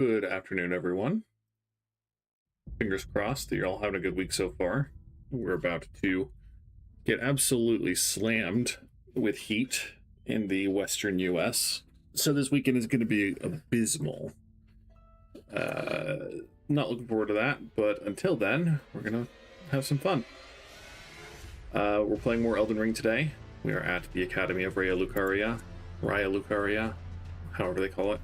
Good afternoon, everyone. Fingers crossed that you're all having a good week so far. We're about to get absolutely slammed with heat in the western US. So this weekend is going to be abysmal. Not looking forward to that, but until then, we're going to have some fun. We're playing more Elden Ring today. We are at the Academy of Raya Lucaria, however they call it.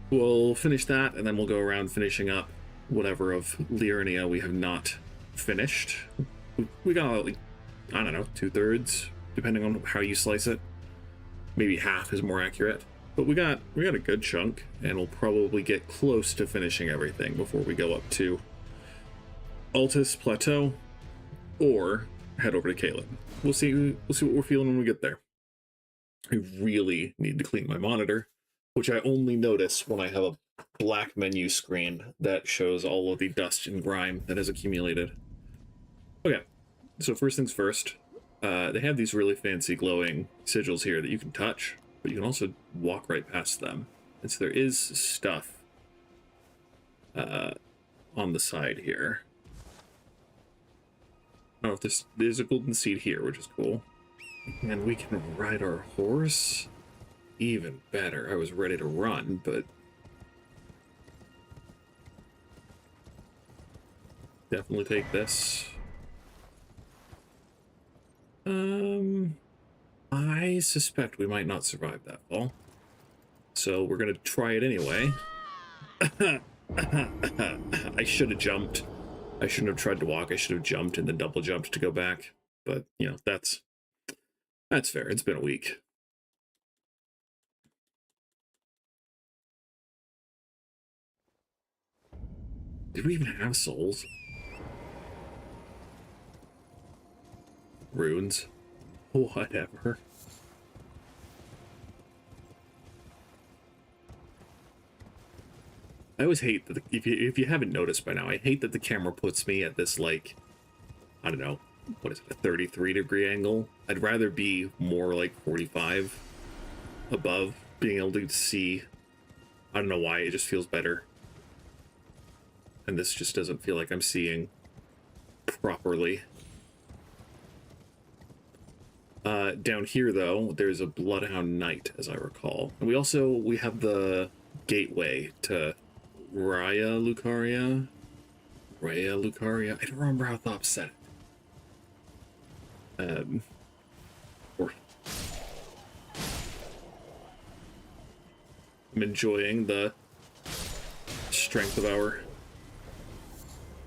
We'll finish that, and then we'll go around finishing up whatever of Liurnia we have not finished. We got, like, I don't know, 2/3, depending on how you slice it. Maybe half is more accurate. But we got a good chunk, and we'll probably get close to finishing everything before we go up to Altus Plateau, or head over to Caelid. We'll see what we're feeling when we get there. I really need to clean my monitor, which I only notice when I have a black menu screen that shows all of the dust and grime that has accumulated. Okay, so first things first, they have these really fancy glowing sigils here that you can touch, but you can also walk right past them. And so there is stuff on the side here. Oh, there's a golden seed here, which is cool. And we can ride our horse. Even better. I was ready to run, but definitely take this. I suspect we might not survive that fall, so we're gonna try it anyway. I should have jumped. I shouldn't have tried to walk. I should have jumped and then double jumped to go back. But you know, that's fair. It's been a week. Did we even have souls? Runes? Whatever. I always hate that if you haven't noticed by now, I hate that the camera puts me at this, like, I don't know, what is it, a 33-degree angle? I'd rather be more like 45 above, being able to see. I don't know why, it just feels better. And this just doesn't feel like I'm seeing properly. Down here, though, there's a Bloodhound Knight, as I recall. And we have the gateway to Raya Lucaria. I don't remember how Thop said it. I'm enjoying the strength of our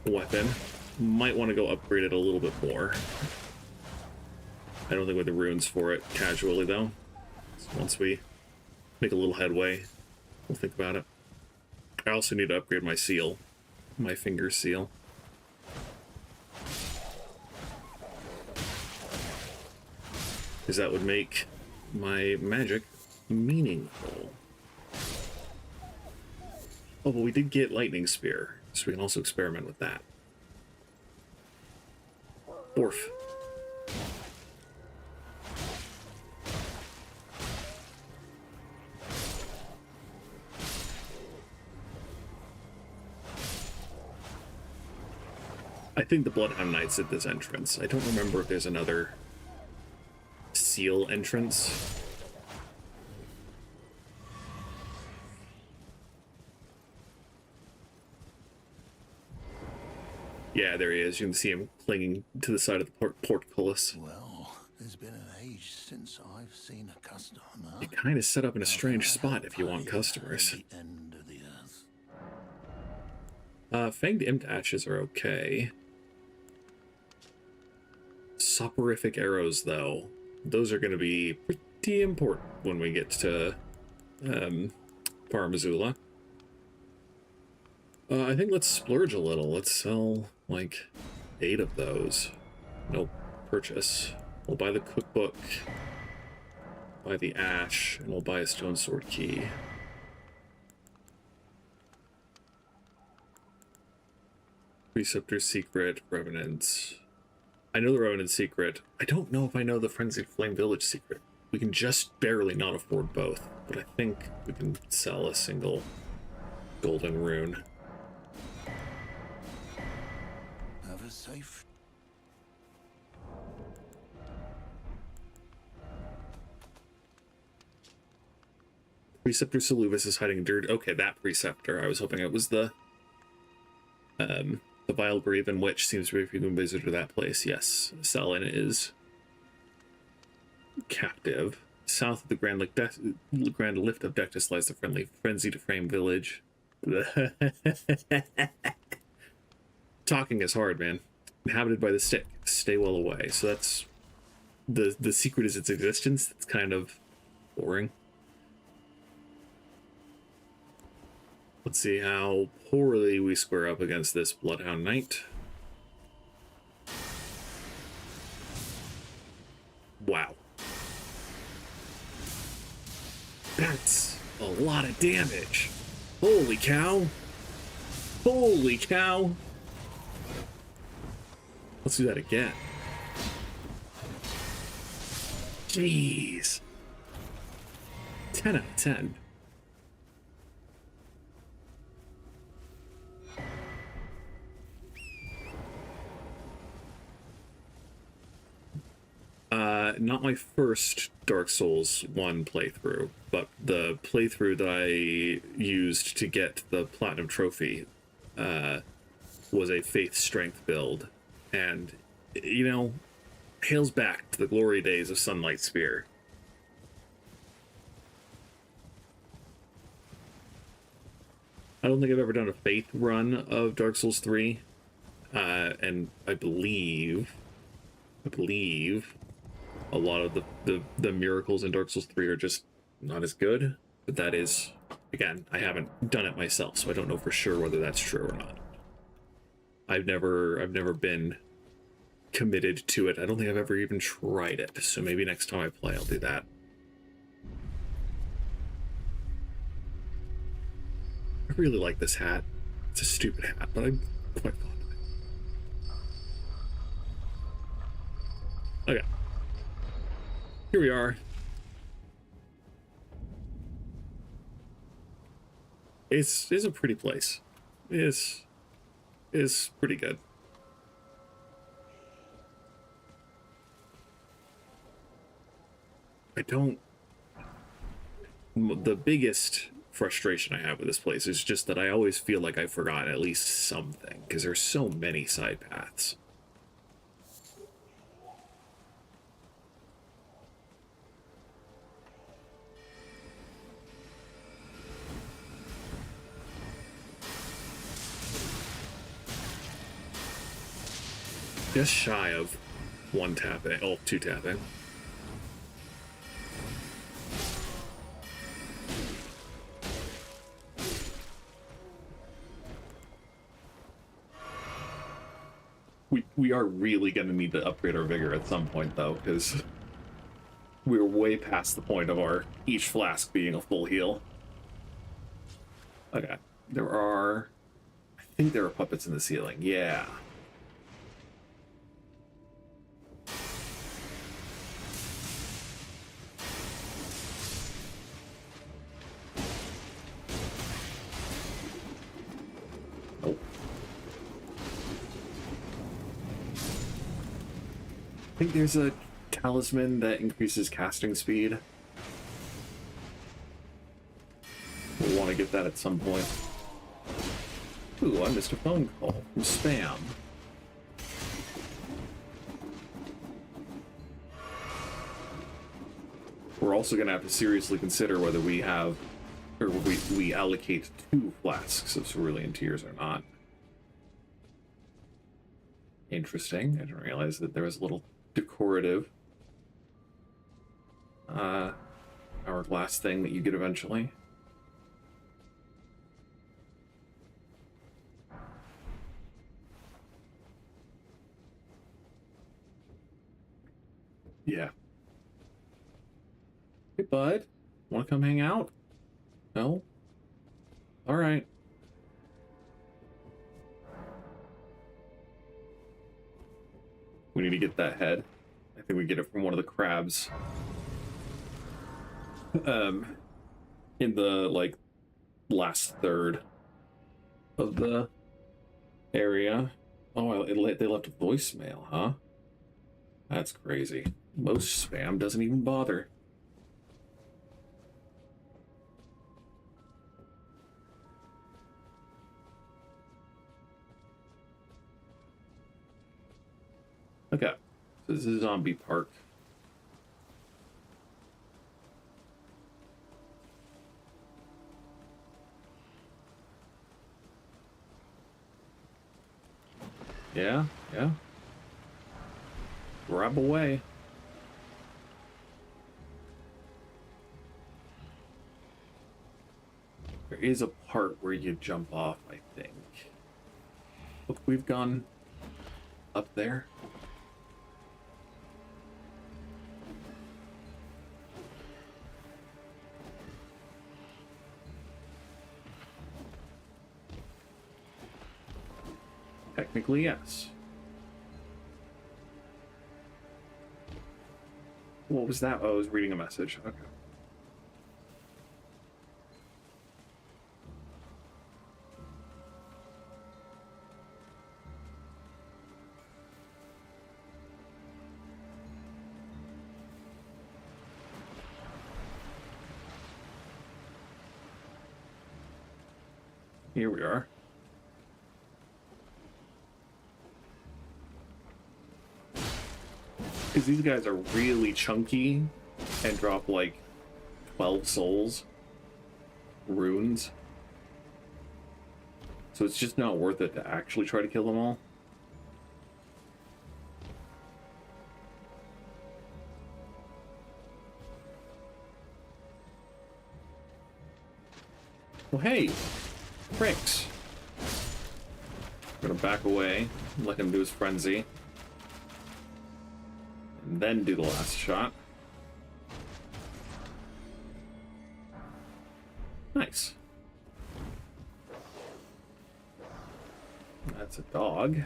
weapon. Might want to go upgrade it a little bit more. I don't think we have the runes for it casually, though. So once we make a little headway, we'll think about it. I also need to upgrade my seal, my finger seal. Because that would make my magic meaningful. Oh, but we did get Lightning Spear, so we can also experiment with that. Orf. I think the Bloodhound Knight's at this entrance. I don't remember if there's another seal entrance. Yeah, there he is. You can see him clinging to the side of the portcullis. Well, there's been an age since I've seen a customer. It kind of set up in a strange spot if you want customers. The end of the earth. Fanged Imp Ashes are okay. Soporific arrows, though, those are going to be pretty important when we get to Parmazula. I think let's splurge a little. Let's sell, like, 8 of those. No purchase. We'll buy the cookbook, buy the ash, and we'll buy a stone sword key. Preceptor's Secret, Revenant's. I know the Revenant's secret. I don't know if I know the Frenzied Flame Village secret. We can just barely not afford both, but I think we can sell a single golden rune. Have a safe. Preceptor Saluvis is hiding dirt. Okay, that Preceptor. I was hoping it was the Vile Graven Witch seems to be a frequent visitor to that place. Yes, Salin is captive. South of the Grand Lift of Dectus lies the Frenzy to Frame village. Talking is hard, man. Inhabited by the stick. Stay well away. So that's the secret is its existence. It's kind of boring. Let's see how poorly we square up against this Bloodhound Knight. Wow. That's a lot of damage. Holy cow. Holy cow. Let's do that again. Jeez. 10 out of 10. Not my first Dark Souls 1 playthrough, but the playthrough that I used to get the Platinum Trophy was a Faith Strength build. And, you know, hails back to the glory days of Sunlight Spear. I don't think I've ever done a Faith run of Dark Souls 3, and I believe a lot of the miracles in Dark Souls 3 are just not as good. But that is, again, I haven't done it myself, so I don't know for sure whether that's true or not. I've never been committed to it. I don't think I've ever even tried it. So maybe next time I play, I'll do that. I really like this hat. It's a stupid hat, but I'm quite fond of it. Okay. Here we are. It's a pretty place. It's pretty good. The biggest frustration I have with this place is just that I always feel like I forgot at least something, because there's so many side paths. Just shy of one tapping. Oh, two tapping. We are really going to need to upgrade our vigor at some point, though, because we're way past the point of our each flask being a full heal. Okay. I think there are puppets in the ceiling. Yeah. I think there's a talisman that increases casting speed. We'll want to get that at some point. Ooh, I missed a phone call from spam. We're also going to have to seriously consider whether we have, or we allocate 2 flasks of Cerulean Tears or not. Interesting. I didn't realize that there was a little decorative hourglass thing that you get eventually. Yeah. Hey, bud. Want to come hang out? No? All right. We need to get that head. I think we get it from one of the crabs. In the, like, last third of the area. Oh, they left a voicemail, huh? That's crazy. Most spam doesn't even bother. Okay, so this is Zombie Park. Yeah, yeah. Grab away. There is a part where you jump off, I think. Look, we've gone up there. Technically, yes. What was that? Oh, I was reading a message. Okay. Here we are. Because these guys are really chunky and drop like 12 souls, runes. So it's just not worth it to actually try to kill them all. Well, hey, pricks. I'm gonna back away, let him do his frenzy, and then do the last shot. Nice. That's a dog. I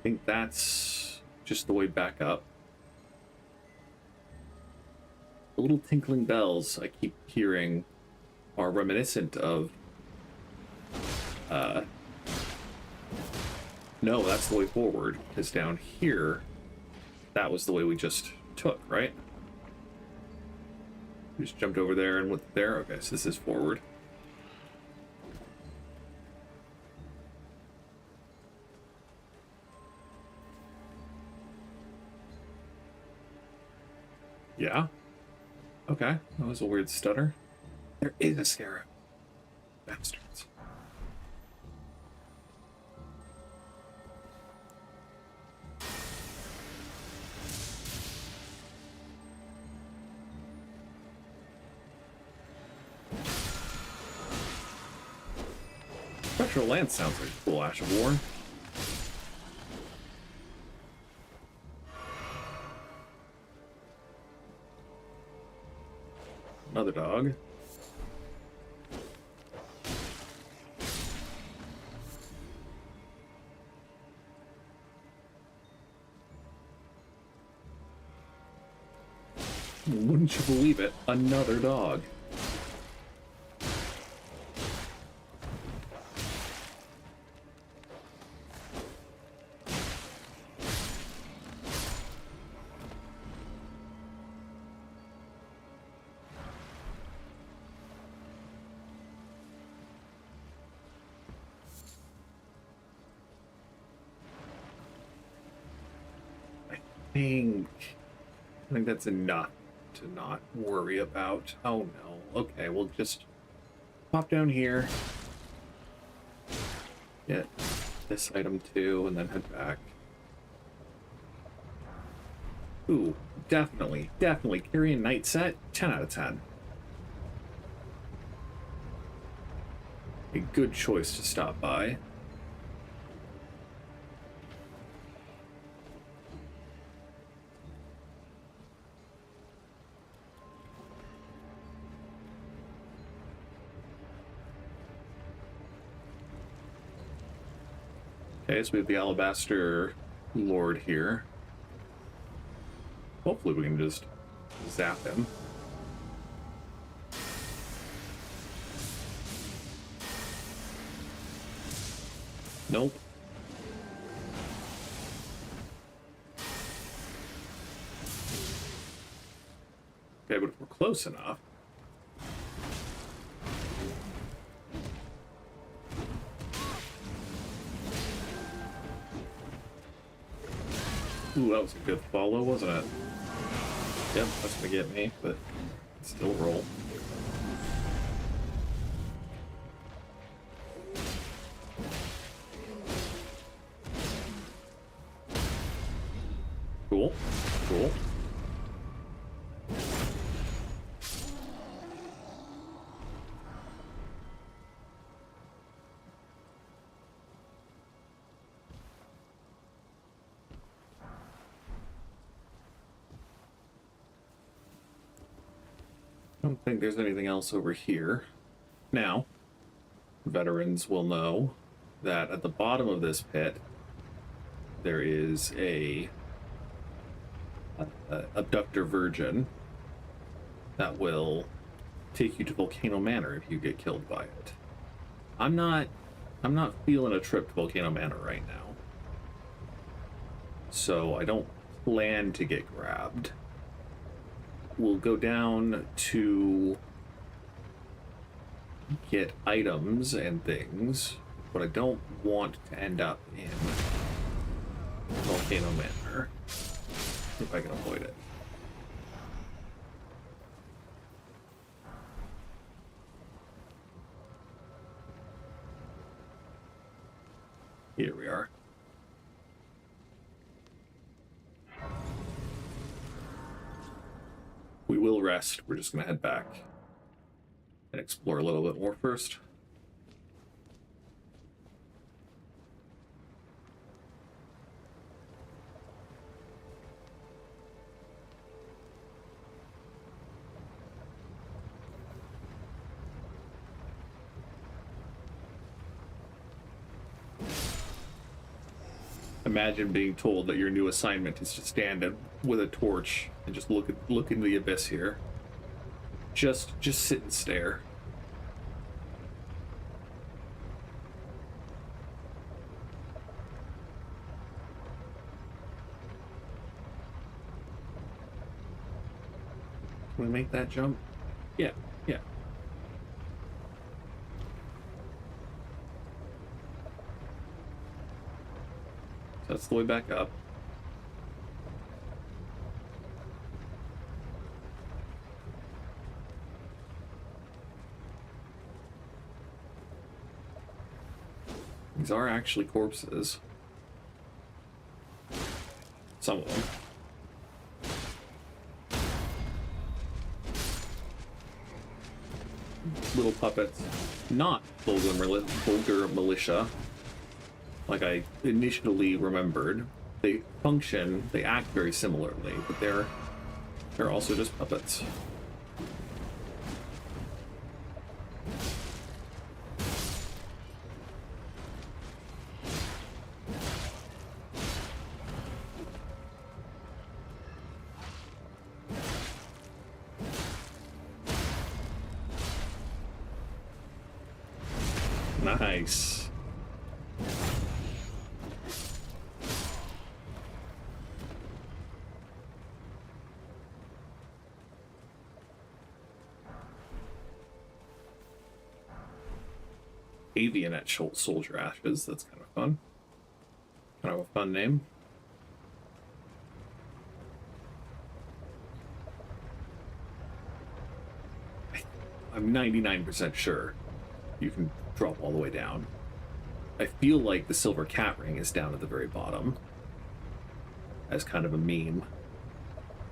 think that's just the way back up. The little tinkling bells I keep hearing are reminiscent of... No, that's the way forward, because down here, that was the way we just took, right? We just jumped over there and went there. Okay, so this is forward. Yeah. Okay, that was a weird stutter. There is a scarab. Bastards. Spectral Lance sounds like a cool Ash of War. Another dog. Wouldn't you believe it? Another dog. I think that's enough to not worry about. Oh no. Okay, we'll just pop down here. Get this item too, and then head back. Ooh, definitely. Kyrian Knight set, 10 out of 10. A good choice to stop by. Okay, so we have the Alabaster Lord here. Hopefully we can just zap him. Nope. Okay, but if we're close enough. Ooh, that was a good follow, wasn't it? Yep, that's gonna get me, but still roll. Cool. Cool. I don't think there's anything else over here. Now, veterans will know that at the bottom of this pit, there is a abductor virgin that will take you to Volcano Manor if you get killed by it. I'm not feeling a trip to Volcano Manor right now, so I don't plan to get grabbed. We'll go down to get items and things, but I don't want to end up in Volcano Manor if I can avoid it. Here we are. We will rest. We're just going to head back and explore a little bit more first. Imagine being told that your new assignment is to stand with a torch and just look into the abyss here. Just sit and stare. Can we make that jump? Yeah, yeah. So that's the way back up. These are actually corpses. Some of them. Little puppets. Not vulgar militia, like I initially remembered. They function, they act very similarly, but they're also just puppets. Nice. Avionet Soldier Ashes, that's kind of fun. Kind of a fun name. I'm 99% sure you can drop all the way down. I feel like the silver cat ring is down at the very bottom as kind of a meme.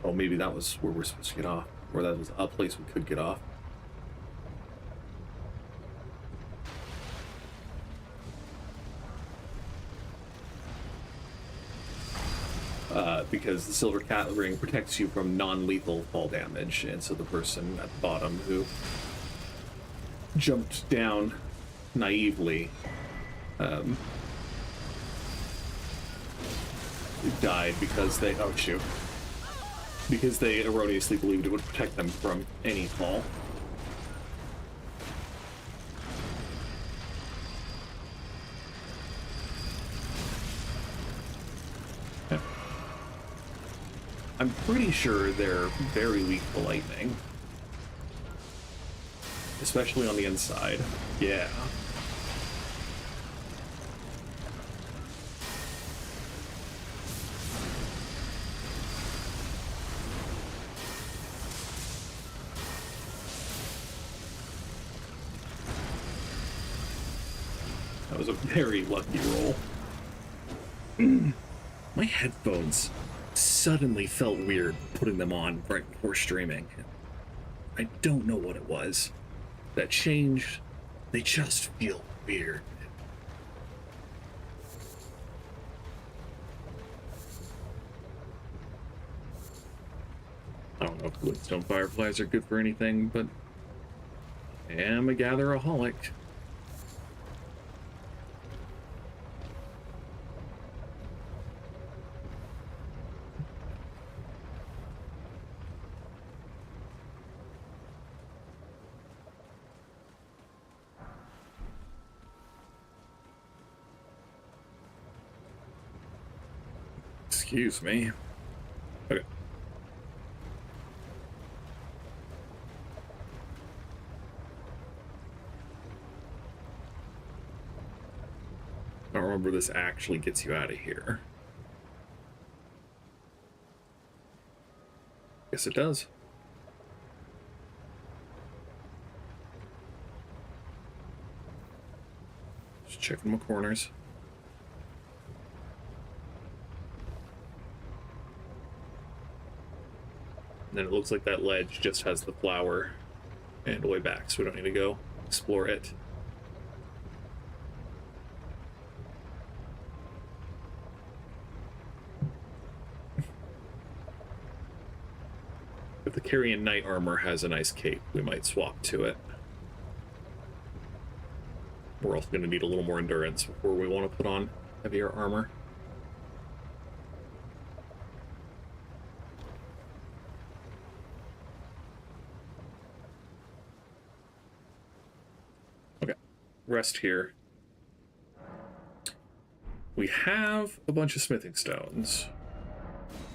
Oh, maybe that was where we're supposed to get off, or that was a place we could get off. Because the silver cat ring protects you from non-lethal fall damage, and so the person at the bottom who jumped down naively died because they because they erroneously believed it would protect them from any fall. I'm pretty sure they're very weak to lightning. Especially on the inside. Yeah. That was a very lucky roll. My headphones suddenly felt weird putting them on right before streaming. I don't know what it was that changed. They just feel weird. I don't know if glintstone fireflies are good for anything, but I am a gatheraholic. Excuse me. Okay. I don't remember this actually gets you out of here. Yes, it does. Just checking my corners. And then it looks like that ledge just has the flower and a way back, so we don't need to go explore it. If the Carrion Knight armor has a nice cape, we might swap to it. We're also going to need a little more endurance before we want to put on heavier armor. Okay, rest here. We have a bunch of smithing stones.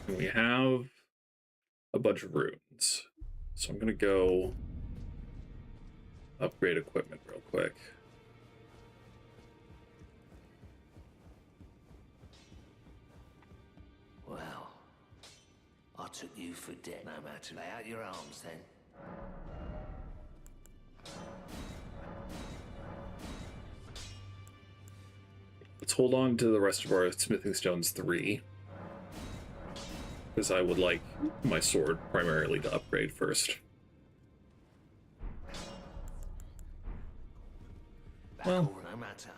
And we have a bunch of runes. So I'm going to go upgrade equipment real quick. Well, I took you for dead. No matter. Lay out your arms then. Let's hold on to the rest of our smithing stones 3. Because I would like my sword primarily to upgrade first. Well, no matter.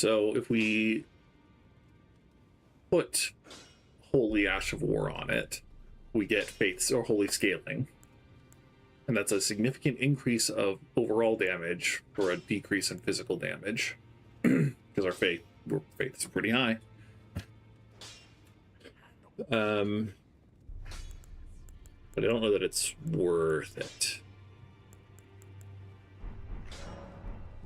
so if we put Holy Ash of War on it, we get Faith's or Holy Scaling. And that's a significant increase of overall damage for a decrease in physical damage. Because our faith is pretty high. But I don't know that it's worth it.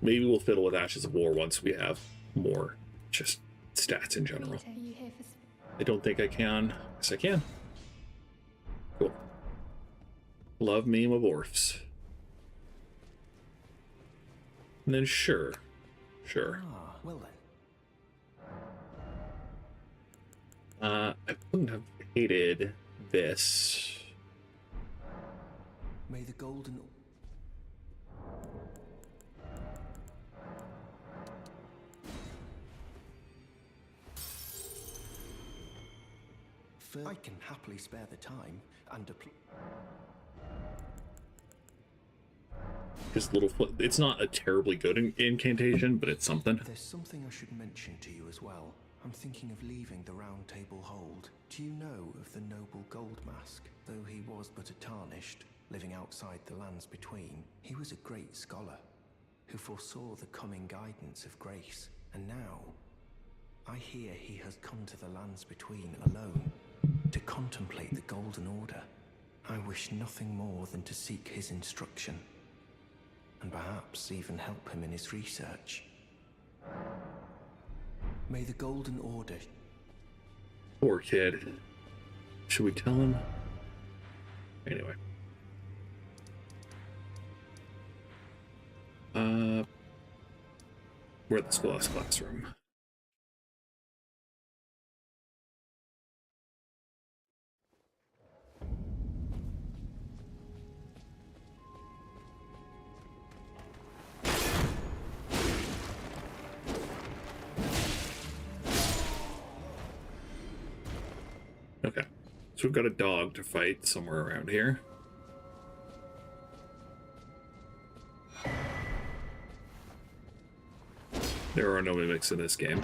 Maybe we'll fiddle with Ashes of War once we have more just stats in general. I don't think I can. Yes, I can. Cool. Love me my dwarfs. And then sure. Ah, well then. I wouldn't have hated this. May the golden... I can happily spare the time and Just little foot. It's not a terribly good incantation, but it's something. There's something I should mention to you as well. I'm thinking of leaving the Round Table Hold. Do you know of the noble Gold Mask? Though he was but a tarnished, living outside the lands between, he was a great scholar who foresaw the coming guidance of grace. And now, I hear he has come to the lands between alone to contemplate the Golden Order. I wish nothing more than to seek his instruction. and perhaps even help him in his research. May the Golden Order... Poor kid. Should we tell him? Anyway. We're at the schoolhouse classroom. Okay, so we've got a dog to fight somewhere around here. There are no mimics in this game.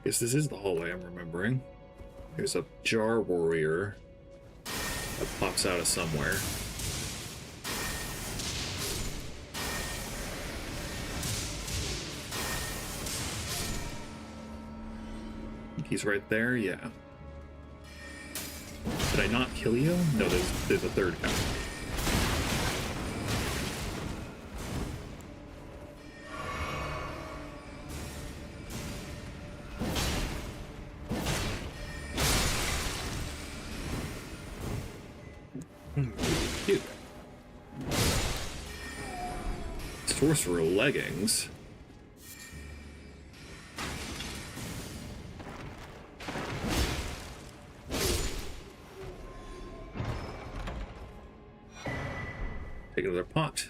Guess this is the hallway I'm remembering. There's a jar warrior that pops out of somewhere. He's right there, yeah. Did I not kill you? No, there's a third guy. Cute. Sorcerer leggings. Take another pot.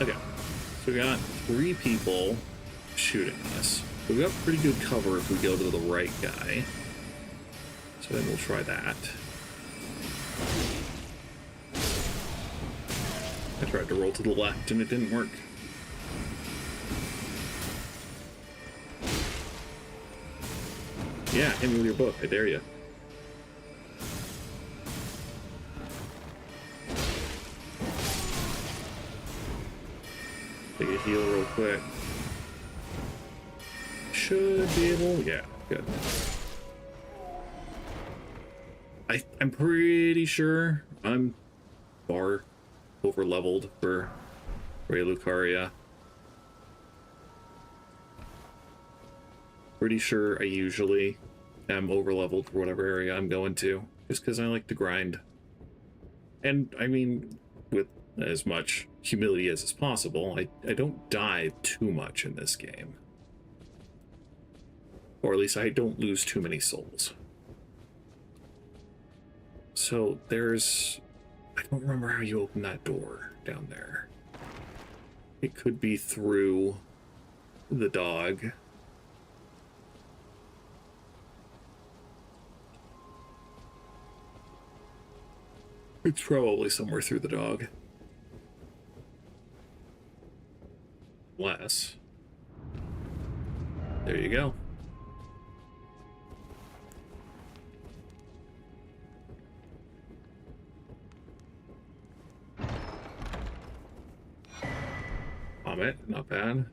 Okay, so we got 3 people shooting us. We've got pretty good cover if we go to the right guy. So then we'll try that. I tried to roll to the left and it didn't work. Yeah, hit me with your book, I dare you. Take a heal real quick. Should be able, yeah, good. I'm pretty sure I'm far over leveled for Raya Lucaria. Pretty sure I usually am over leveled for whatever area I'm going to, just because I like to grind. And I mean, with as much humility as is possible, I don't die too much in this game. Or at least I don't lose too many souls. So there's... I don't remember how you open that door down there. It could be through the dog. It's probably somewhere through the dog. Unless... There you go. Vomit, not bad.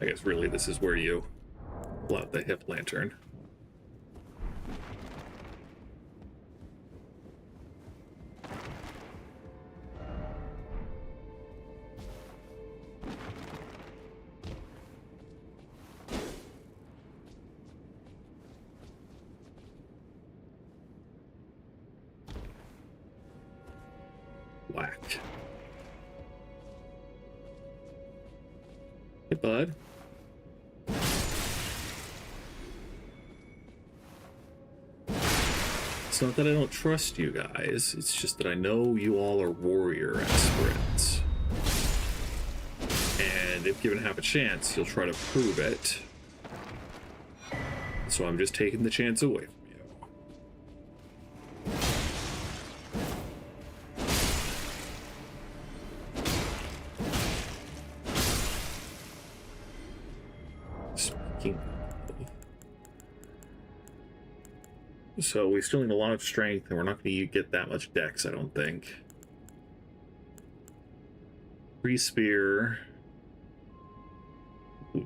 I guess really this is where you pull out the hip lantern. Whack. bud. It's not that I don't trust you guys, it's just that I know you all are warrior aspirants. And if given half a chance, you'll try to prove it. So I'm just taking the chance away from you. Speaking of... So we still need a lot of strength, and we're not going to get that much dex, I don't think. Free spear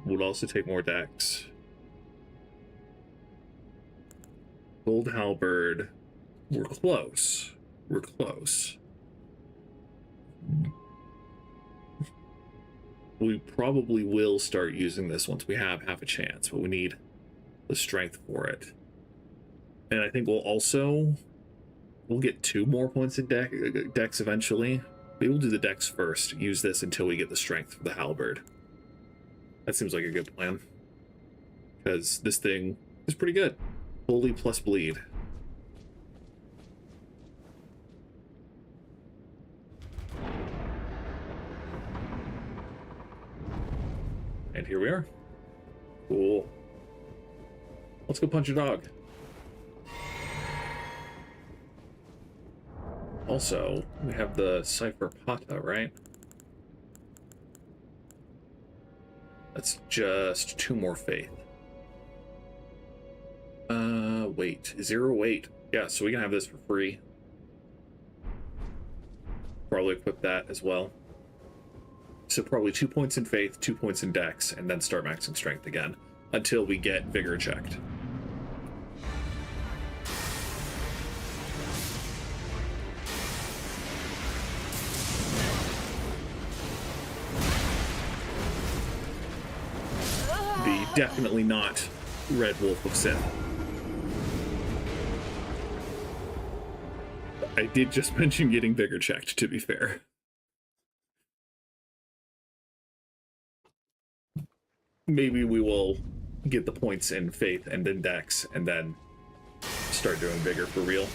would also take more dex. Gold halberd. We're close. We're close. We probably will start using this once we have half a chance, but we need the strength for it. And I think we'll get 2 more points in dex eventually. Maybe we'll do the dex first. Use this until we get the strength for the halberd. That seems like a good plan. Because this thing is pretty good. Holy plus bleed. And here we are. Cool. Let's go punch a dog. Also, we have the Cypher Pata, right? That's just 2 more faith. Wait. 0 weight. Yeah, so we can have this for free. Probably equip that as well. So probably 2 points in faith, 2 points in dex, and then start maxing strength again until we get vigor checked. The definitely not Red Wolf of Sith. I did just mention getting vigor checked, to be fair. Maybe we will get the points in faith and in dex, and then start doing vigor for real.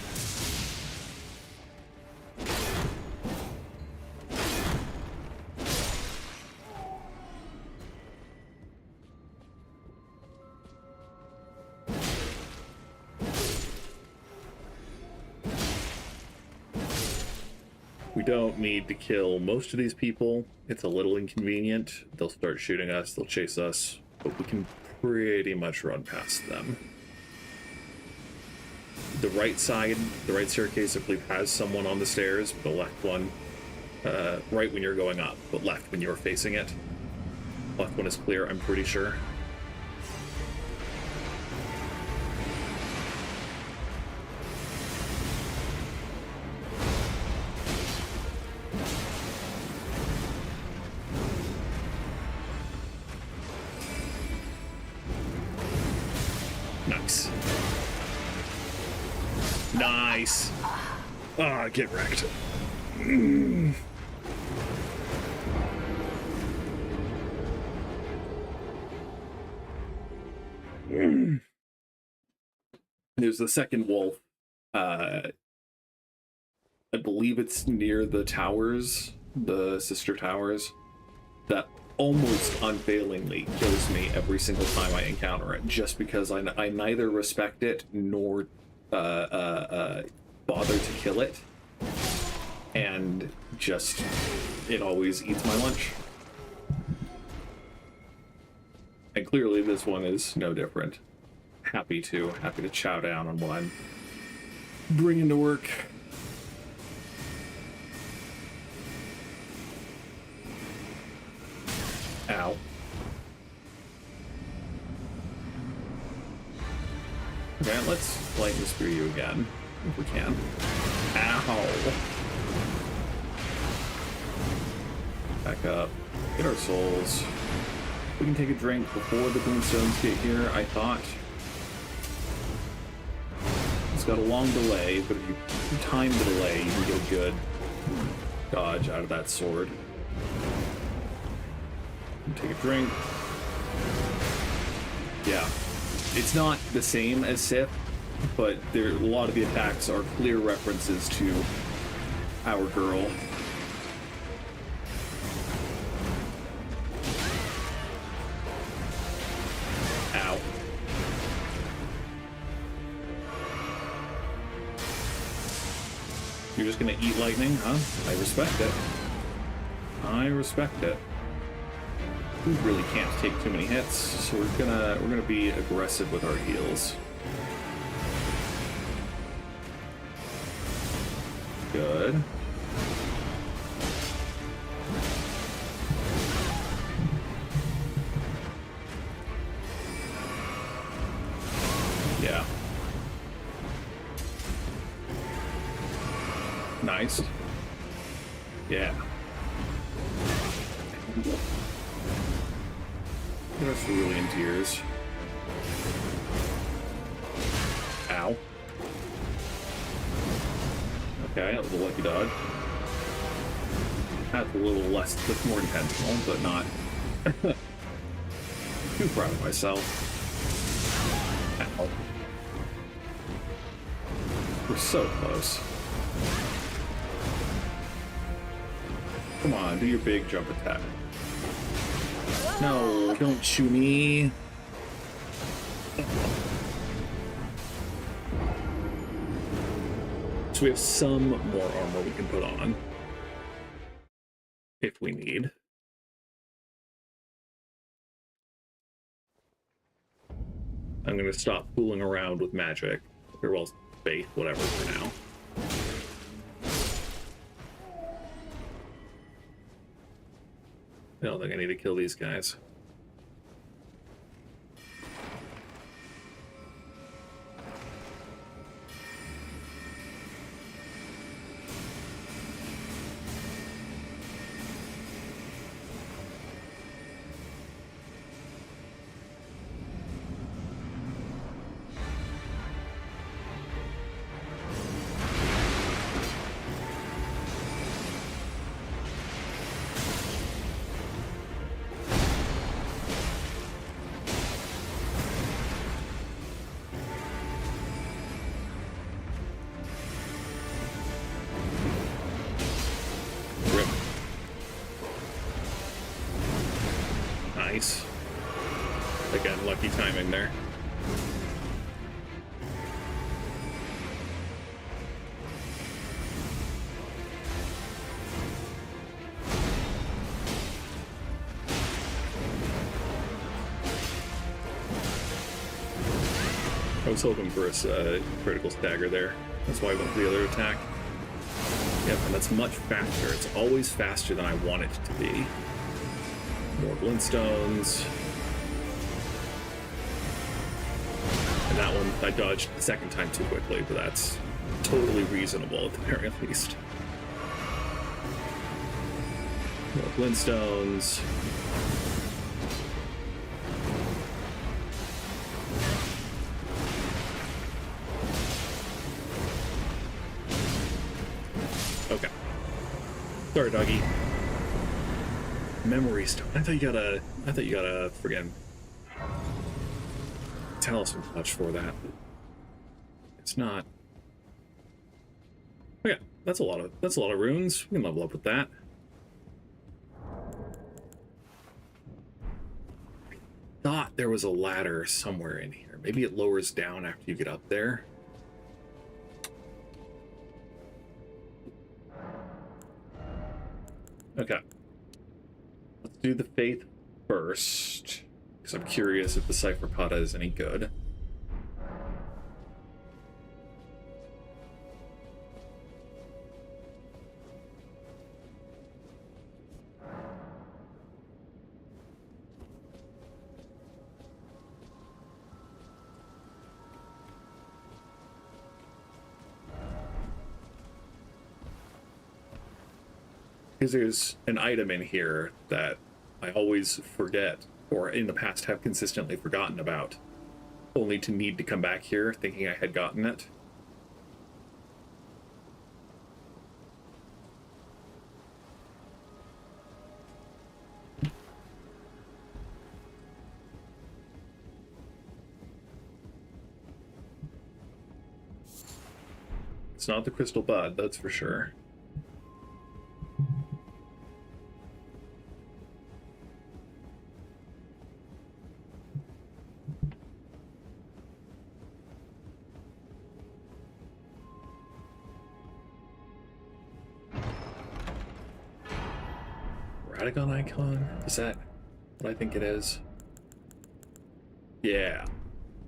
We don't need to kill most of these people. It's a little inconvenient. They'll start shooting us, they'll chase us, but we can pretty much run past them. The right side, the right staircase, I believe, has someone on the stairs. The left one, right when you're going up, but left when you're facing it. Left one is clear, I'm pretty sure. Nice. Nice. Ah, get wrecked. There's the second wolf. I believe it's near the towers, the sister towers, that almost unfailingly kills me every single time I encounter it, just because I neither respect it nor bother to kill it, and just it always eats my lunch. And clearly this one is no different. Happy to chow down on what I'm bringing to work. Ow. Okay, let's lightning spear you again, if we can. Ow! Back up. Get our souls. We can take a drink before the Glintstones get here, I thought. It's got a long delay, but if you time the delay, you can get a good dodge out of that sword. Take a drink. Yeah. It's not the same as Sith, but a lot of the attacks are clear references to our girl. Ow. You're just gonna eat lightning, huh? I respect it. I respect it. We really can't take too many hits, so we're gonna be aggressive with our heals. Good. Yeah. Nice. Yeah. That's cerulean tears. Ow. Okay, that was a lucky dodge. That's a little less, that's more intentional, but not too proud of myself. Ow. We're so close. Come on, do your big jump attack. No, don't shoot me. So we have some more armor we can put on. If we need. I'm going to stop fooling around with magic. Or well, faith, whatever for now. I don't think I need to kill these guys. Nice. Again, lucky timing there. I was hoping for a critical stagger there. That's why I went for the other attack. Yep, and that's much faster. It's always faster than I want it to be. More glintstones. And that one I dodged the second time too quickly, but that's totally reasonable at the very least. More glintstones. Okay. Sorry, doggy. Memory stone. I thought you got a friggin' talisman touch for that. It's not. Okay, that's a lot of runes. We can level up with that. I thought there was a ladder somewhere in here. Maybe it lowers down after you get up there. Okay. Let's do the faith first, because I'm curious if the Cypher Pata is any good. Because there's an item in here that I always forget, or in the past have consistently forgotten about, only to need to come back here thinking I had gotten it. It's not the crystal bud, that's for sure. Radagon icon? Is that what I think it is? Yeah.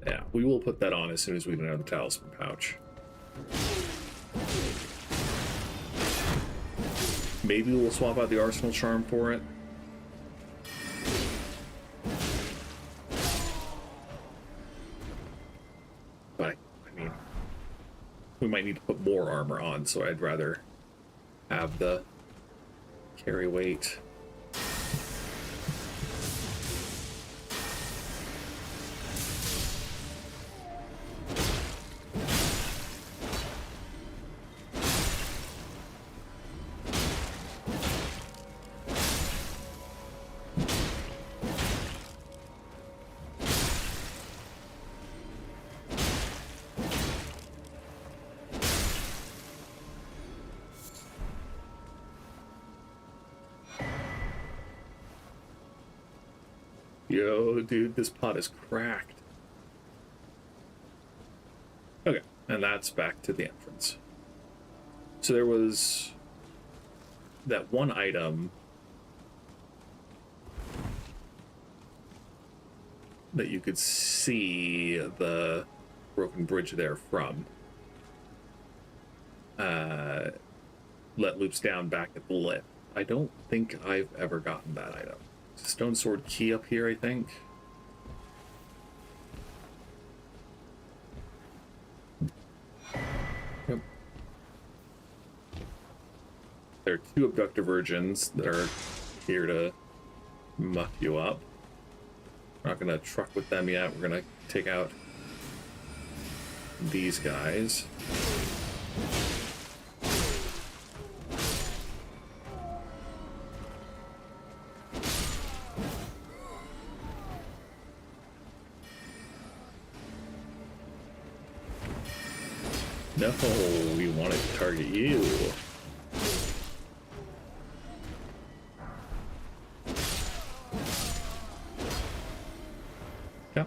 Yeah, we will put that on as soon as we know the talisman pouch. Maybe we'll swap out the Arsenal Charm for it. But, I mean, we might need to put more armor on, so I'd rather have the carry weight. Yo, dude, this pot is cracked. Okay, and that's back to the entrance. So there was that one item that you could see the broken bridge there from. Let loops down back at the lip. I don't think I've ever gotten that item. Stone sword key up here, I think. Yep. There are two abductor virgins that are here to muck you up. We're not gonna truck with them yet. We're gonna take out these guys. No, we wanted to target you. Yeah.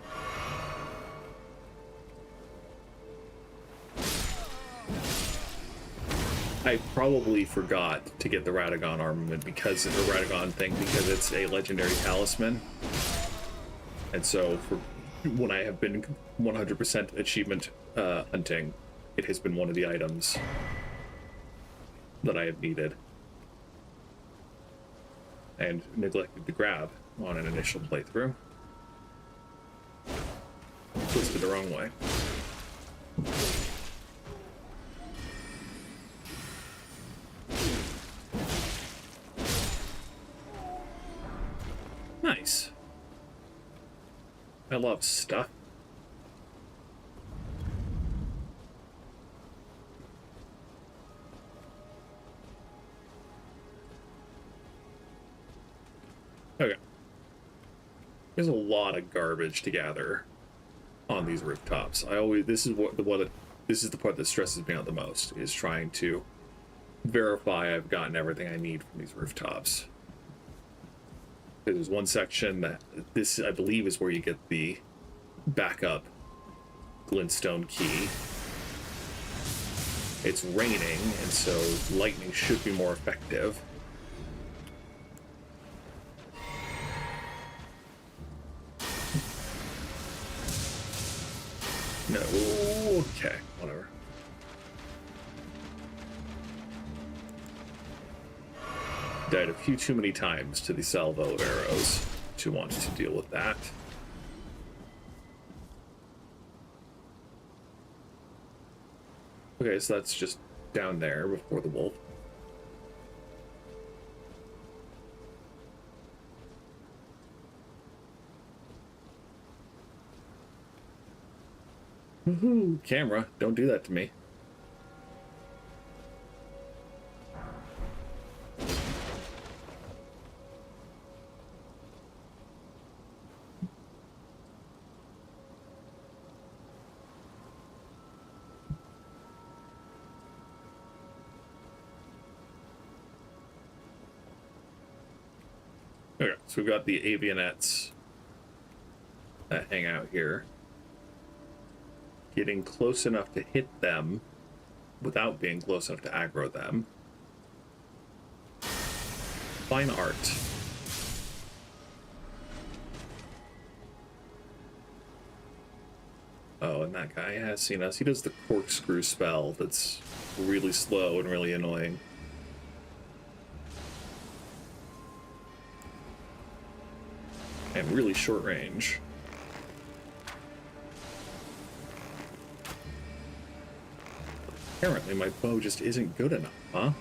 I probably forgot to get the Radagon armament because the Radagon thing because it's a legendary talisman. And so for when I have been 100% achievement hunting, it has been one of the items that I have needed and neglected to grab on an initial playthrough. Twisted the wrong way. Nice. I love stuff. Okay. There's a lot of garbage to gather on these rooftops. This is the part that stresses me out the most, is trying to verify I've gotten everything I need from these rooftops. There's one section that this, I believe, is where you get the backup glintstone key. It's raining, and so lightning should be more effective. No, okay, whatever. Died a few too many times to the salvo of arrows to want to deal with that. Okay, so that's just down there before the wolf. Woohoo! Camera, don't do that to me. Okay, so we've got the avionettes that hang out here. Getting close enough to hit them without being close enough to aggro them. Fine art. Oh, and that guy has seen us. He does the corkscrew spell that's really slow and really annoying. And really short range. Apparently my bow just isn't good enough, huh?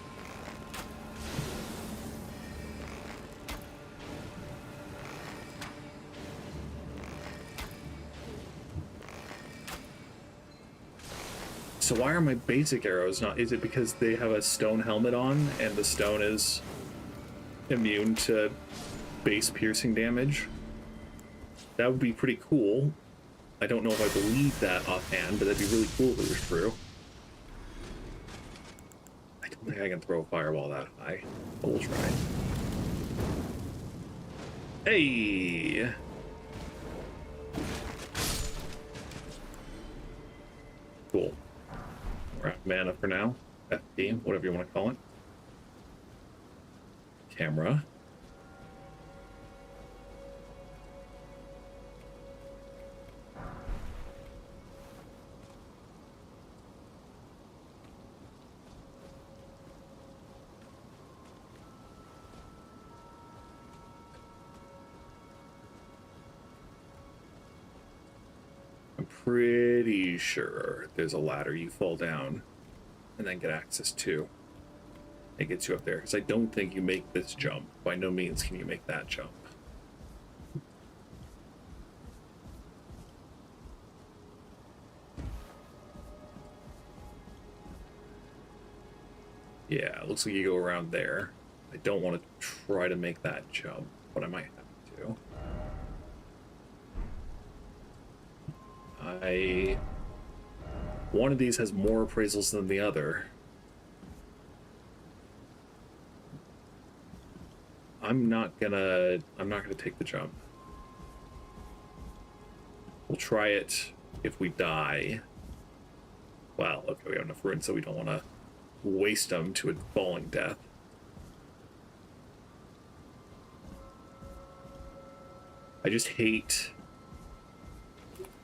So why are my basic arrows not... Is it because they have a stone helmet on and the stone is immune to base piercing damage? That would be pretty cool. I don't know if I believe that offhand, but that'd be really cool if it was true. I don't think I can throw a fireball that high, but we'll try. Hey! Cool. We're at mana for now. FD, whatever you want to call it. Camera. Pretty sure there's a ladder you fall down and then get access to. It gets you up there, because I don't think you make this jump. By no means can you make that jump. Yeah, it looks like you go around there. I don't want to try to make that jump, but I might have to. One of these has more appraisals than the other. I'm not gonna take the jump. We'll try it if we die. Well, okay, we have enough runes, so we don't want to waste them to a falling death. I just hate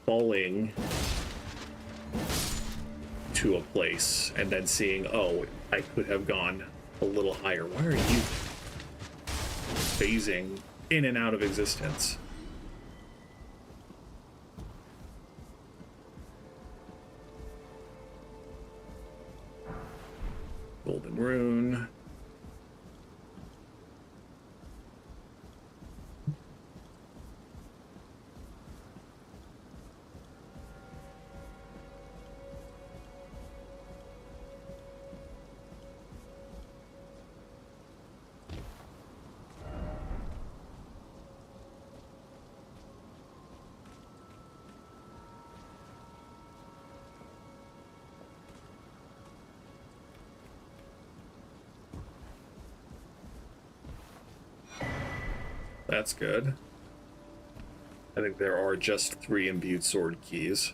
falling to a place and then seeing, oh, I could have gone a little higher. Why are you phasing in and out of existence? Golden rune. That's good. I think there are just 3 imbued sword keys.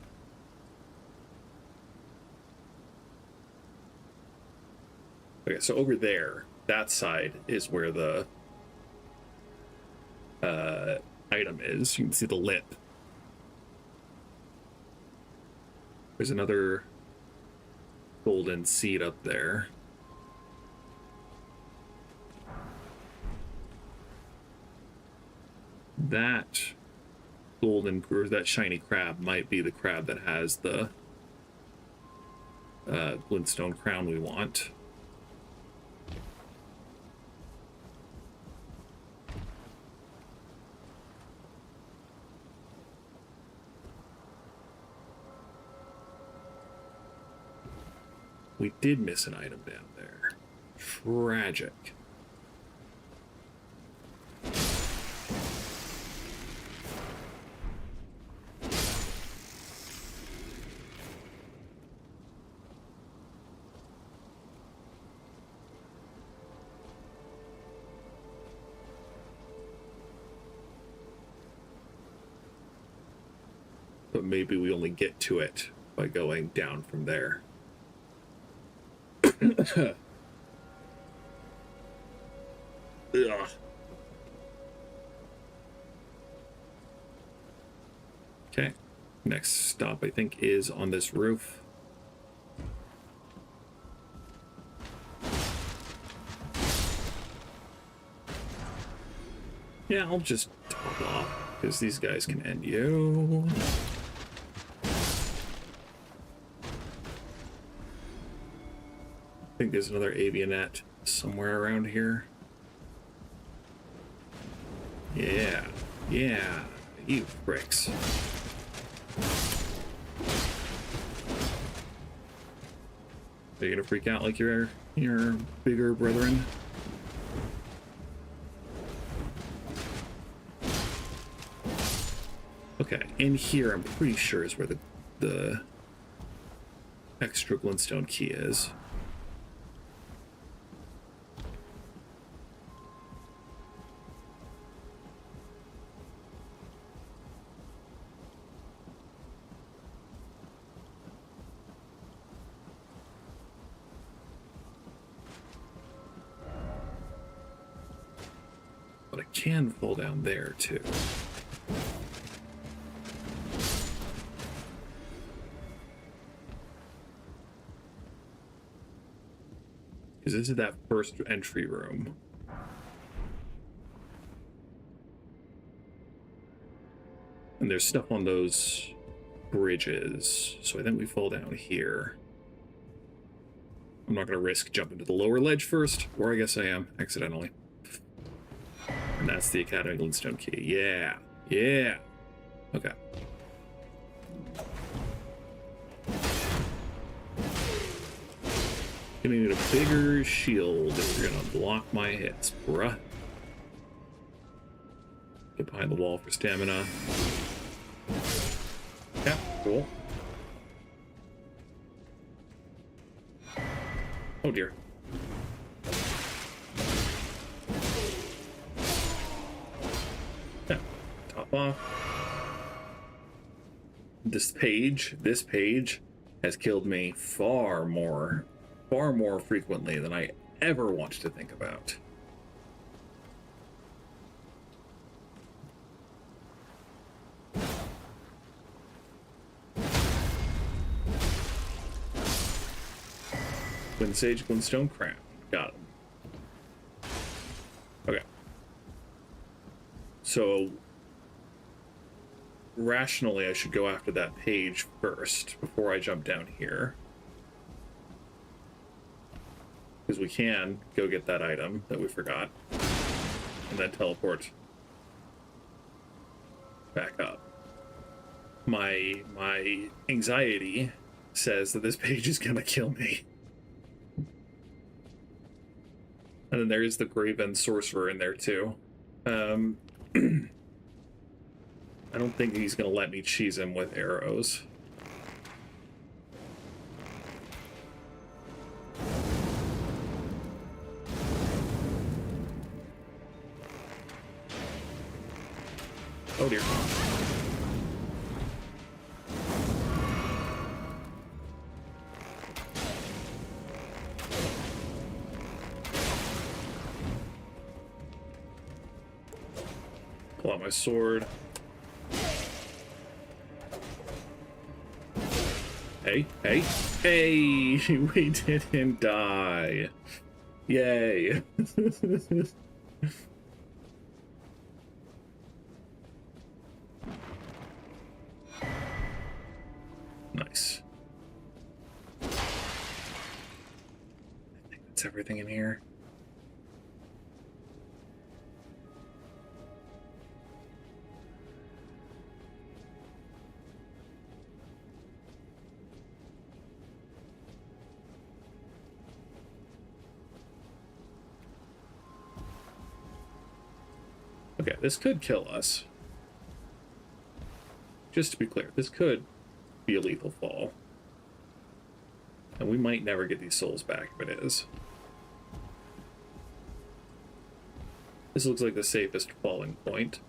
Okay, so over there, that side is where the item is. You can see the lip. There's another golden seed up there. That golden, or that shiny crab might be the crab that has the glintstone crown we want. We did miss an item down there. Tragic. but maybe we only get to it by going down from there. Ugh. Okay, next stop I think is on this roof. Yeah, I'll just top off, because these guys can end you. I think there's another avionet somewhere around here. Yeah, yeah, you pricks. Are you gonna freak out like your bigger brethren? Okay, in here I'm pretty sure is where the extra glintstone key is. But I can fall down there too. Because this is that first entry room. And there's stuff on those bridges. So I think we fall down here. I'm not going to risk jumping to the lower ledge first, or I guess I am, accidentally. And that's the Academy Glintstone key. Yeah. Yeah. Okay. Gonna need a bigger shield if you're gonna block my hits, bruh. Get behind the wall for stamina. Yeah, cool. Oh dear. Yeah, top off. This page has killed me far more frequently than I ever want to think about. Twin Sage Glintstone Crown. Got him. Okay. So, rationally, I should go after that page first before I jump down here. Because we can go get that item that we forgot. And then teleport back up. My anxiety says that this page is gonna kill me. And then there is the Graven Sorcerer in there too. I don't think he's gonna let me cheese him with arrows. Oh dear. Pull out my sword. Hey, hey, hey! We didn't die. Yay. Nice. I think that's everything in here. Okay, this could kill us. Just to be clear, this could be a lethal fall. And we might never get these souls back if it is. This looks like the safest falling point.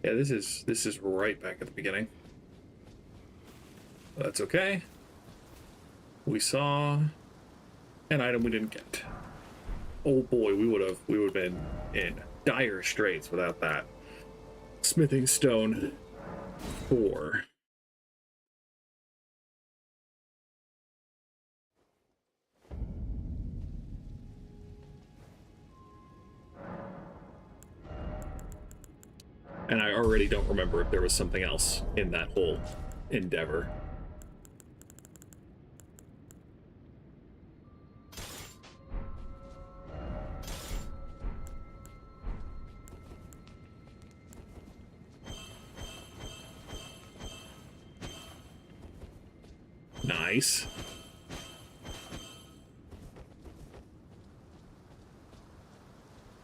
Yeah, this is right back at the beginning. That's okay. We saw an item we didn't get. Oh boy, we would have been in dire straits without that. Smithing stone 4. And I already don't remember if there was something else in that whole endeavor. Nice.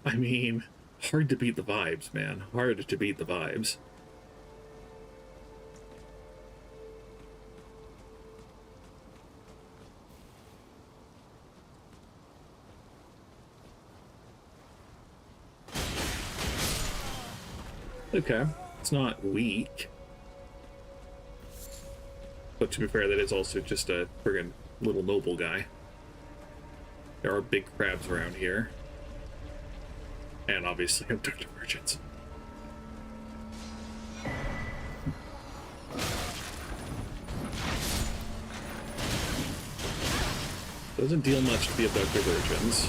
I mean, hard to beat the vibes, man. Hard to beat the vibes. Okay, it's not weak. But to be fair, that is also just a friggin' little noble guy. There are big crabs around here. And obviously abducted merchants. Doesn't deal much to the abducted virgins.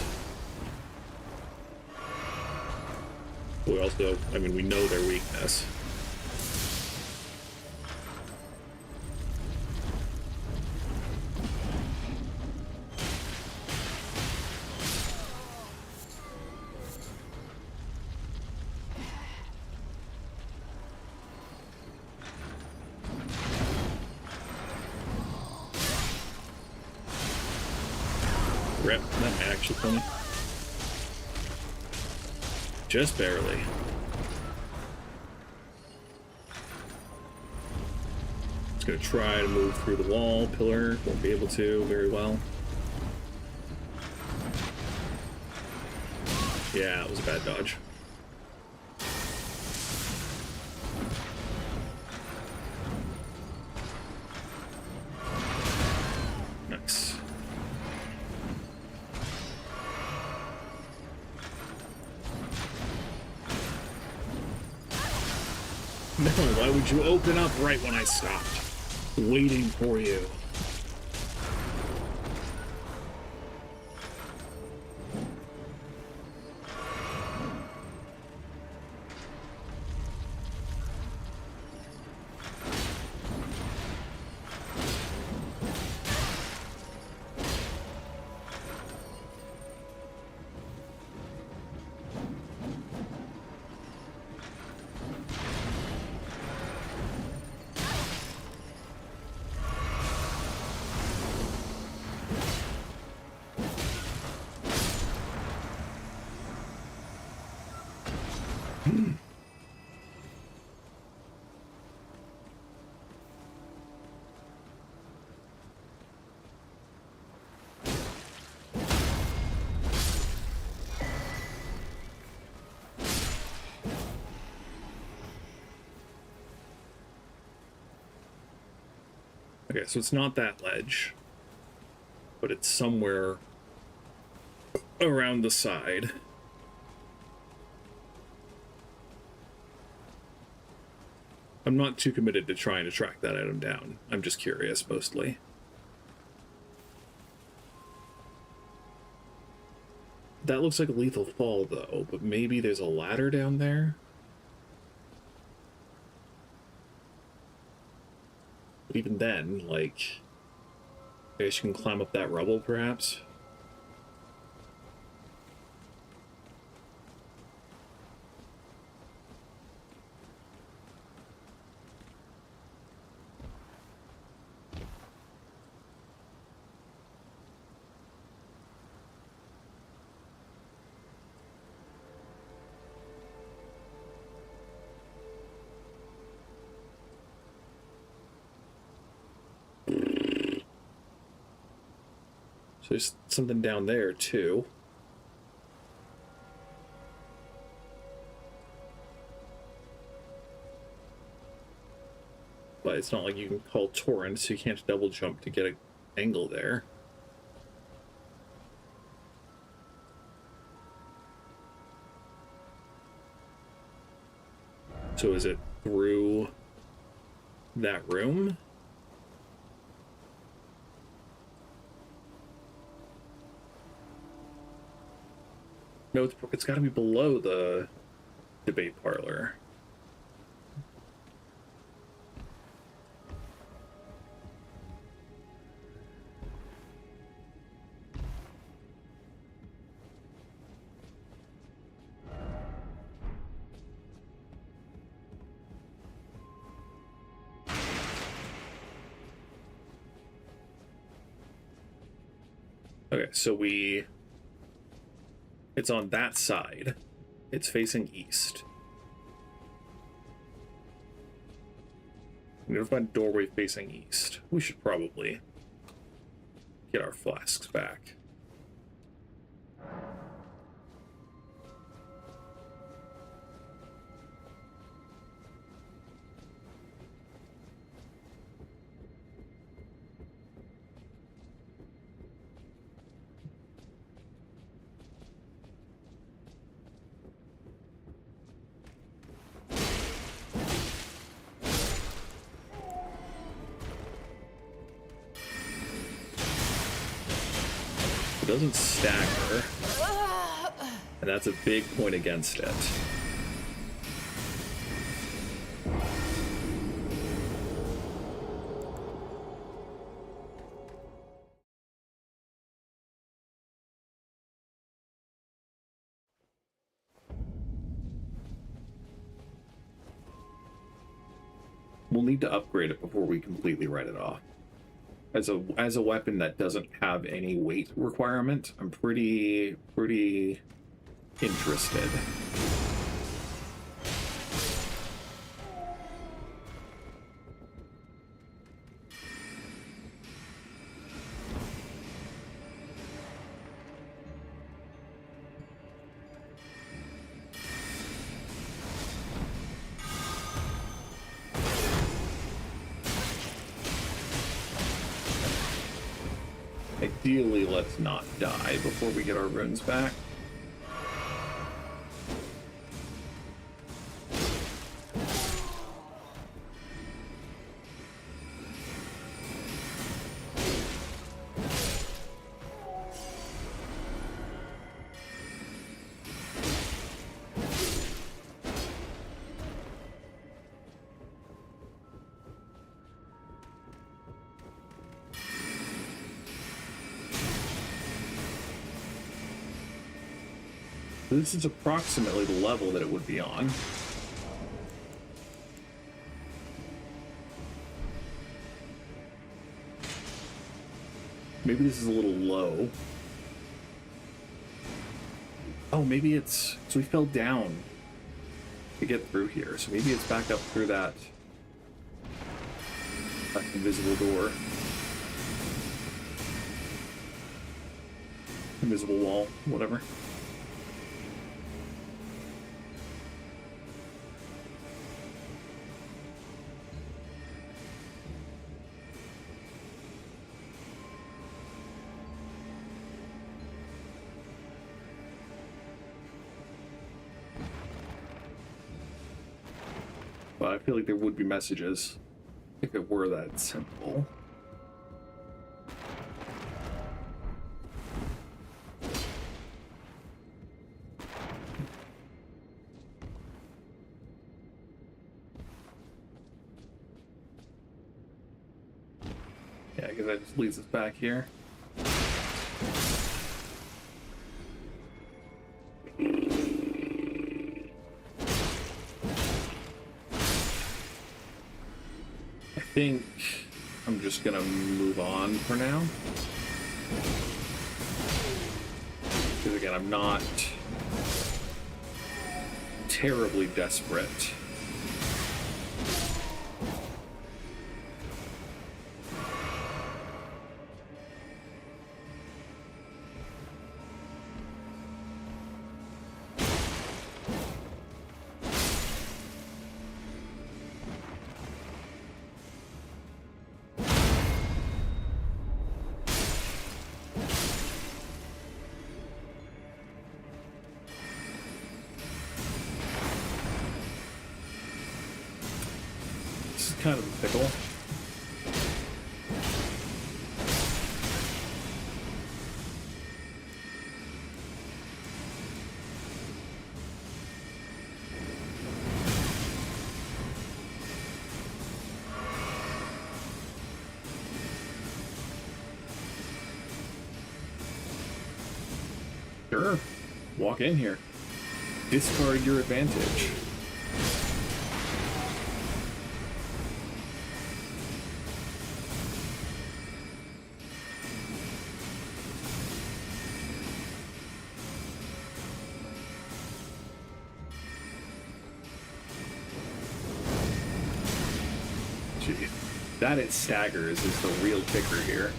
We also, I mean, we know their weakness. Rip, that might actually kill me. Just barely. Just gonna try to move through the wall, pillar, won't be able to very well. Yeah, it was a bad dodge. Nice. No, why would you open up right when I stopped? Waiting for you. Okay, so it's not that ledge, but it's somewhere around the side. I'm not too committed to trying to track that item down. I'm just curious, mostly. That looks like a lethal fall, though, but maybe there's a ladder down there? But even then, like, I guess you can climb up that rubble, perhaps? So there's something down there, too. but it's not like you can call torrent, so you can't double jump to get an angle there. So is it through that room? No, it's got to be below the debate parlor. Okay, so it's on that side. It's facing east. I'm gonna find a doorway facing east. We should probably get our flasks back. It doesn't stagger, and that's a big point against it. We'll need to upgrade it before we completely write it off. As a weapon that doesn't have any weight requirement, I'm pretty interested. Ideally, let's not die before we get our runes back. This is approximately the level that it would be on. Maybe this is a little low. Oh, maybe it's... So we fell down to get through here. So maybe it's back up through that invisible door. Invisible wall, whatever. But I feel like there would be messages if it were that simple. Yeah, I guess that just leads us back here. I think I'm just gonna move on for now. Because again, I'm not terribly desperate. kind of a pickle. Sure. Walk in here. Discard your advantage. Gee, that it staggers is the real kicker here.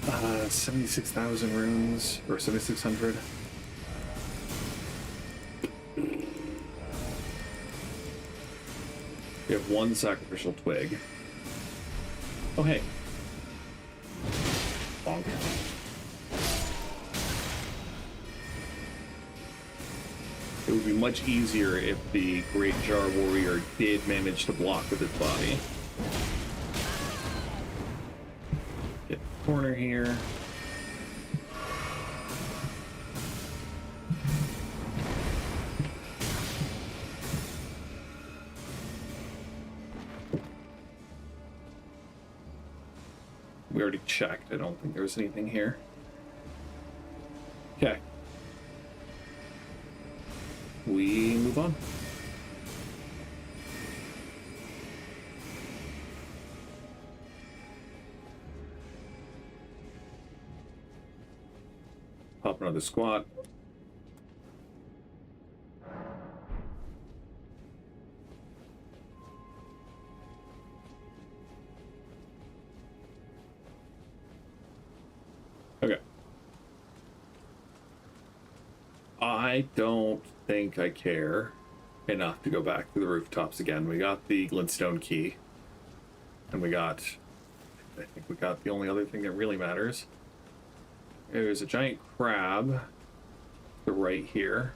Uh, 76,000 runes, or 7,600. We have one sacrificial twig. Oh, hey. Bonk. It would be much easier if the Great Jar Warrior did manage to block with its body. Get the corner here. We already checked. I don't think there's anything here. Okay. We move on. Pop another squat. Okay. I don't think I care enough to go back to the rooftops again. We got the glintstone key. And we got... I think we got the only other thing that really matters. There's a giant crab to the right here.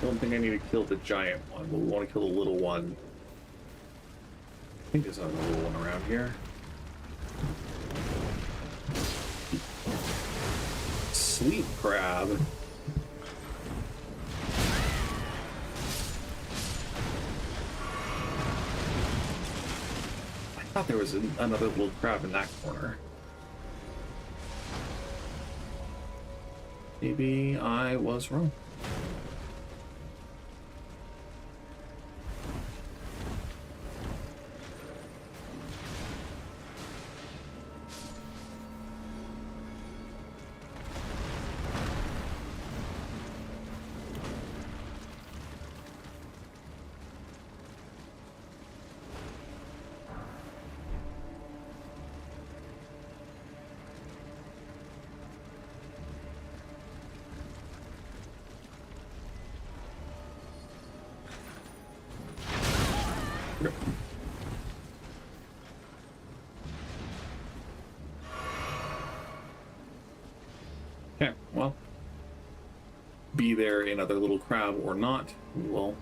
Don't think I need to kill the giant one, but we want to kill the little one. I think there's another little one around here. Sweet crab. I thought there was another little crab in that corner. Maybe I was wrong. Okay, well, be there another little crab or not, we will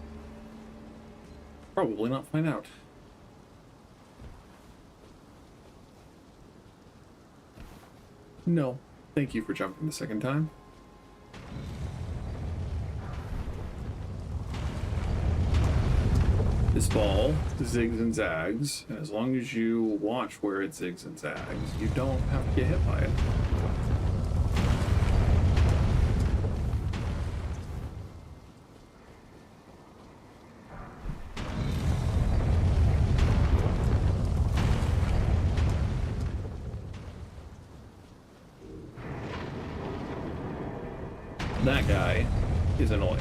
probably not find out. No, thank you for jumping the second time. This ball zigs and zags, and as long as you watch where it zigs and zags, you don't have to get hit by it. That guy is annoying.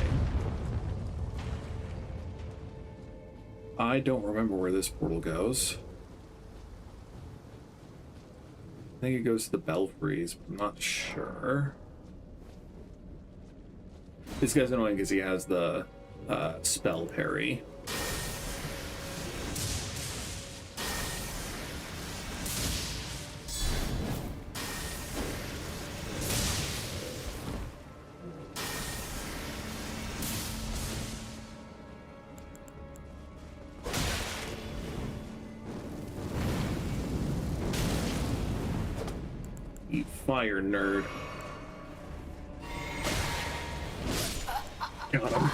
I don't remember where this portal goes. I think it goes to the belfries, but I'm not sure. This guy's annoying because he has the spell parry. Eat fire, nerd. Got him.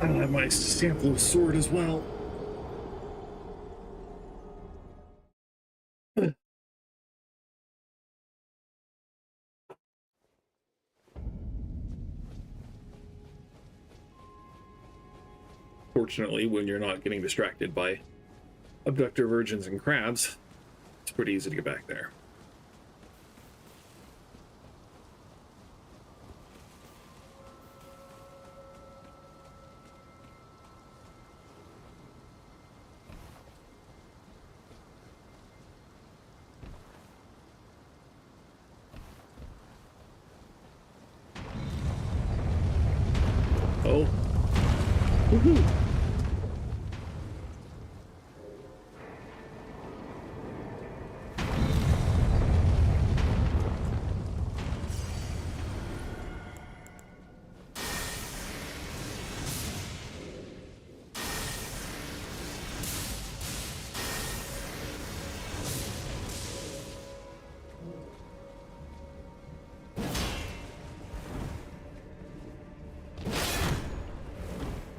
I'll have my sample of sword as well. Fortunately, when you're not getting distracted by abductor virgins and crabs, it's pretty easy to get back there. Oh. Woohoo!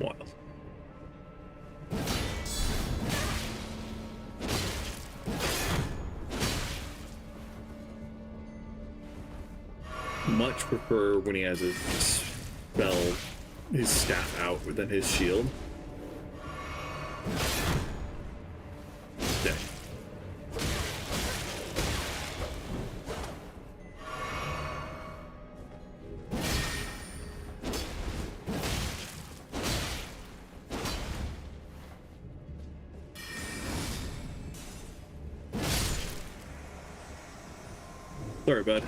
Wild. Much prefer when he has his spell, his staff out than his shield. Okay. Sorry, bud.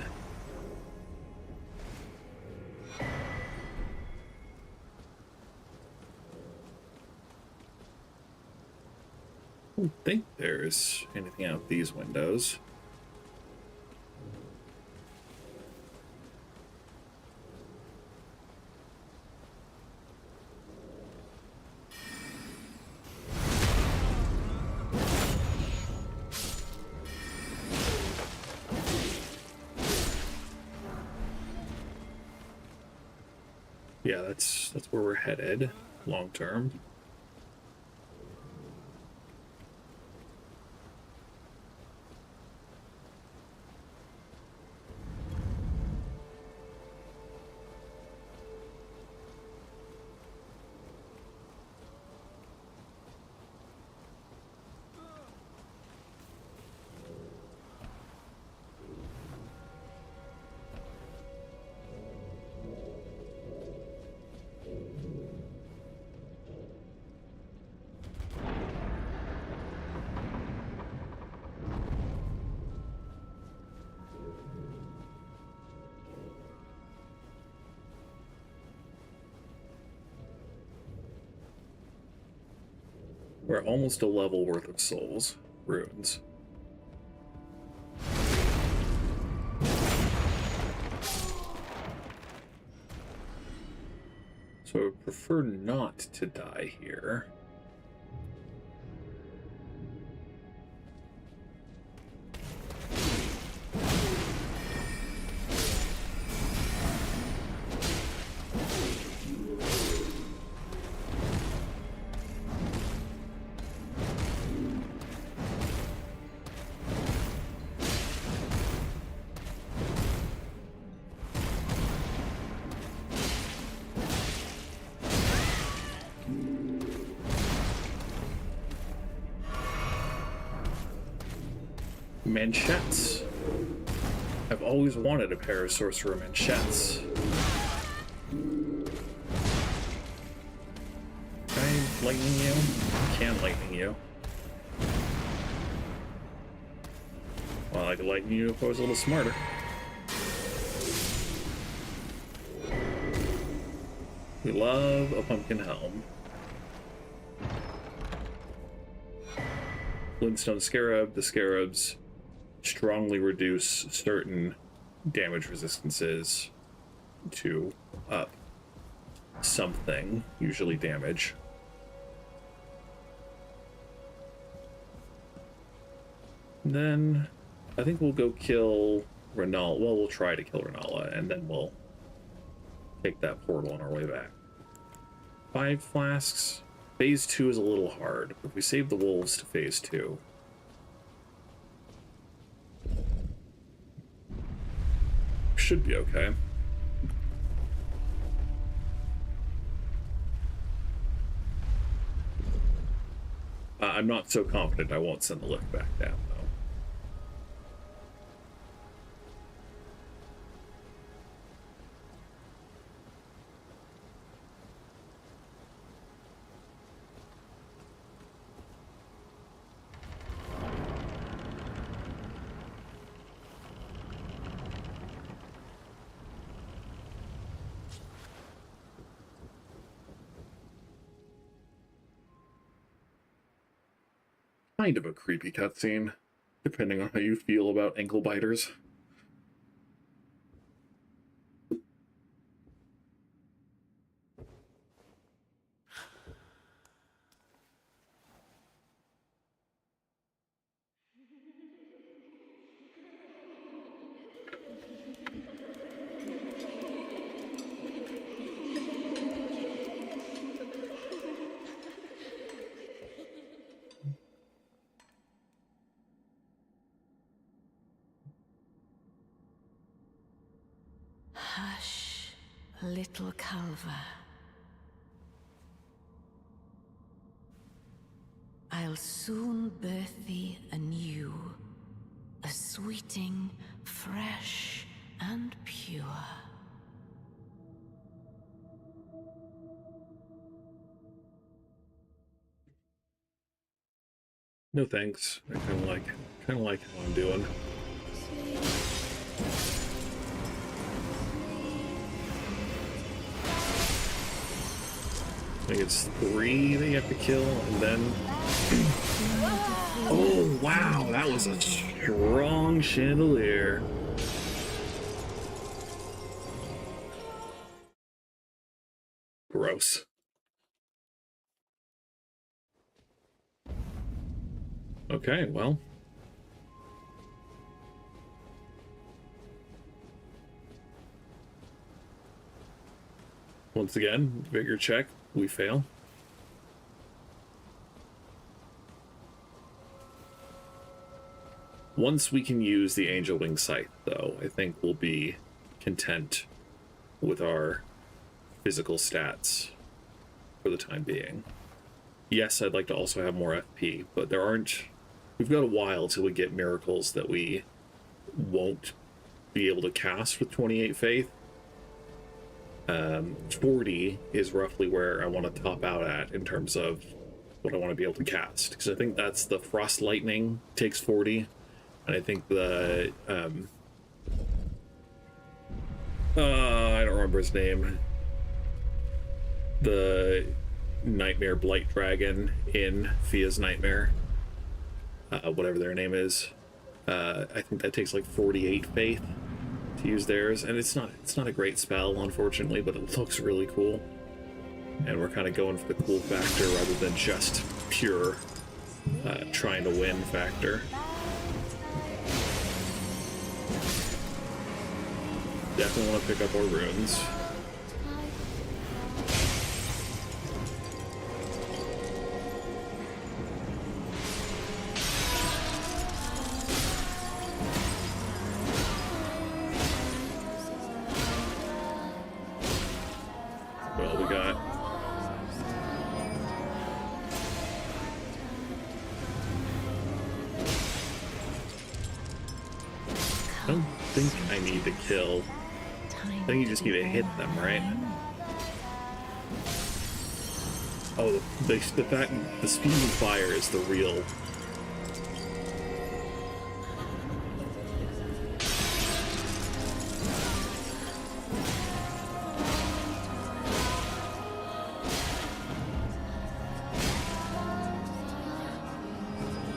I don't think there's anything out these windows. Yeah, that's where we're headed long term. We're almost a level worth of souls. Ruins. So I would prefer not to die here. Manchettes. I've always wanted a pair of sorcerer manchettes. Can I lightning you? I can lightning you. Well, I could lightning you if I was a little smarter. We love a pumpkin helm. Flintstone Scarab. The scarabs strongly reduce certain damage resistances to up something, usually damage. Then I think we'll go kill Renala. Well, we'll try to kill Renala, and then we'll take that portal on our way back. 5 flasks. Phase 2 is a little hard, but if we save the wolves to phase 2. Should be okay. I'm not so confident I won't send the lift back down, though. Kind of a creepy cutscene, depending on how you feel about ankle biters. Hush, little Calva. I'll soon birth thee anew, a sweeting, fresh and pure. No thanks. I kind of like how I'm doing. I think it's 3 that you have to kill, and then... Oh, wow, that was a strong chandelier. Gross. Okay, well. Once again, vigor check. We fail. Once we can use the Angel Wing Scythe, though, I think we'll be content with our physical stats for the time being. Yes, I'd like to also have more FP, but there aren't... We've got a while till we get miracles that we won't be able to cast with 28 Faith. 40 is roughly where I want to top out at in terms of what I want to be able to cast, because I think that's the Frost Lightning takes 40, and I think the I don't remember his name, the Nightmare Blight Dragon in Fia's Nightmare, whatever their name is, I think that takes like 48 faith to use theirs, and it's not a great spell, unfortunately, but it looks really cool, and we're kind of going for the cool factor rather than just pure trying to win factor. Definitely want to pick up our runes. Well, we got I don't think I need to kill. I think you just need to hit them, right? Oh, the fact the speed of fire is the real.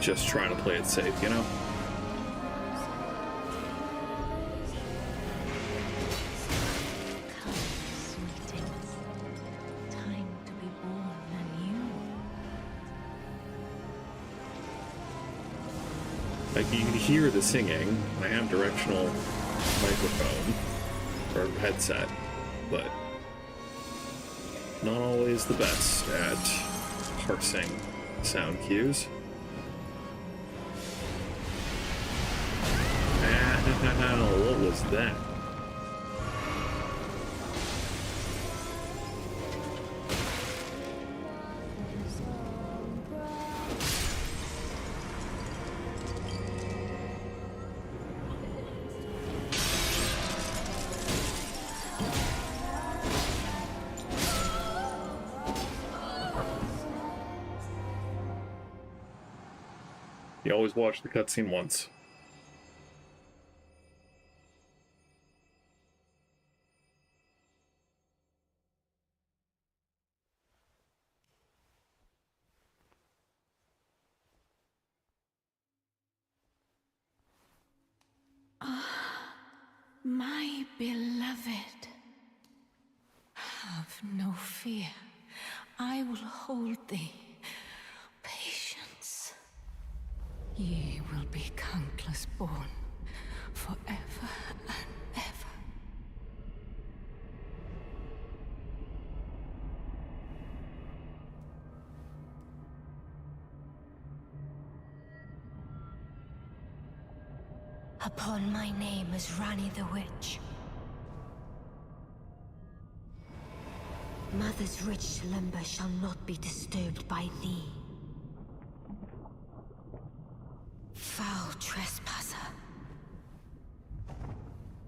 Just trying to play it safe, you know? Like, you can hear the singing. I have directional microphone or headset, but not always the best at parsing sound cues. Ow, what was that? You always watch the cutscene once. My beloved, have no fear. I will hold thee. Patience. Ye will be countless born, forever and ever. Upon my name as Rani the Witch. Mother's rich slumber shall not be disturbed by thee. Foul trespasser.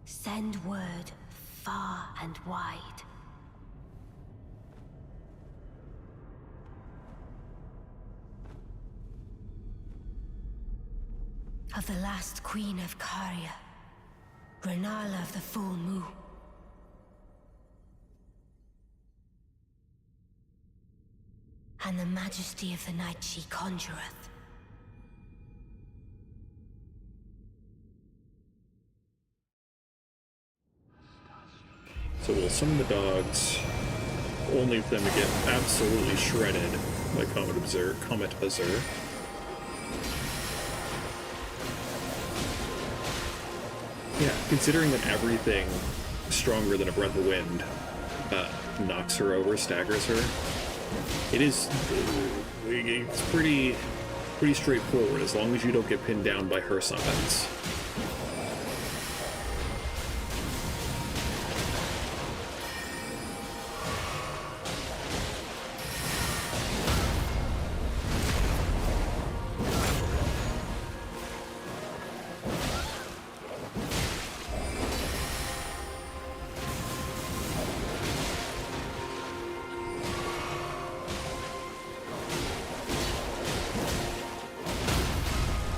Send word far and wide. Of the last queen of Caria, Renala of the full moon. And the majesty of the night she conjureth. So we'll summon the dogs, only for them to get absolutely shredded by Comet Azur. Yeah, considering that everything stronger than a breath of wind knocks her over, staggers her, it's pretty straightforward as long as you don't get pinned down by her summons.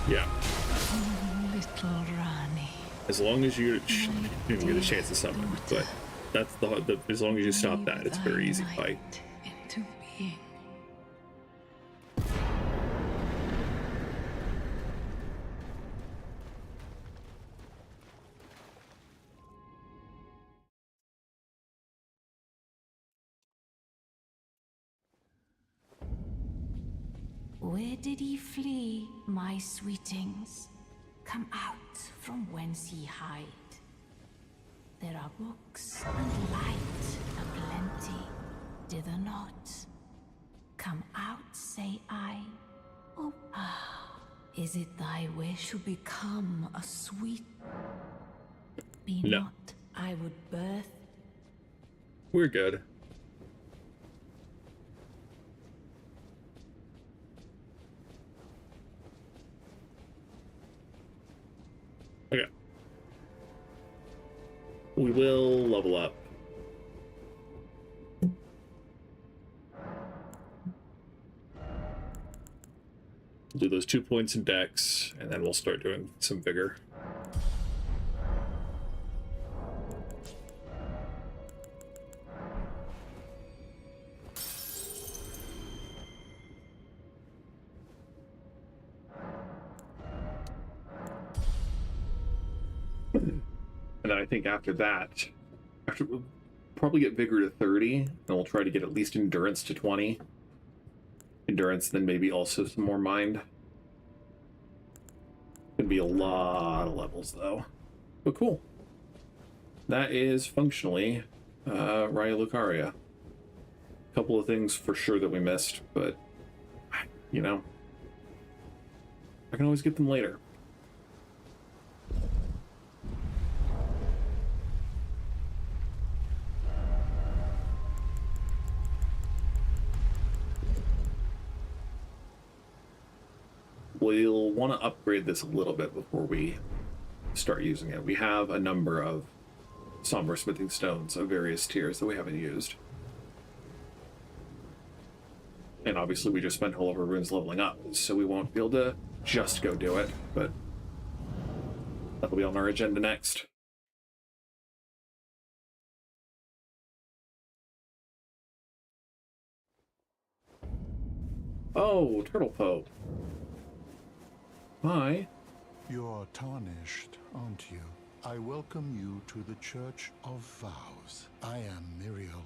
Yeah. Oh, little Rani. As long as you didn't get a chance to summon, but that's the as long as you stop that, it's a very easy fight. Into being. Where did ye flee, my sweetings? Come out from whence ye hide. There are books and light aplenty, dither not. Come out, say I. Oh, is it thy wish to become a sweet? Be No. not, I would birth. We're good. Okay. We will level up. Do those 2 points in dex, and then we'll start doing some vigor. And then I think after that, we'll probably get vigor to 30, and we'll try to get at least endurance to 20. Endurance, then maybe also some more mind. Could be a lot of levels, though. But cool. That is functionally Raya Lucaria. A couple of things for sure that we missed, but, you know, I can always get them later. We'll want to upgrade this a little bit before we start using it. We have a number of somber smithing stones of various tiers that we haven't used. And obviously we just spent all of our runes leveling up, so we won't be able to just go do it, but that'll be on our agenda next. Oh, Turtle Pope. Hi. You're tarnished, aren't you? I welcome you to the Church of Vows. I am Miriel,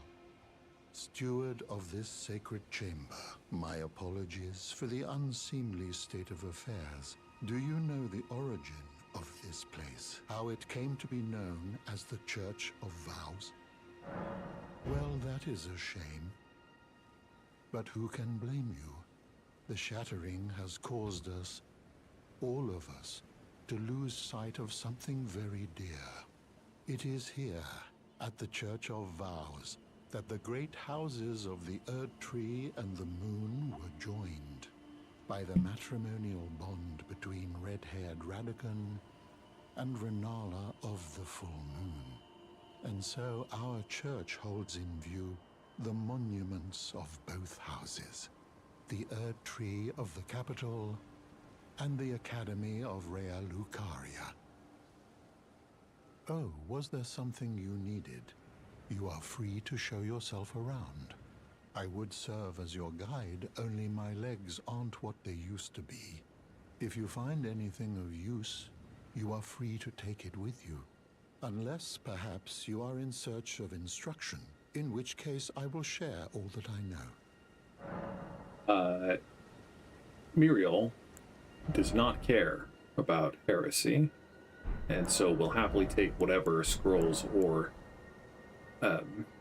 steward of this sacred chamber. My apologies for the unseemly state of affairs. Do you know the origin of this place? How it came to be known as the Church of Vows? Well, that is a shame. But who can blame you? The shattering has caused us, all of us, to lose sight of something very dear. It is here, at the Church of Vows, that the great houses of the Erd Tree and the Moon were joined by the matrimonial bond between red-haired Radagon and Renala of the Full Moon. And so our church holds in view the monuments of both houses, the Erd Tree of the capital and the Academy of Raya Lucaria. Oh, was there something you needed? You are free to show yourself around. I would serve as your guide, only my legs aren't what they used to be. If you find anything of use, you are free to take it with you. Unless, perhaps, you are in search of instruction, in which case I will share all that I know. Muriel does not care about heresy, and so will happily take whatever scrolls or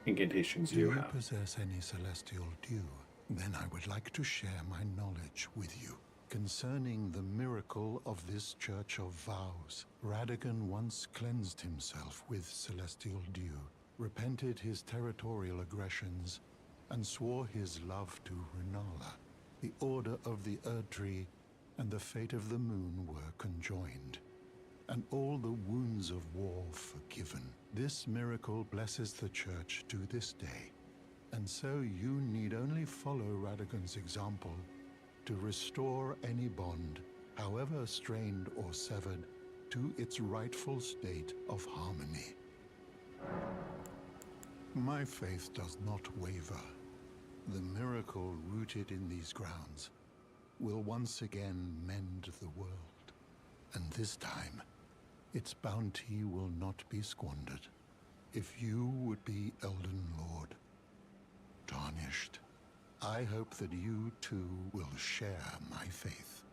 incantations you have. Do you possess any celestial dew? Then I would like to share my knowledge with you. Concerning the miracle of this Church of Vows, Radagon once cleansed himself with celestial dew, repented his territorial aggressions, and swore his love to Renala. The Order of the Erd Tree and the fate of the Moon were conjoined, and all the wounds of war forgiven. This miracle blesses the Church to this day, and so you need only follow Radagon's example to restore any bond, however strained or severed, to its rightful state of harmony. My faith does not waver. The miracle rooted in these grounds will once again mend the world, and this time its bounty will not be squandered. If you would be Elden Lord, tarnished, I hope that you too will share my faith.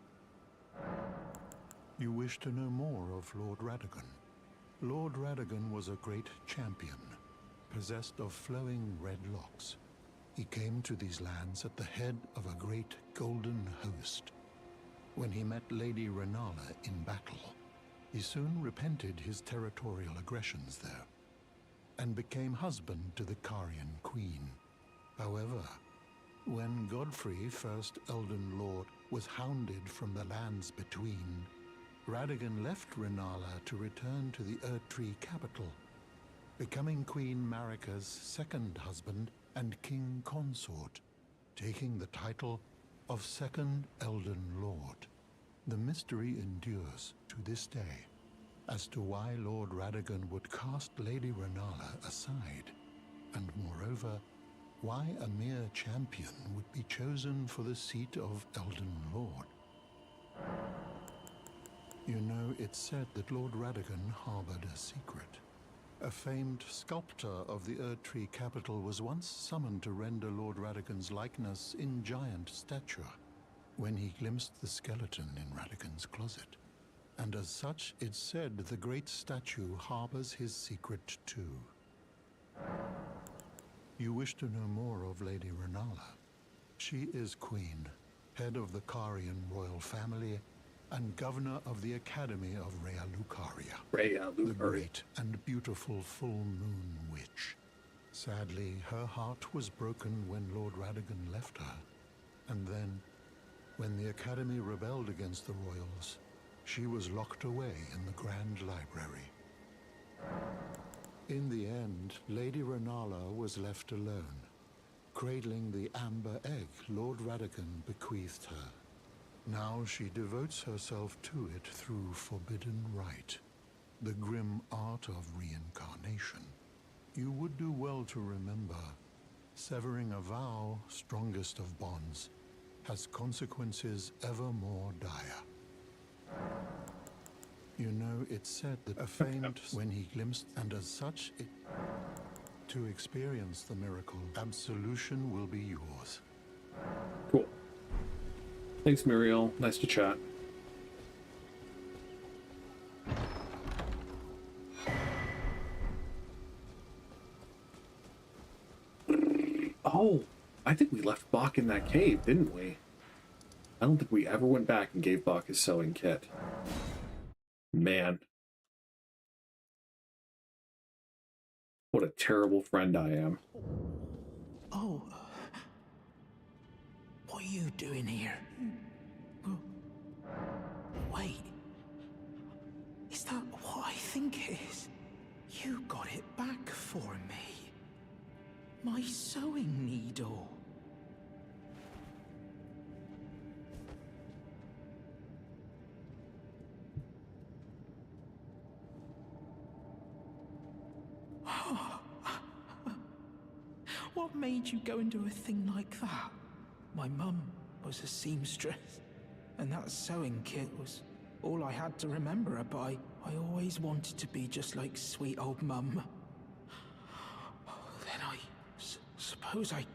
You wish to know more of Lord Radagon? Lord Radagon was a great champion, possessed of flowing red locks. He came to these lands at the head of a great golden host. When he met Lady Renala in battle, he soon repented his territorial aggressions there, and became husband to the Carian queen. However, when Godfrey, first Elden Lord, was hounded from the lands between, Radagon left Renala to return to the Erd Tree capital, becoming Queen Marika's second husband and king consort, taking the title of Second Elden Lord. The mystery endures to this day as to why Lord Radagon would cast Lady Renala aside, and moreover, why a mere champion would be chosen for the seat of Elden Lord. You know, it's said that Lord Radagon harbored a secret. A famed sculptor of the Erd Tree capital was once summoned to render Lord Radagon's likeness in giant stature when he glimpsed the skeleton in Radagon's closet. and as such, it's said the great statue harbors his secret too. You wish to know more of Lady Renala? She is Queen, head of the Carian royal family, and governor of the Academy of Raya Lucaria. Raya The Lucaria. great and beautiful full moon witch. Sadly, her heart was broken when Lord Radagon left her. And then, when the Academy rebelled against the royals, she was locked away in the Grand Library. In the end, Lady Renala was left alone, cradling the amber egg Lord Radagon bequeathed her. Now she devotes herself to it through forbidden rite, the grim art of reincarnation. You would do well to remember, severing a vow, strongest of bonds, has consequences ever more dire. You know, it's said that a famed when he glimpsed, and as such, to experience the miracle, absolution will be yours. Cool. Thanks, Muriel. Nice to chat. Oh, I think we left Bach in that cave, didn't we? I don't think we ever went back and gave Bach his sewing kit. Man. What a terrible friend I am. Oh. What are you doing here? Wait. Is that what I think it is? You got it back for me. My sewing needle. What made you go and do a thing like that? My mum was a seamstress, and that sewing kit was all I had to remember her by. I always wanted to be just like sweet old mum. Then I suppose I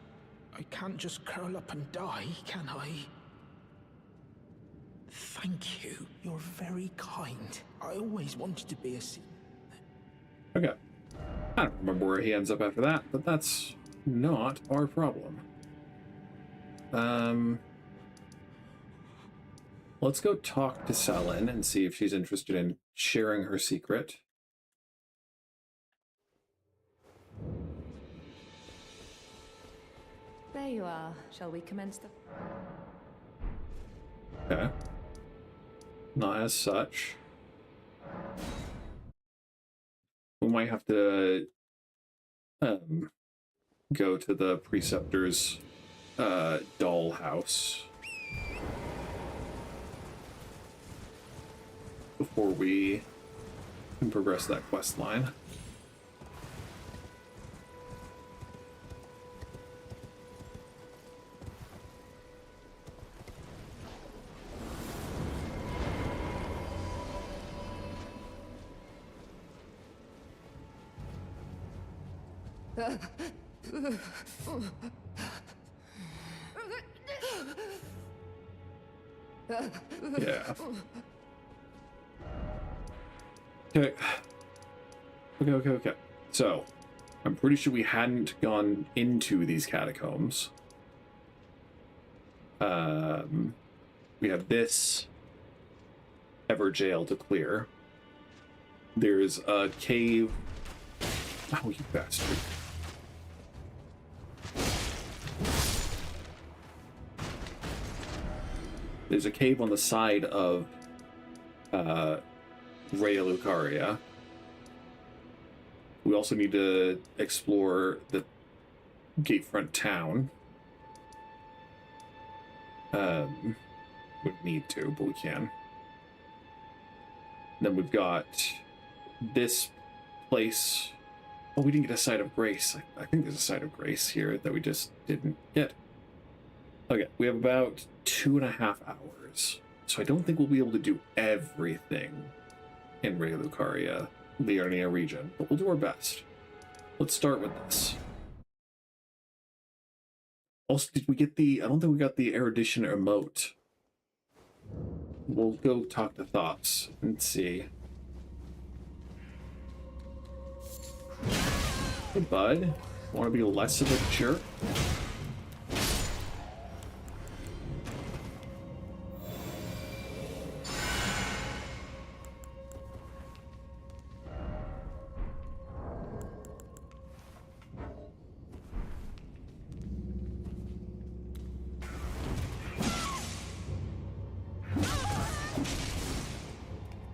can't just curl up and die, can I? Thank you. You're very kind. I always wanted to be a Okay. I don't remember where he ends up after that, but that's not our problem. Let's go talk to Selin and see if she's interested in sharing her secret. There you are. Shall we commence the... Okay. Not as such. We might have to go to the preceptor's doll house before we can progress that quest line. Yeah. Okay. So, I'm pretty sure we hadn't gone into these catacombs. We have this Ever Jail to clear. There's a cave. Oh, you bastard. There's a cave on the side of Raya Lucaria. We also need to explore the Gatefront town. We need to, but we can. Then we've got this place. Oh, we didn't get a Site of Grace. I think there's a Site of Grace here that we just didn't get. Okay, we have about 2.5 hours. So I don't think we'll be able to do everything in Raya Lucaria, the Arnia region, but we'll do our best. Let's start with this. Also, did we get the... I don't think we got the Erudition emote. we'll go talk to Thoughts and see. Hey, bud. Want to be less of a jerk?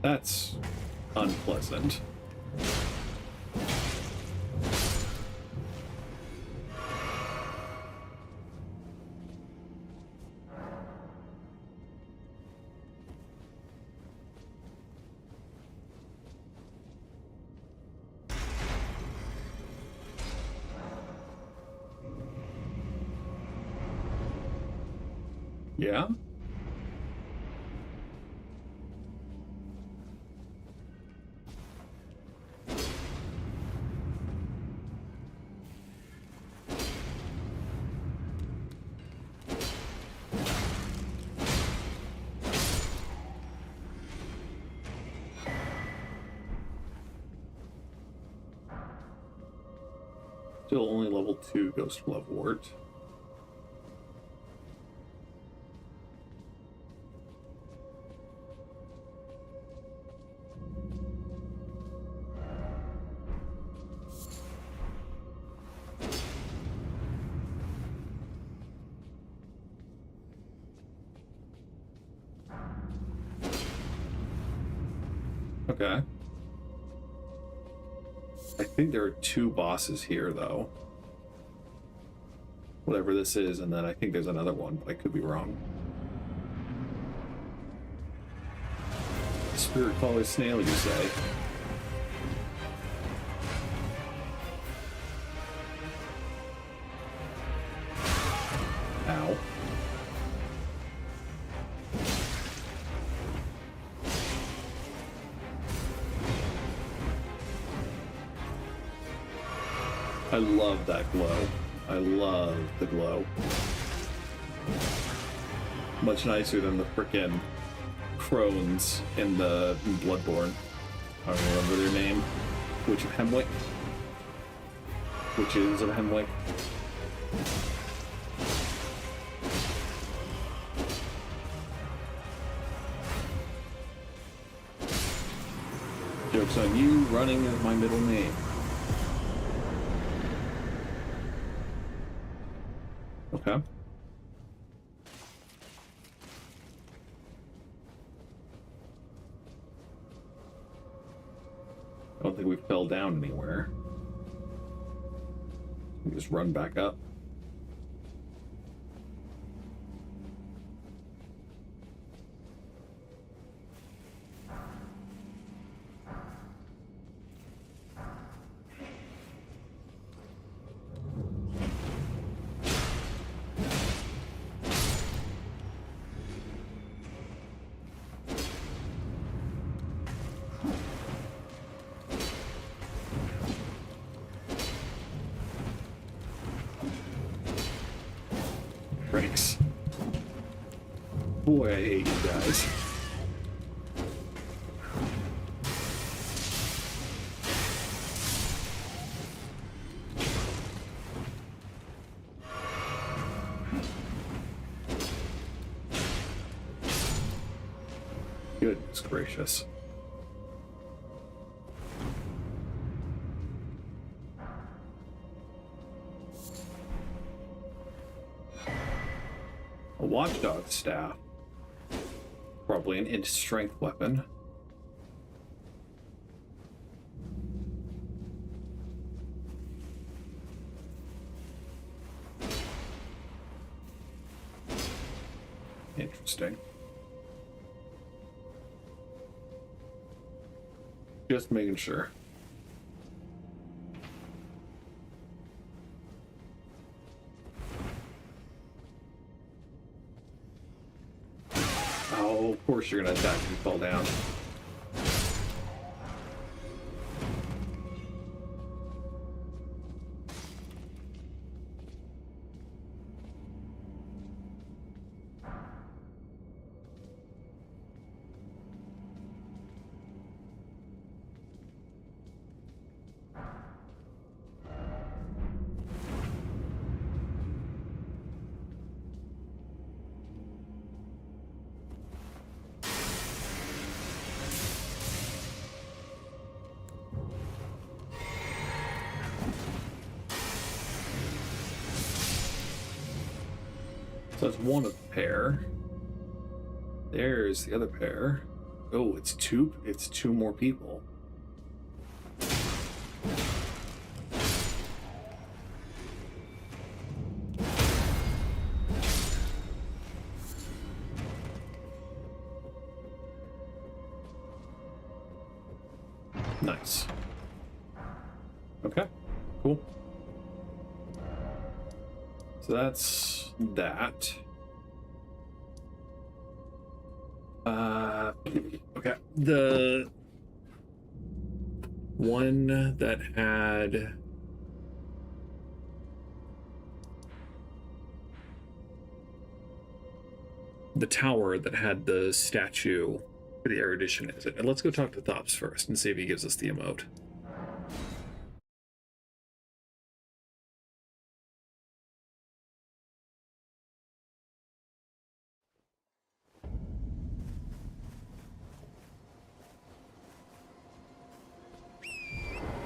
That's unpleasant. Yeah? Still only level 2 Ghost Glovewort. Okay. I think there are 2 bosses here, though. Whatever this is, and then I think there's another one, but I could be wrong. Spirit Caller Snail, you say? Ow. I love that glow. I love the glow. Much nicer than the frickin' crones in the Bloodborne. I don't remember their name. Witch of Hemwick? Witches of Hemwick? Joke's on you, running is my middle name. Okay. I don't think we fell down anywhere. We just run back up. Breaks. Boy, I hate you guys. Goodness gracious. A watchdog staff. Probably an int strength weapon. Interesting. Just making sure. Oh, of course you're gonna attack if you fall down. So that's one of the pair. There's the other pair. Oh, it's two more people. Nice. Okay, cool. So that's that. Okay. The one that had the tower that had the statue for the erudition is it. And let's go talk to Thops first and see if he gives us the emote.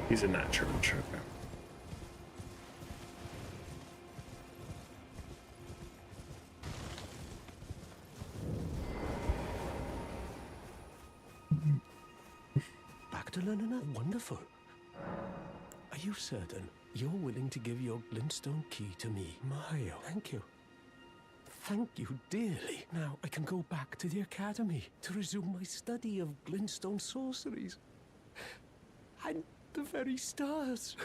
He's in that church, okay. Back to London? Wonderful. Are you certain you're willing to give your glintstone key to me? My, thank you. Thank you dearly. Now I can go back to the academy to resume my study of glintstone sorceries. And the very stars.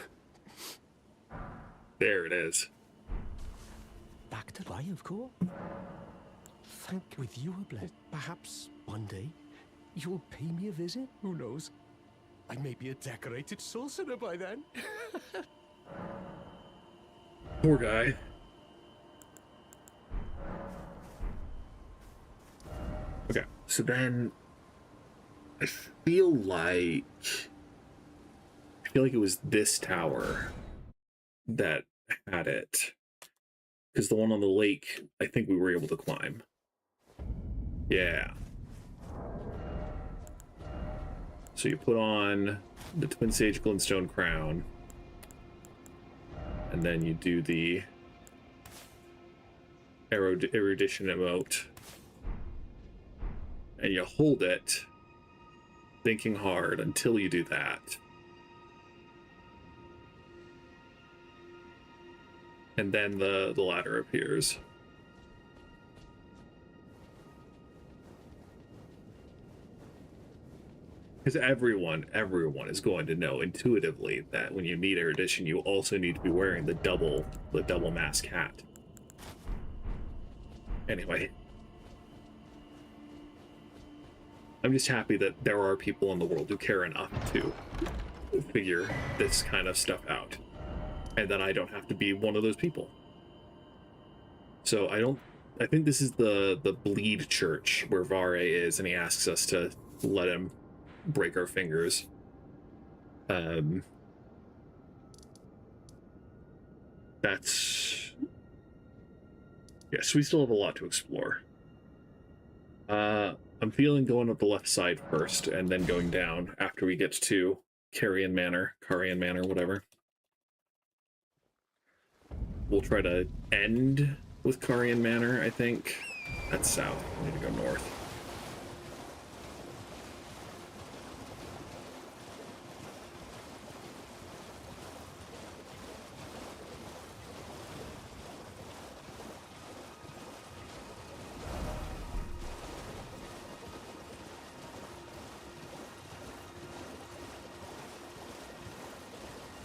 There it is. Back to Raya, of course. Thank you. With you a blessing. Perhaps one day you'll pay me a visit. Who knows? I may be a decorated sorcerer by then. Poor guy. Okay, so then I feel like it was this tower that had it, because the one on the lake, I think we were able to climb. Yeah. So you put on the Twin Sage Glintstone Crown, and then you do the erudition emote, and you hold it, thinking hard until you do that. And then the ladder appears. Because everyone is going to know intuitively that when you need erudition, you also need to be wearing the double mask hat. Anyway, I'm just happy that there are people in the world who care enough to figure this kind of stuff out, and that I don't have to be one of those people. So I think this is the bleed church where Vare is, and he asks us to let him break our fingers. That's... Yes, we still have a lot to explore. I'm feeling going up the left side first, and then going down after we get to Carian Manor, whatever. We'll try to end with Carian Manor, I think. That's south. We need to go north.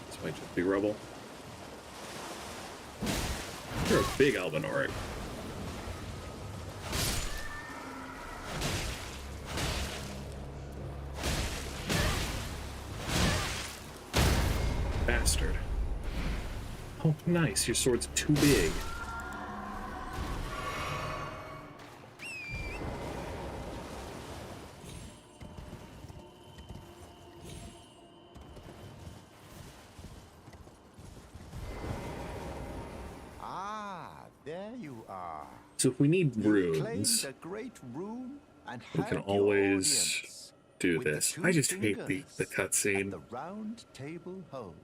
This might just be rubble. You're a big Albinoric. Bastard. Oh, nice. Your sword's too big. There you are. So if we need Claim runes, the great rune and we can have your always audience do with the this. two I just hate the fingers at cutscene. the round table hole.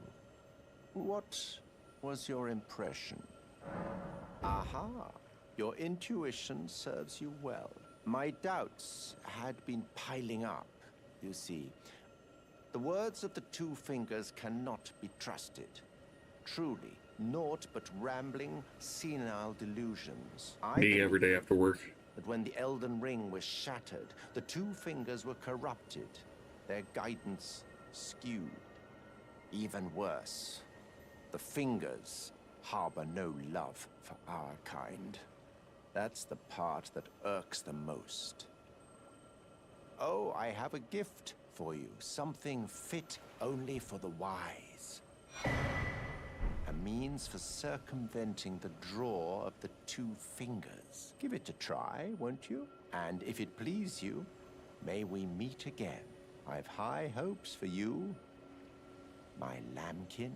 What was your impression? Aha. Your intuition serves you well. My doubts had been piling up. You see, the words of the two fingers cannot be trusted. Truly, naught but rambling, senile delusions. I Me every day after work. that when the Elden Ring was shattered, the two fingers were corrupted, their guidance skewed. Even worse, the fingers harbor no love for our kind. That's the part that irks the most. Oh, I have a gift for you, something fit only for the wise. A means for circumventing the draw of the two fingers. Give it a try, won't you? And if it please you, may we meet again. I've high hopes for you, my lambkin.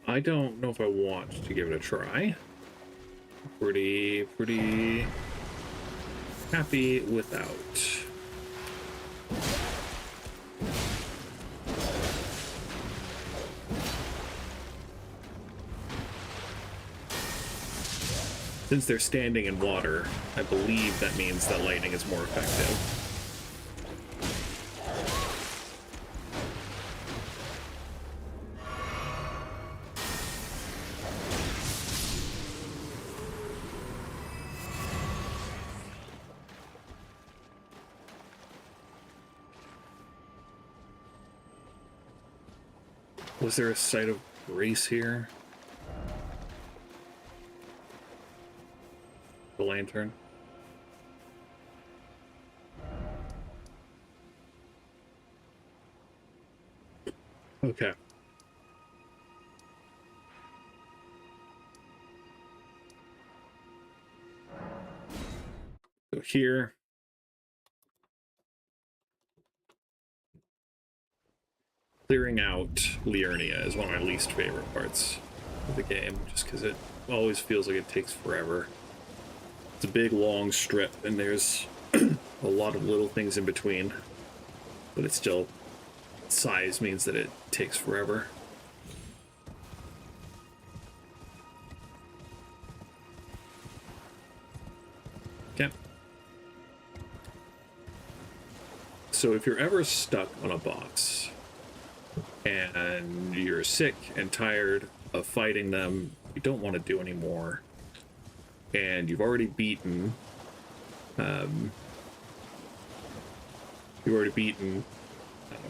I don't know if I want to give it a try. Pretty happy without. Since they're standing in water, I believe that means that lightning is more effective. Was there a site of grace here? The lantern. Okay. So here. Clearing out Liurnia is one of my least favorite parts of the game, just because it always feels like it takes forever. It's a big, long strip, and there's a lot of little things in between, but it's still, size means that it takes forever. Okay. So if you're ever stuck on a boss, and you're sick and tired of fighting them, you don't want to do anymore, and you've already beaten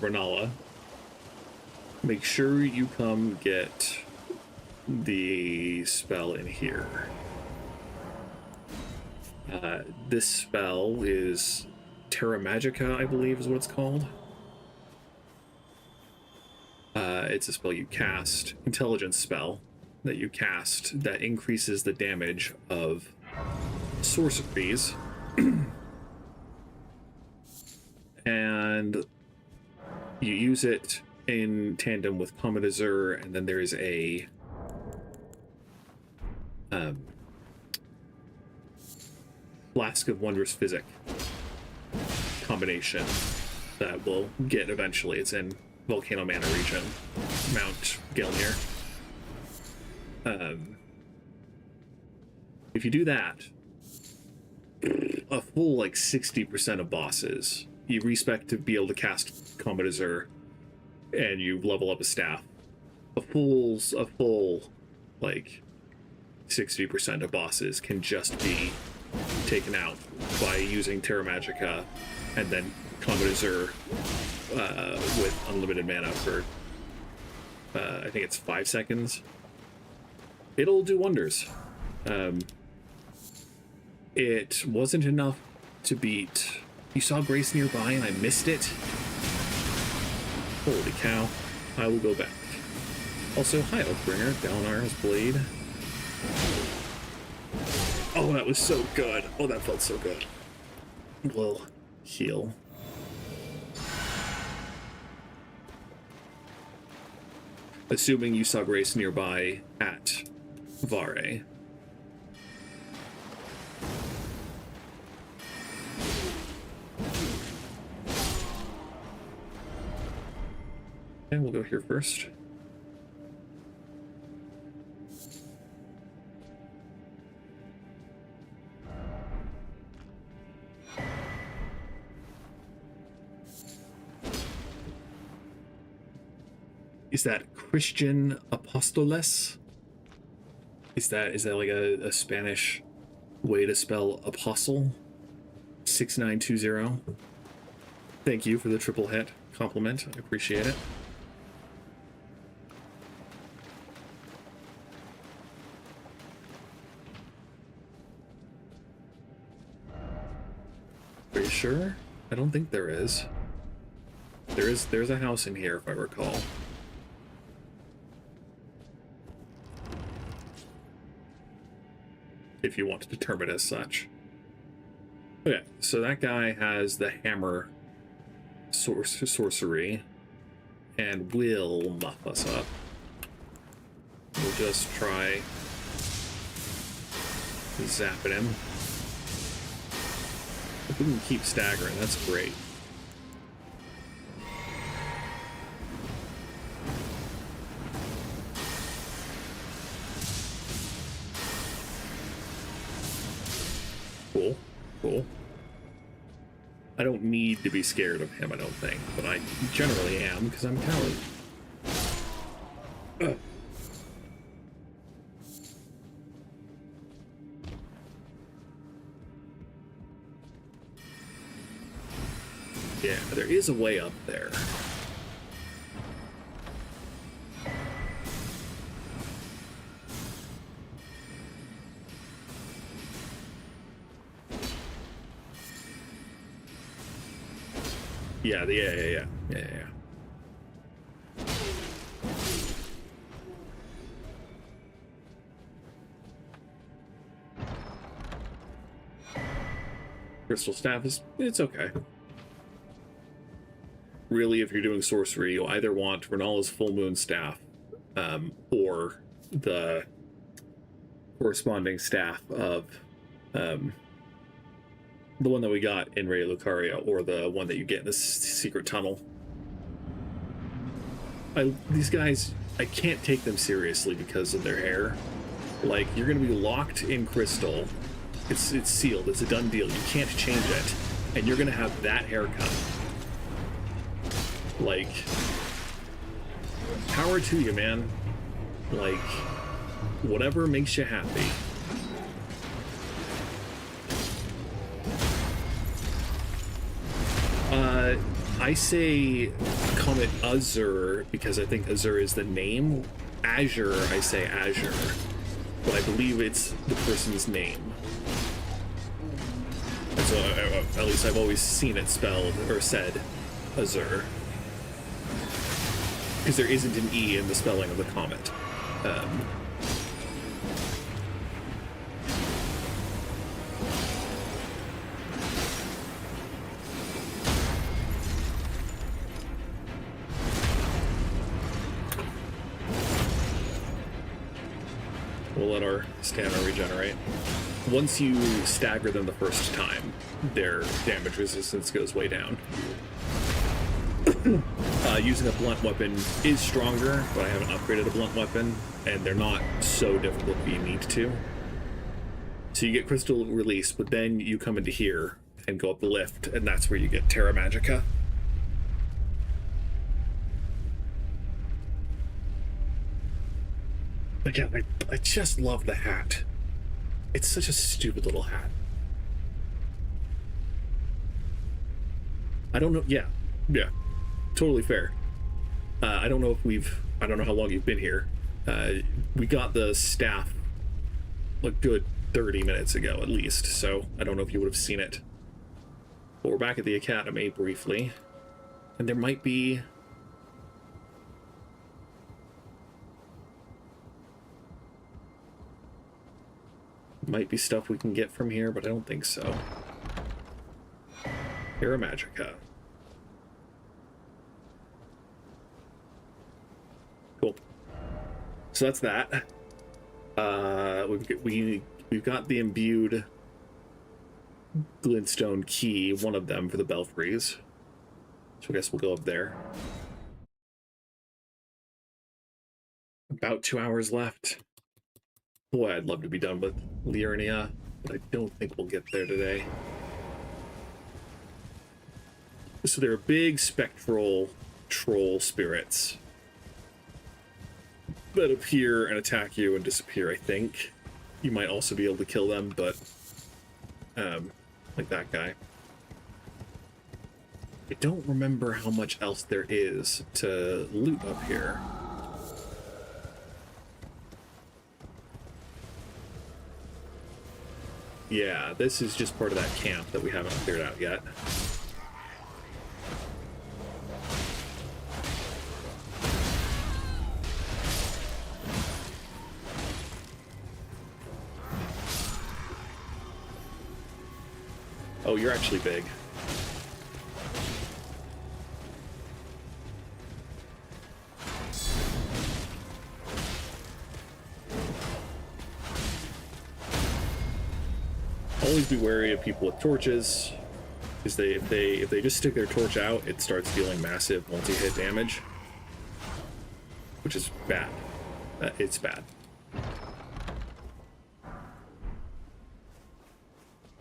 Renala, make sure you come get the spell in here. This spell is Terra Magica, I believe is what it's called. It's a spell you cast, intelligence spell that you cast that increases the damage of sorceries. And you use it in tandem with Comet Azure, and then there's a Flask of Wondrous Physic combination that we'll get eventually. It's in Volcano Manor region, Mount Gelmir. If you do that, a full like 60% of bosses, you respec to be able to cast Comet Azure, and you level up a staff. A full like 60% of bosses can just be taken out by using Terra Magica and then Comet Azure with unlimited mana for I think it's 5 seconds. It'll do wonders. It wasn't enough to beat. You saw Grace nearby and I missed it. Holy cow. I will go back. Also, hi Oathbringer, Dalinar's Blade. Oh, that was so good. Oh, that felt so good. We'll heal. Assuming you saw Grace nearby at Vare. Okay, we'll go here first. Is that Christian Apostoles? Is that like a Spanish way to spell apostle? 6920. Thank you for the triple hit compliment. I appreciate it. Are you sure? I don't think there is. There's a house in here if I recall. If you want to determine it as such. Okay, so that guy has the hammer sorcery and will muff us up. We'll just try zapping him. If we can keep staggering, that's great. Cool, cool. I don't need to be scared of him, I don't think, but I generally am because I'm a coward. Ugh. Yeah, there is a way up there. Yeah. Crystal staff it's okay. Really, if you're doing sorcery, you'll either want Renala's full moon staff, or the corresponding staff of the one that we got in Raya Lucaria, or the one that you get in the secret tunnel. These guys, I can't take them seriously because of their hair. Like, you're gonna be locked in crystal. It's sealed. It's a done deal. You can't change it, and you're gonna have that haircut. Like, power to you, man. Like, whatever makes you happy. I say Comet Azure because I think Azure is the name. Azure, I say Azure, but I believe it's the person's name. And so, at least I've always seen it spelled or said Azure, because there isn't an E in the spelling of the comet. We'll let our stamina regenerate. Once you stagger them the first time, their damage resistance goes way down. Using a blunt weapon is stronger, but I haven't upgraded a blunt weapon, and they're not so difficult if you need to. So you get crystal release, but then you come into here and go up the lift, and that's where you get Terra Magica. Again, I just love the hat. It's such a stupid little hat. I don't know. Yeah, totally fair. I don't know if I don't know how long you've been here. We got the staff a good 30 minutes ago at least, so I don't know if you would have seen it. But we're back at the academy briefly, and there might be stuff we can get from here, but I don't think so. Terra Magica. Cool. So that's that. We've got the imbued glintstone key, one of them for the belfries. So I guess we'll go up there. About 2 hours left. Boy, I'd love to be done with Liurnia, but I don't think we'll get there today. So there are big spectral troll spirits that appear and attack you and disappear, I think. You might also be able to kill them, but like that guy. I don't remember how much else there is to loot up here. Yeah, this is just part of that camp that we haven't cleared out yet. Oh, you're actually big. Always be wary of people with torches, because if they just stick their torch out, it starts dealing massive multi-hit damage, which is bad. It's bad.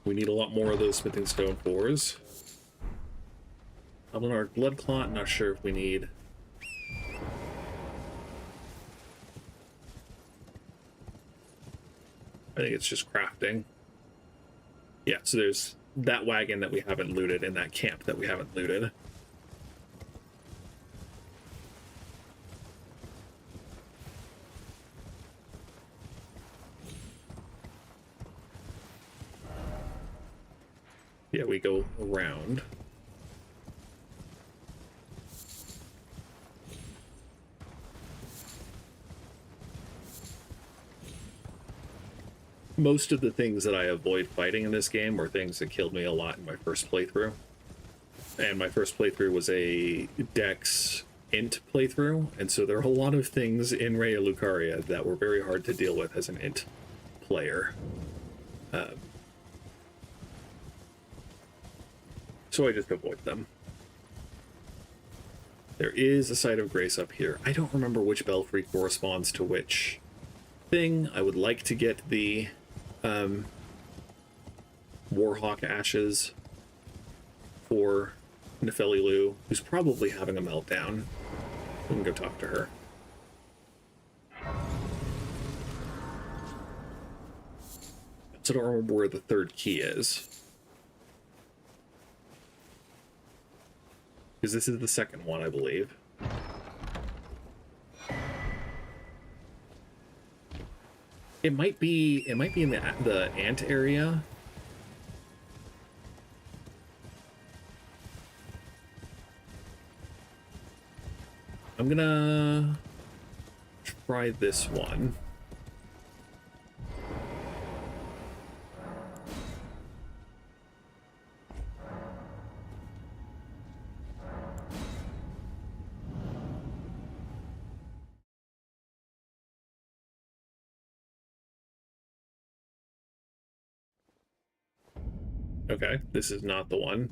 We need a lot more of those smithing stone 4s. Eleanor blood clot, not sure if we need. I think it's just crafting. Yeah, so there's that wagon that we haven't looted and that camp that we haven't looted. Yeah, we go around. Most of the things that I avoid fighting in this game were things that killed me a lot in my first playthrough. And my first playthrough was a Dex Int playthrough, and so there are a lot of things in Raya Lucaria that were very hard to deal with as an Int player. So I just avoid them. There is a site of grace up here. I don't remember which belfry corresponds to which thing. I would like to get the Warhawk ashes for Nefeli Lu, who's probably having a meltdown. We can go talk to her. So I don't remember where the third key is. Because this is the second one, I believe. It might be in the ant area. I'm gonna try this one. Okay, this is not the one.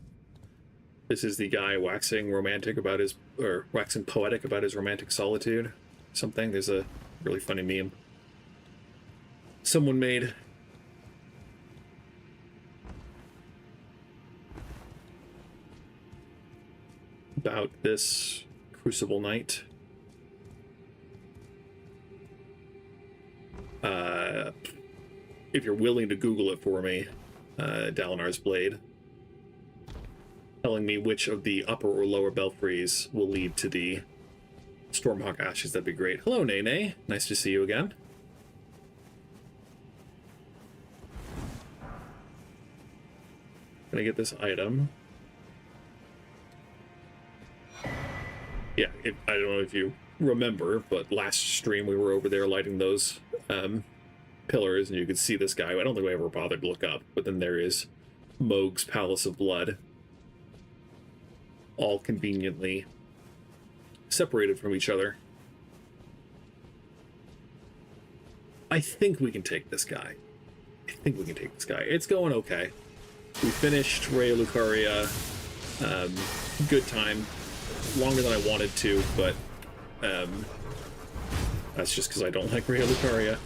This is the guy waxing romantic about his, or waxing poetic about his romantic solitude. Something. There's a really funny meme someone made. About this Crucible Knight. If you're willing to Google it for me, Dalinar's Blade, telling me which of the upper or lower belfries will lead to the Stormhawk Ashes, that'd be great. Hello, Nene. Nice to see you again. Can I get this item? Yeah, I don't know if you remember, but last stream we were over there lighting those pillars, and you could see this guy. I don't think we ever bothered to look up, but then there is Mohg's Palace of Blood, all conveniently separated from each other. I think we can take this guy. It's going okay. We finished Raya Lucaria. Good time. Longer than I wanted to, but that's just because I don't like Raya Lucaria.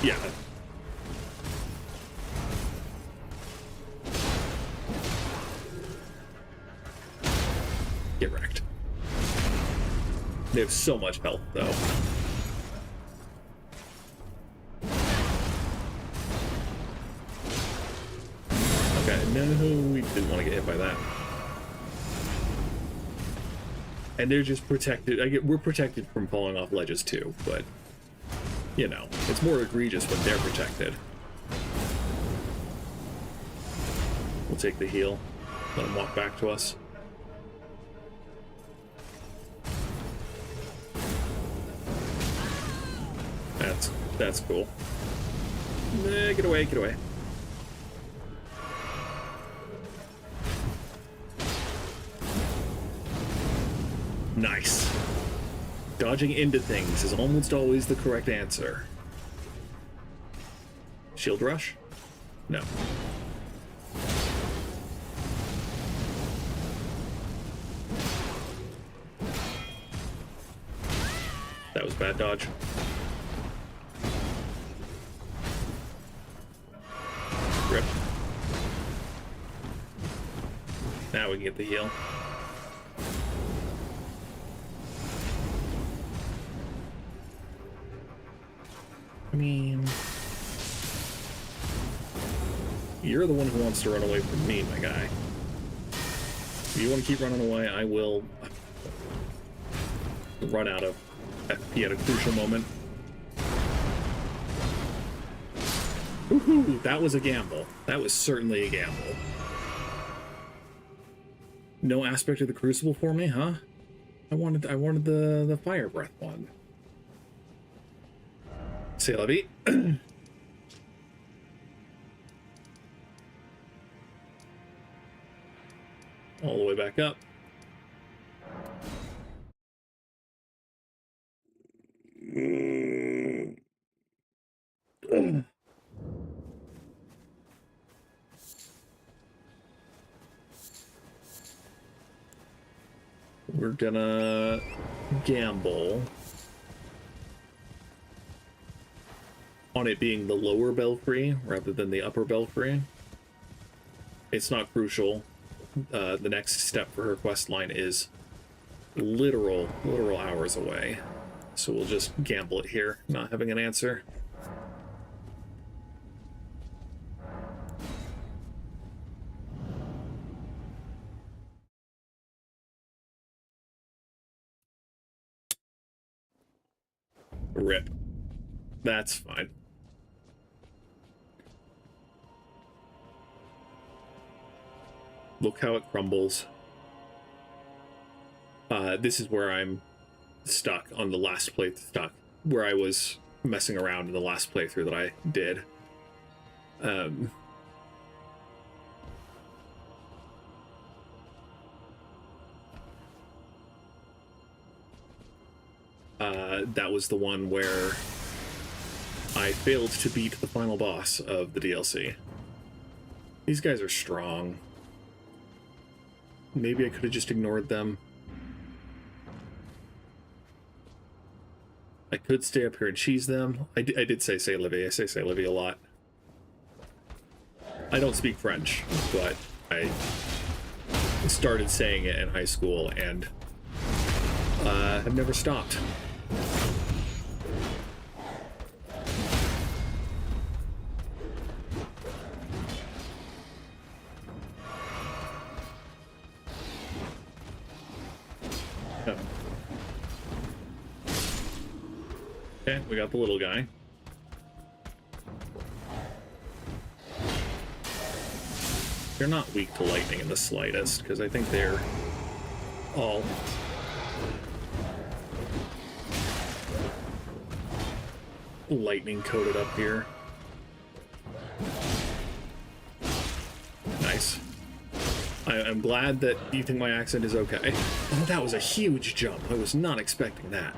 Yeah. Get wrecked. They have so much health, though. Okay, no, we didn't want to get hit by that. And they're just protected. We're protected from falling off ledges too, but you know, it's more egregious when they're protected. We'll take the heal. Let them walk back to us. That's cool. Get away, get away. Nice. Dodging into things is almost always the correct answer. Shield rush? No. That was bad dodge. Rip. Now we can get the heal. I mean, you're the one who wants to run away from me, my guy. If you want to keep running away, I will run out of FP at a crucial moment. Woohoo! That was a gamble. That was certainly a gamble. No aspect of the Crucible for me, huh? I wanted the fire breath one. C'est la vie. All the way back up. We're gonna gamble on it being the lower belfry rather than the upper belfry. It's not crucial. The next step for her quest line is literal hours away. So we'll just gamble it here, not having an answer. Rip. That's fine. Look how it crumbles. This is where I'm stuck on the last playthrough, where I was messing around in the last playthrough that I did. That was the one where I failed to beat the final boss of the DLC. These guys are strong. Maybe I could have just ignored them. I could stay up here and cheese them. I did say Livy. I say Livy a lot. I don't speak French, but I started saying it in high school and have never stopped. Okay, we got the little guy. They're not weak to lightning in the slightest, because I think they're all lightning coated up here. Nice. I'm glad that you think my accent is okay. Oh, that was a huge jump. I was not expecting that.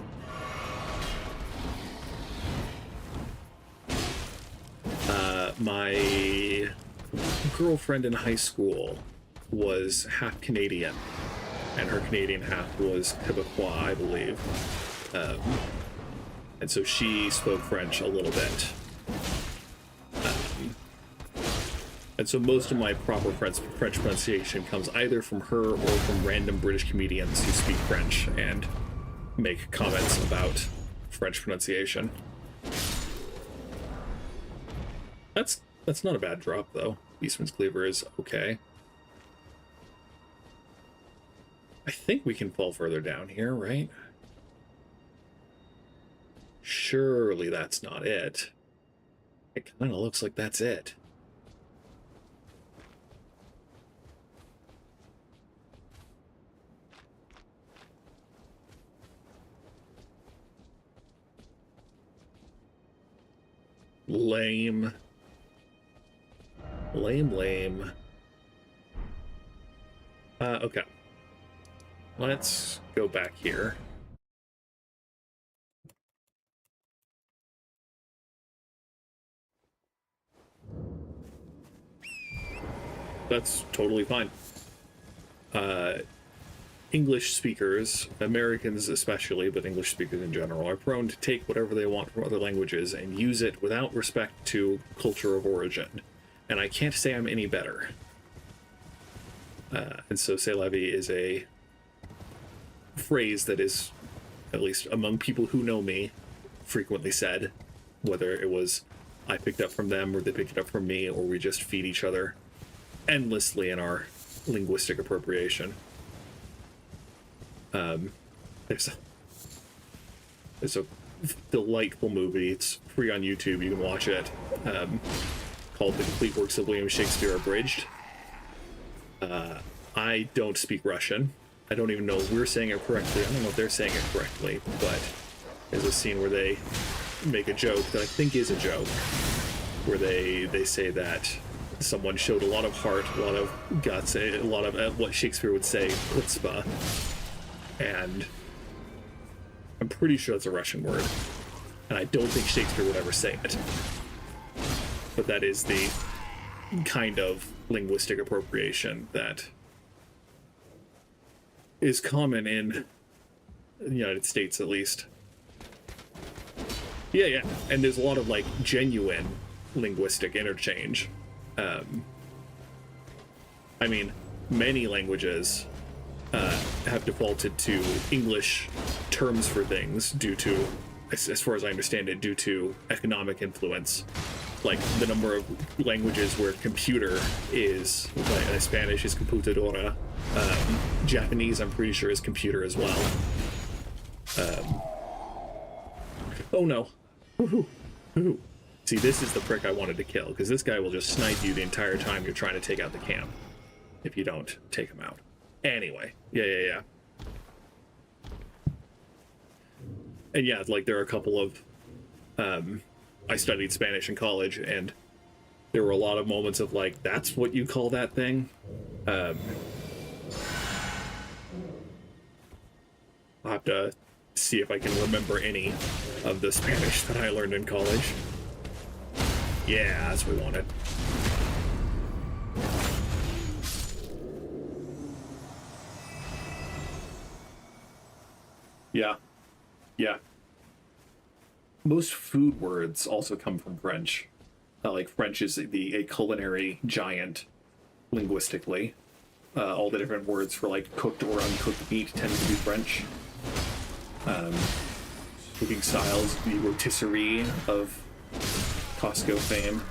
My girlfriend in high school was half Canadian, and her Canadian half was Quebecois, I believe. And so she spoke French a little bit. And so most of my proper French pronunciation comes either from her or from random British comedians who speak French, and make comments about French pronunciation. That's not a bad drop, though. Beastman's Cleaver is okay. I think we can fall further down here, right? Surely that's not it. It kind of looks like that's it. Lame. Lame. Okay. Let's go back here. That's totally fine. English speakers, Americans especially, but English speakers in general, are prone to take whatever they want from other languages and use it without respect to culture of origin. And I can't say I'm any better. And so c'est la vie is a phrase that is, at least among people who know me, frequently said, whether it was I picked up from them or they picked it up from me, or we just feed each other endlessly in our linguistic appropriation. There's a delightful movie. It's free on YouTube. You can watch it. Called The Complete Works of William Shakespeare Abridged. I don't speak Russian. I don't even know if we're saying it correctly. I don't know if they're saying it correctly, but there's a scene where they make a joke that I think is a joke, where they say that someone showed a lot of heart, a lot of guts, a lot of what Shakespeare would say, chutzpah. And I'm pretty sure it's a Russian word. And I don't think Shakespeare would ever say it. But that is the kind of linguistic appropriation that is common in the United States, at least. Yeah. And there's a lot of, like, genuine linguistic interchange. I mean, many languages have defaulted to English terms for things due to, as far as I understand it, due to economic influence. Like the number of languages where computer is, like Spanish is computadora, Japanese I'm pretty sure is computer as well. Oh no. Woohoo. See, this is the prick I wanted to kill, because this guy will just snipe you the entire time you're trying to take out the camp, if you don't take him out. Anyway, yeah. And yeah, like there are a couple of, I studied Spanish in college, and there were a lot of moments of like, that's what you call that thing? I'll have to see if I can remember any of the Spanish that I learned in college. Yeah, that's what we wanted. Yeah. Most food words also come from French. Like French is a culinary giant linguistically. All the different words for like cooked or uncooked meat tend to be French. Cooking styles, the rotisserie of Costco fame,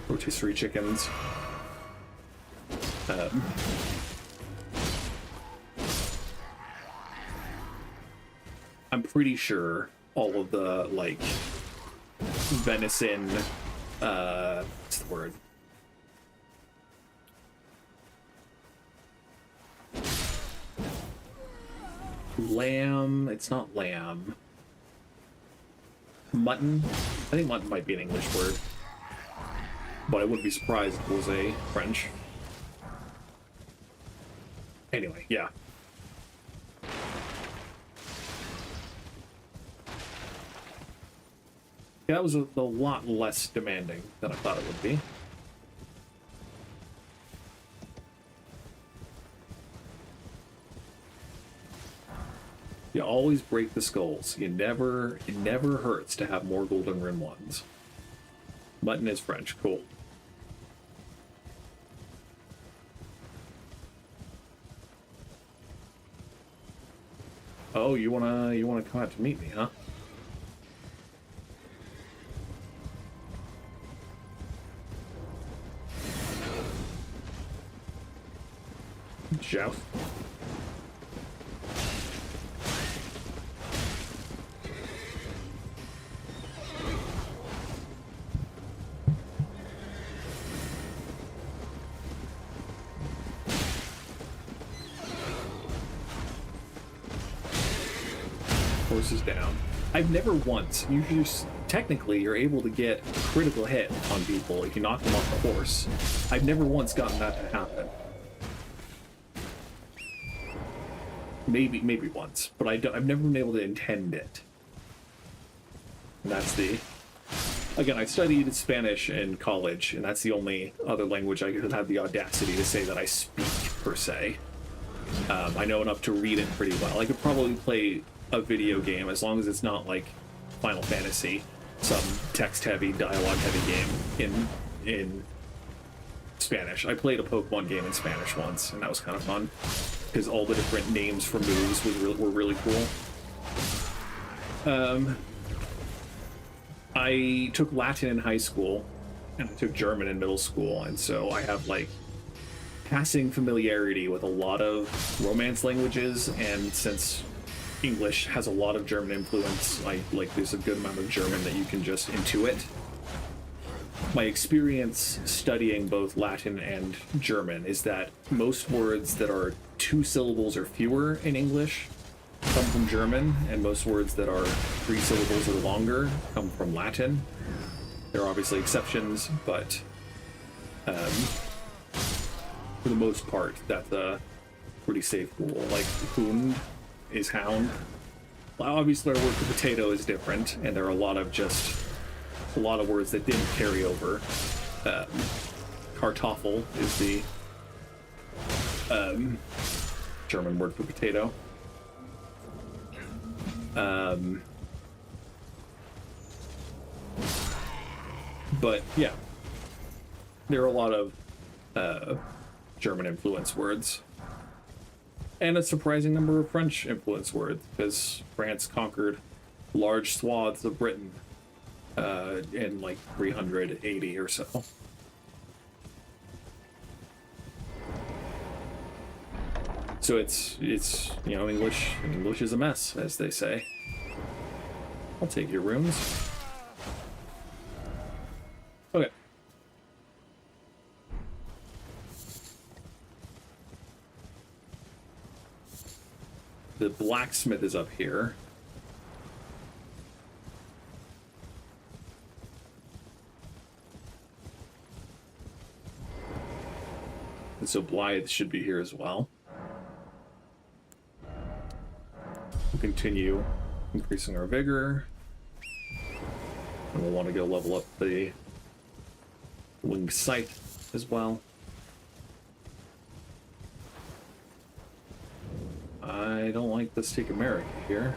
rotisserie chickens. I'm pretty sure all of the, like, venison, what's the word? Lamb, it's not lamb. Mutton? I think mutton might be an English word. But I wouldn't be surprised if it was a French. Anyway, yeah. That was a lot less demanding than I thought it would be. You always break the skulls. It never hurts to have more golden rim ones. Mutton is French. Cool. Oh, you wanna come out to meet me, huh? Joust. Horses down. I've never once. Technically, you're able to get a critical hit on people if you knock them off the horse. I've never once gotten that to happen. Maybe once, but I've never been able to intend it. And that's the. Again, I studied Spanish in college, and that's the only other language I could have the audacity to say that I speak per se. I know enough to read it pretty well. I could probably play a video game as long as it's not like Final Fantasy, some text-heavy, dialogue-heavy game in Spanish. I played a Pokemon game in Spanish once, and that was kind of fun because all the different names for moves were really cool. I took Latin in high school, and I took German in middle school, and so I have like passing familiarity with a lot of Romance languages, and since English has a lot of German influence, there's a good amount of German that you can just intuit. My experience studying both Latin and German is that most words that are 2 syllables or fewer in English come from German, and most words that are 3 syllables or longer come from Latin. There are obviously exceptions, but for the most part, that's a pretty safe rule. Like, Hund is hound. Well, obviously, our word for potato is different, and there are a lot of words that didn't carry over. Kartoffel is the German word for potato. But yeah, there are a lot of German influence words, and a surprising number of French influence words, because France conquered large swaths of Britain in like 380 or so. So it's English is a mess, as they say. I'll take your runes. Okay. The blacksmith is up here. And so Blythe should be here as well. We'll continue increasing our vigor. And we'll want to go level up the winged scythe as well. I don't like this Take America here.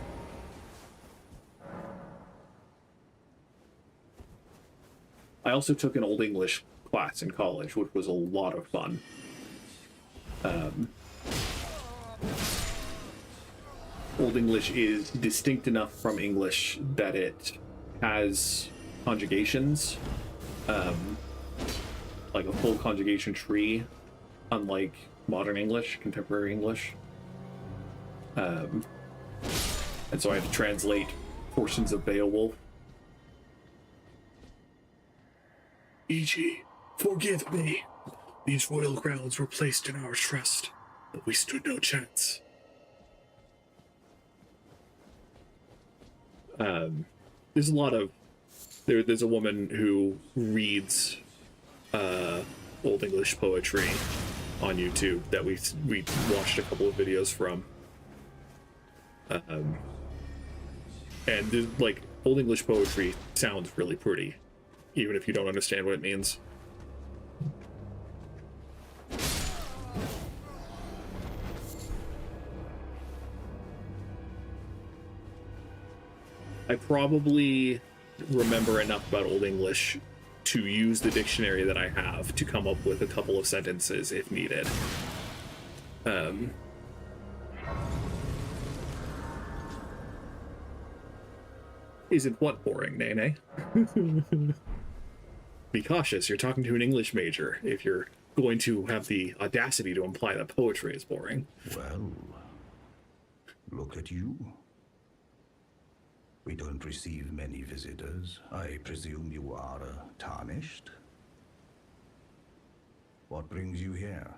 I also took an Old English class in college, which was a lot of fun. Old English is distinct enough from English that it has conjugations, like a full conjugation tree, unlike modern English, contemporary English. And so I had to translate portions of Beowulf. E.g., forgive me. These royal crowns were placed in our trust, but we stood no chance. There's a lot of... There's a woman who reads Old English poetry on YouTube that we watched a couple of videos from. And like, Old English poetry sounds really pretty, even if you don't understand what it means. I probably remember enough about Old English to use the dictionary that I have to come up with a couple of sentences if needed. Isn't what boring, Nene? Be cautious, you're talking to an English major if you're going to have the audacity to imply that poetry is boring. Well, look at you. We don't receive many visitors. I presume you are tarnished? What brings you here?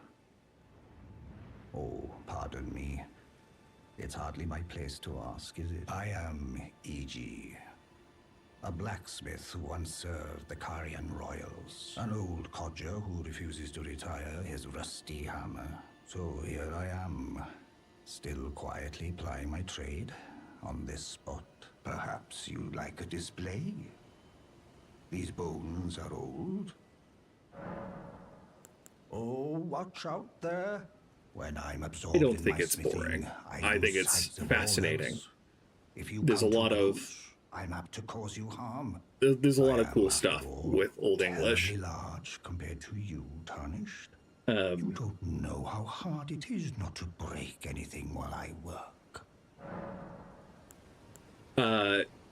Oh, pardon me. It's hardly my place to ask, is it? I am E.G., a blacksmith who once served the Carian royals. An old codger who refuses to retire his rusty hammer. So here I am, still quietly plying my trade on this spot. Perhaps you'd like a display? These bones are old. Oh, watch out there. When I'm absorbed I don't in think my it's smithing, boring. I lose think it's sight of all fascinating. else. If you There's a come to lot of blows, I'm apt to cause you harm. there's a lot I of cool am, after stuff all, with Old English. terribly large compared to you, Tarnished. You don't know how hard it is not to break anything while I work.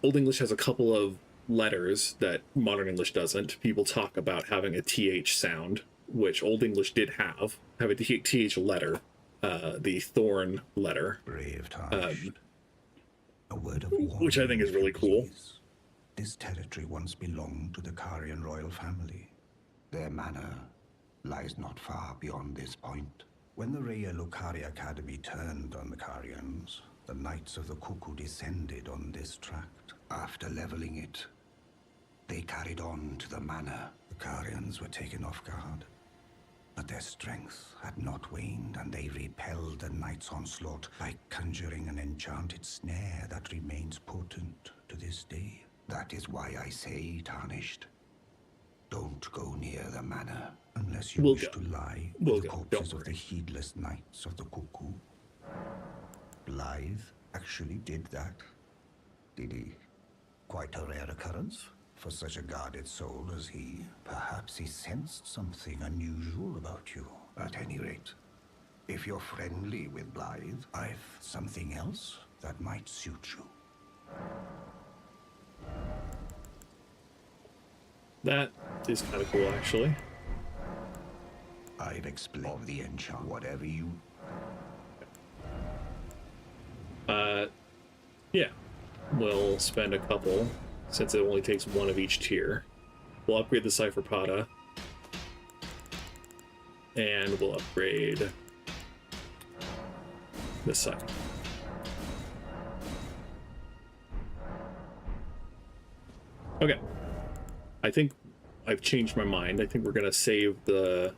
Old English has a couple of letters that modern English doesn't. People talk about having a TH sound, which Old English did have a TH letter, the thorn letter. Brave Tarnished. A word of warning, which I think is if you really cool. please. This territory once belonged to the Carian royal family. Their manor lies not far beyond this point. When the Raya Lucaria Academy turned on the Carians, the Knights of the Cuckoo descended on this tract. After leveling it, they carried on to the manor. The Carians were taken off guard, but their strength had not waned, and they repelled the Knight's onslaught by conjuring an enchanted snare that remains potent to this day. That is why I say, Tarnished, don't go near the manor unless you wish to lie with the corpses of the heedless Knights of the Cuckoo. Blythe actually did that, did he? Quite a rare occurrence for such a guarded soul as he. Perhaps he sensed something unusual about you. At any rate, if you're friendly with Blythe, I've something else that might suit you. That is kind of cool, actually. I've explained the enchant. Whatever you... Yeah. We'll spend a couple, since it only takes one of each tier. We'll upgrade the Cypherpada. And we'll upgrade this side. Okay. I think I've changed my mind. I think we're going to save the...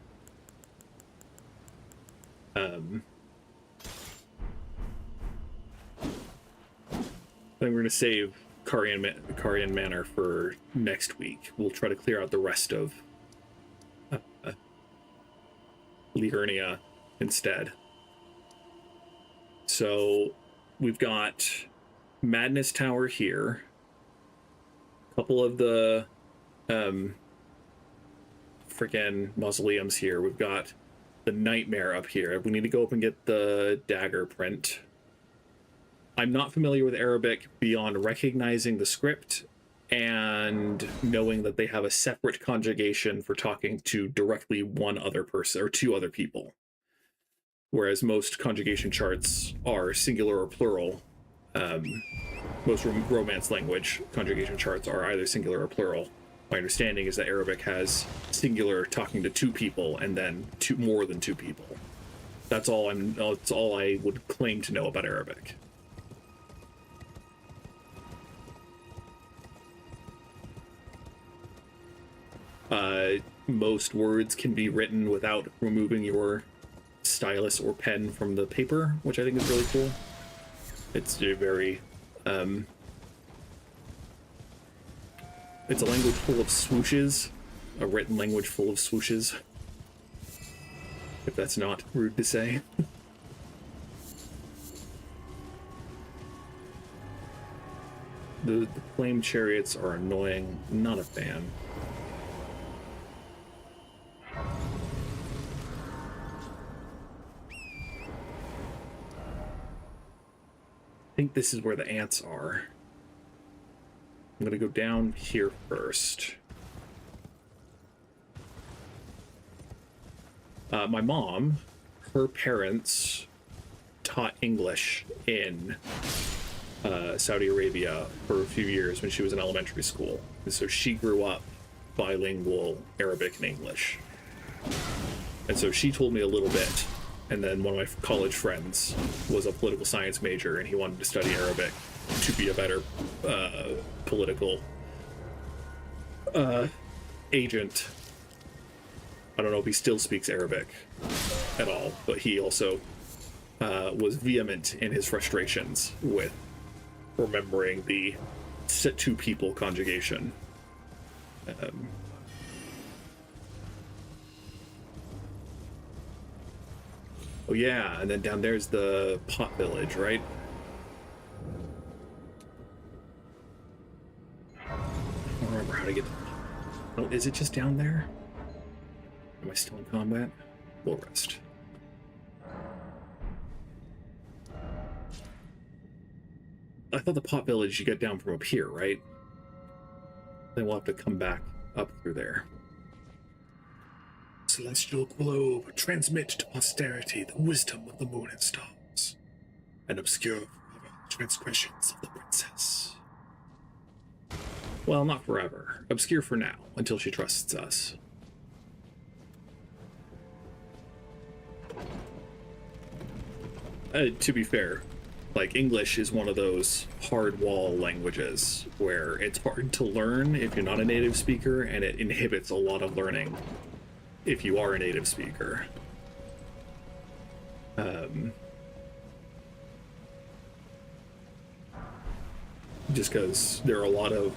I think we're going to save Carian Manor for next week. We'll try to clear out the rest of Liurnia instead. So we've got Madness Tower here. A couple of the freaking mausoleums here. We've got the Nightmare up here. We need to go up and get the dagger print. I'm not familiar with Arabic beyond recognizing the script and knowing that they have a separate conjugation for talking to directly one other person or two other people. Whereas most conjugation charts are singular or plural. Most Romance language conjugation charts are either singular or plural. My understanding is that Arabic has singular talking to two people and then more than two people. That's all I would claim to know about Arabic. Most words can be written without removing your stylus or pen from the paper, which I think is really cool. It's a very it's a language full of swooshes, a written language full of swooshes, if that's not rude to say. The flame chariots are annoying, not a fan. I think this is where the ants are. I'm gonna go down here first. My mom, her parents taught English in Saudi Arabia for a few years when she was in elementary school. And so she grew up bilingual Arabic and English. And so she told me a little bit. And then one of my college friends was a political science major, and he wanted to study Arabic to be a better political agent. I don't know if he still speaks Arabic at all, but he also was vehement in his frustrations with remembering the sit to people conjugation. Oh yeah, and then down there's the pot village, right? I don't remember how to get to... Oh, is it just down there? Am I still in combat? We'll rest. I thought the pot village you get down from up here, right? Then we'll have to come back up through there. Celestial globe, transmit to posterity the wisdom of the moon and stars, and obscure forever the transgressions of the princess. Well, not forever. Obscure for now, until she trusts us. To be fair, like, English is one of those hard wall languages where it's hard to learn if you're not a native speaker, and it inhibits a lot of learning if you are a native speaker. Just because there are a lot of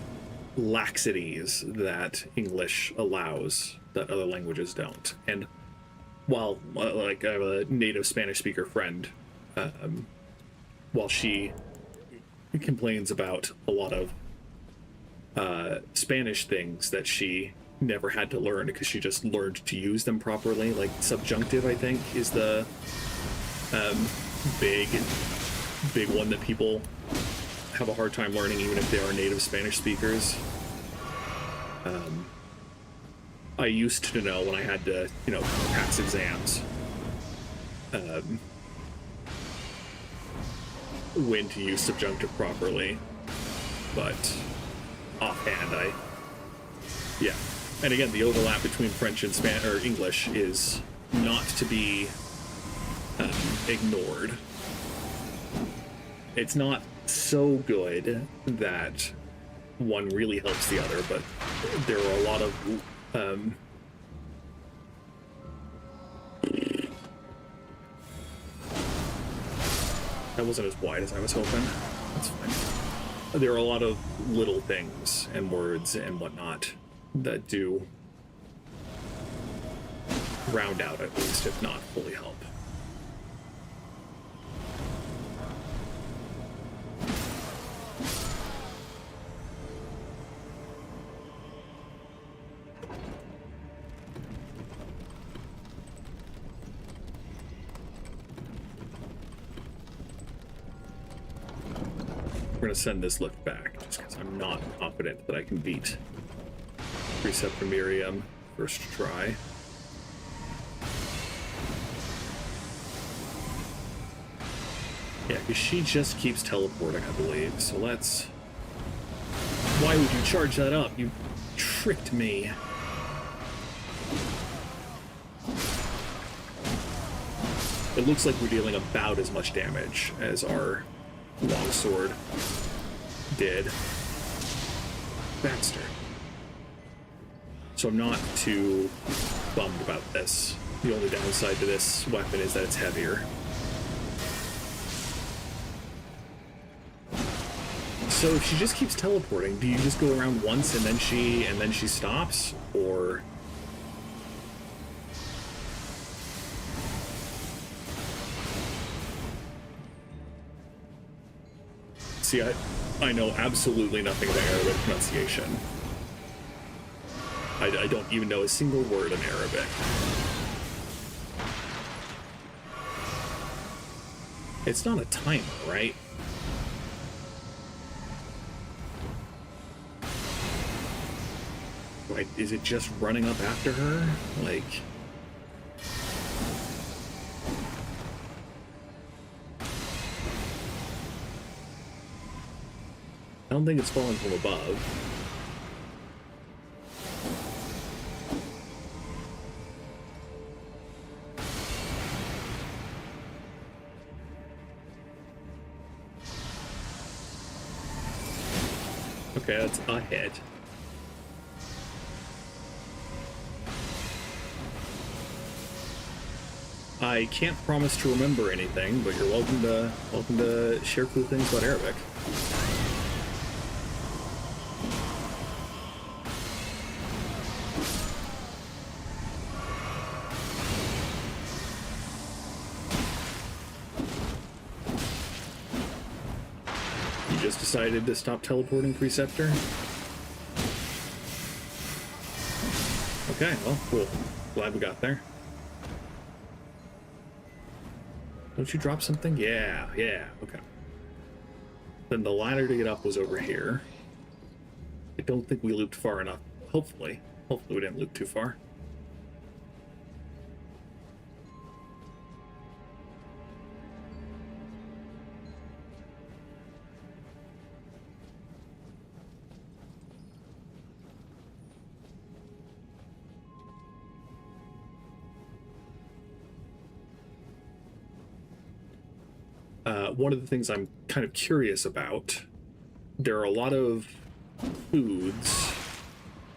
laxities that English allows that other languages don't. And while, like, I have a native Spanish speaker friend, while she complains about a lot of Spanish things that she never had to learn because she just learned to use them properly, like subjunctive, I think, is the big one that people have a hard time learning even if they are native Spanish speakers. I used to know when I had to, pass exams, when to use subjunctive properly, but offhand, yeah. And again, the overlap between French and Spanish or English is not to be ignored. It's not so good that one really helps the other, but there are a lot of that wasn't as wide as I was hoping. That's fine. There are a lot of little things and words and whatnot that do round out, at least, if not fully help. We're going to send this look back, just because I'm not confident that I can beat Preceptor Miriam first try. Yeah, because she just keeps teleporting, I believe, so let's... Why would you charge that up? You tricked me. It looks like we're dealing about as much damage as our longsword did. Bastard. So I'm not too bummed about this. The only downside to this weapon is that it's heavier. So if she just keeps teleporting, do you just go around once and then she stops, or? See, I know absolutely nothing about Arabic pronunciation. I don't even know a single word in Arabic. It's not a timer, right? Is it just running up after her? Like... I don't think it's falling from above. Okay, that's a hit. I can't promise to remember anything, but you're welcome to share cool things about Arabic. You just decided to stop teleporting, Preceptor? Okay, well, cool. Glad we got there. Don't you drop something? Yeah, okay. Then the ladder to get up was over here. I don't think we looped far enough. Hopefully. Hopefully we didn't loop too far. One of the things I'm kind of curious about, there are a lot of foods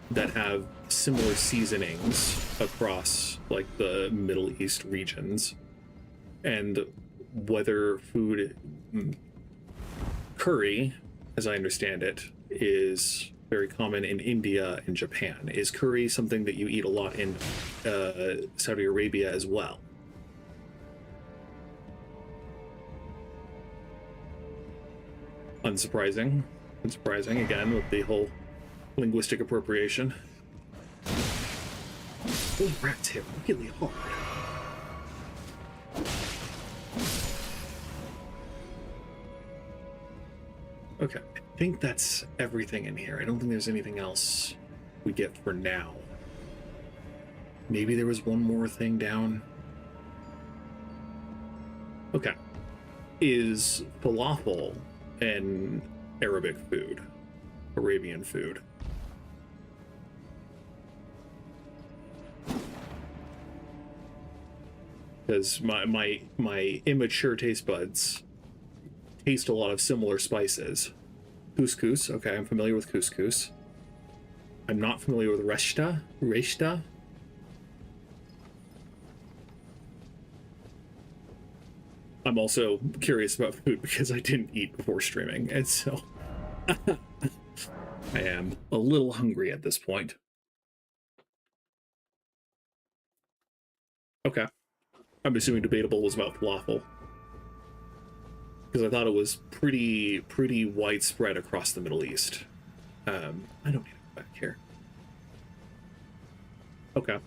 that have similar seasonings across like the Middle East regions, and whether food curry, as I understand it, is very common in India and Japan. Is curry something that you eat a lot in Saudi Arabia as well? Unsurprising again with the whole linguistic appropriation. Those rats hit really hard. Okay, I think that's everything in here. I don't think there's anything else we get for now. Maybe there was one more thing down. Okay. Is falafel an Arabic food? Arabian food? Because my immature taste buds taste a lot of similar spices. Couscous, okay, I'm familiar with couscous. I'm not familiar with reshta. I'm also curious about food because I didn't eat before streaming, and so I am a little hungry at this point. Okay. I'm assuming debatable was about falafel, because I thought it was pretty widespread across the Middle East. I don't need to go back here. Okay.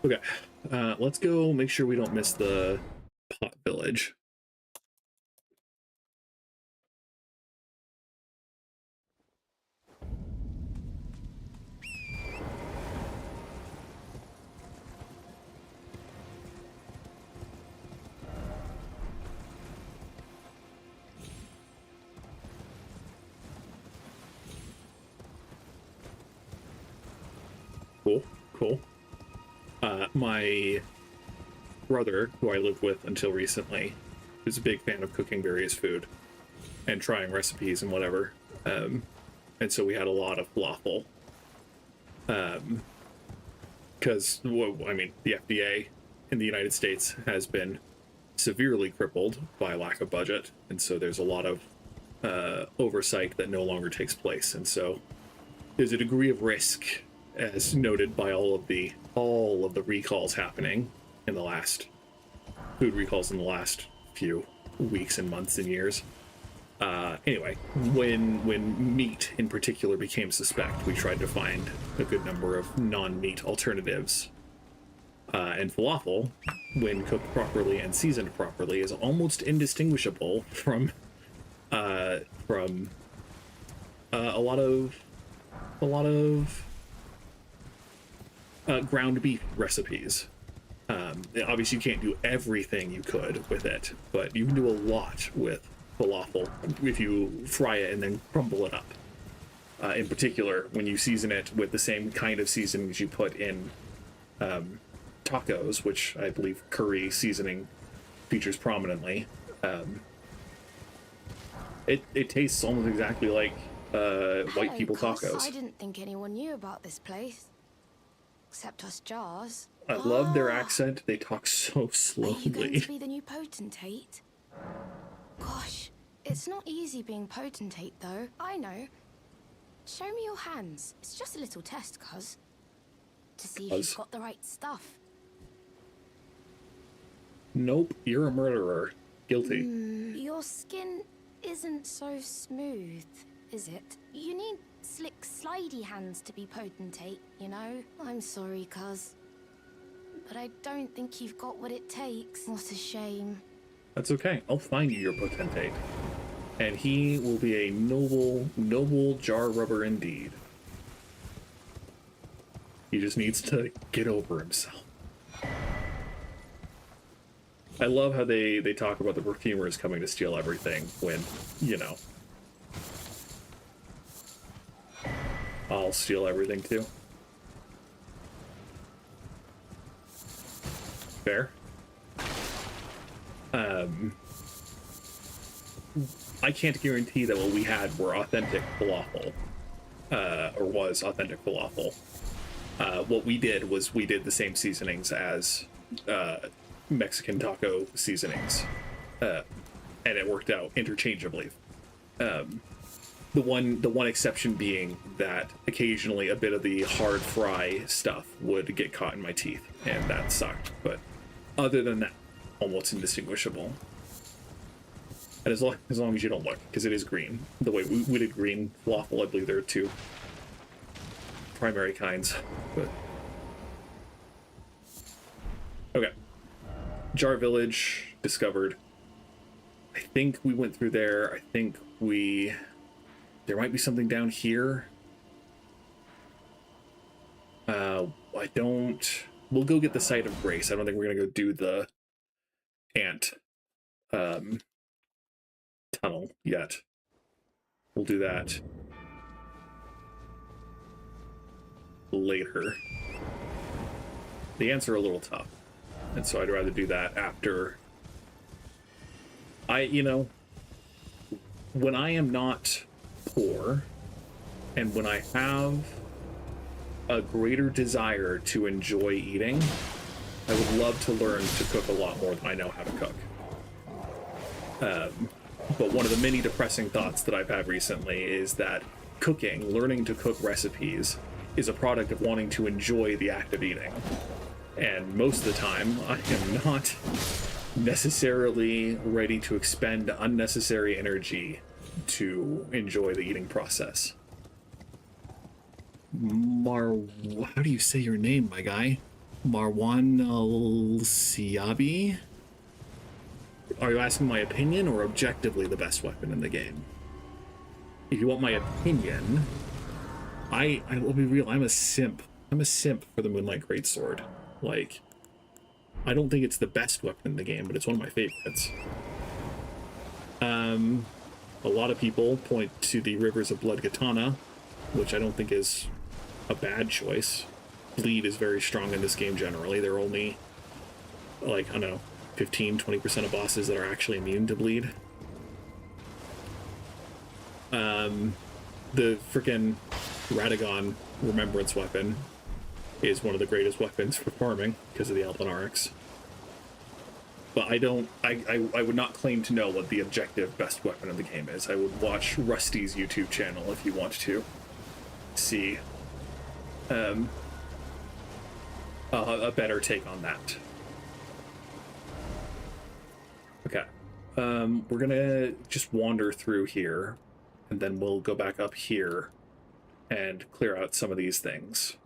Okay, let's go make sure we don't miss the pot village. Cool. My brother, who I lived with until recently, is a big fan of cooking various food and trying recipes and whatever. And so we had a lot of falafel. Because, I mean, the FDA in the United States has been severely crippled by lack of budget, and so there's a lot of oversight that no longer takes place, and so there's a degree of risk, as noted by all of the recalls happening in the last food recalls in the last few weeks and months and years. Anyway, when meat in particular became suspect, we tried to find a good number of non-meat alternatives. And falafel, when cooked properly and seasoned properly, is almost indistinguishable from a lot of ground beef recipes. Obviously, you can't do everything you could with it, but you can do a lot with falafel if you fry it and then crumble it up. In particular, when you season it with the same kind of seasonings you put in tacos, which I believe curry seasoning features prominently, it tastes almost exactly like white people tacos. I didn't think anyone knew about this place. Except us jars. I love their accent. They talk so Are you going slowly. to be the new potentate? Gosh, it's not easy being potentate, though. I know. Show me your hands. It's just a little test, cuz. To see if you've got the right stuff. Nope, you're a murderer. Guilty. Your skin isn't so smooth, is it? You need slick, slidey hands to be potentate, you know? I'm sorry, cuz. But I don't think you've got what it takes. What a shame. That's okay. I'll find you your potentate. And he will be a noble jar rubber indeed. He just needs to get over himself. I love how they talk about the perfumers coming to steal everything when, you know, I'll steal everything too. Fair. I can't guarantee that what we had were authentic falafel, or was authentic falafel. What we did was we did the same seasonings as Mexican taco seasonings, and it worked out interchangeably. The one exception being that occasionally a bit of the hard fry stuff would get caught in my teeth, and that sucked. But other than that, almost indistinguishable. And as long as you don't look, because it is green. The way we did green falafel, I believe there are two primary kinds. But okay, Jar Village discovered. I think we went through there. I think there might be something down here. We'll go get the Site of Grace. I don't think we're gonna go do the ant tunnel yet. We'll do that later. The ants are a little tough, and so I'd rather do that after when I am not poor and when I have a greater desire to enjoy eating, I would love to learn to cook a lot more than I know how to cook. But one of the many depressing thoughts that I've had recently is that learning to cook recipes, is a product of wanting to enjoy the act of eating. And most of the time, I am not necessarily ready to expend unnecessary energy to enjoy the eating process. How do you say your name, my guy? Marwan al-Siabi? Are you asking my opinion or objectively the best weapon in the game? If you want my opinion, I will be real, I'm a simp. I'm a simp for the Moonlight Greatsword. Like, I don't think it's the best weapon in the game, but it's one of my favorites. A lot of people point to the Rivers of Blood Katana, which I don't think is a bad choice. Bleed is very strong in this game generally. There are only, like, I don't know, 15-20% of bosses that are actually immune to bleed. The frickin' Radagon Remembrance weapon is one of the greatest weapons for farming because of the Alphanarix. But I would not claim to know what the objective best weapon in the game is. I would watch Rusty's YouTube channel if you want to see a better take on that. Okay. We're gonna just wander through here, and then we'll go back up here and clear out some of these things.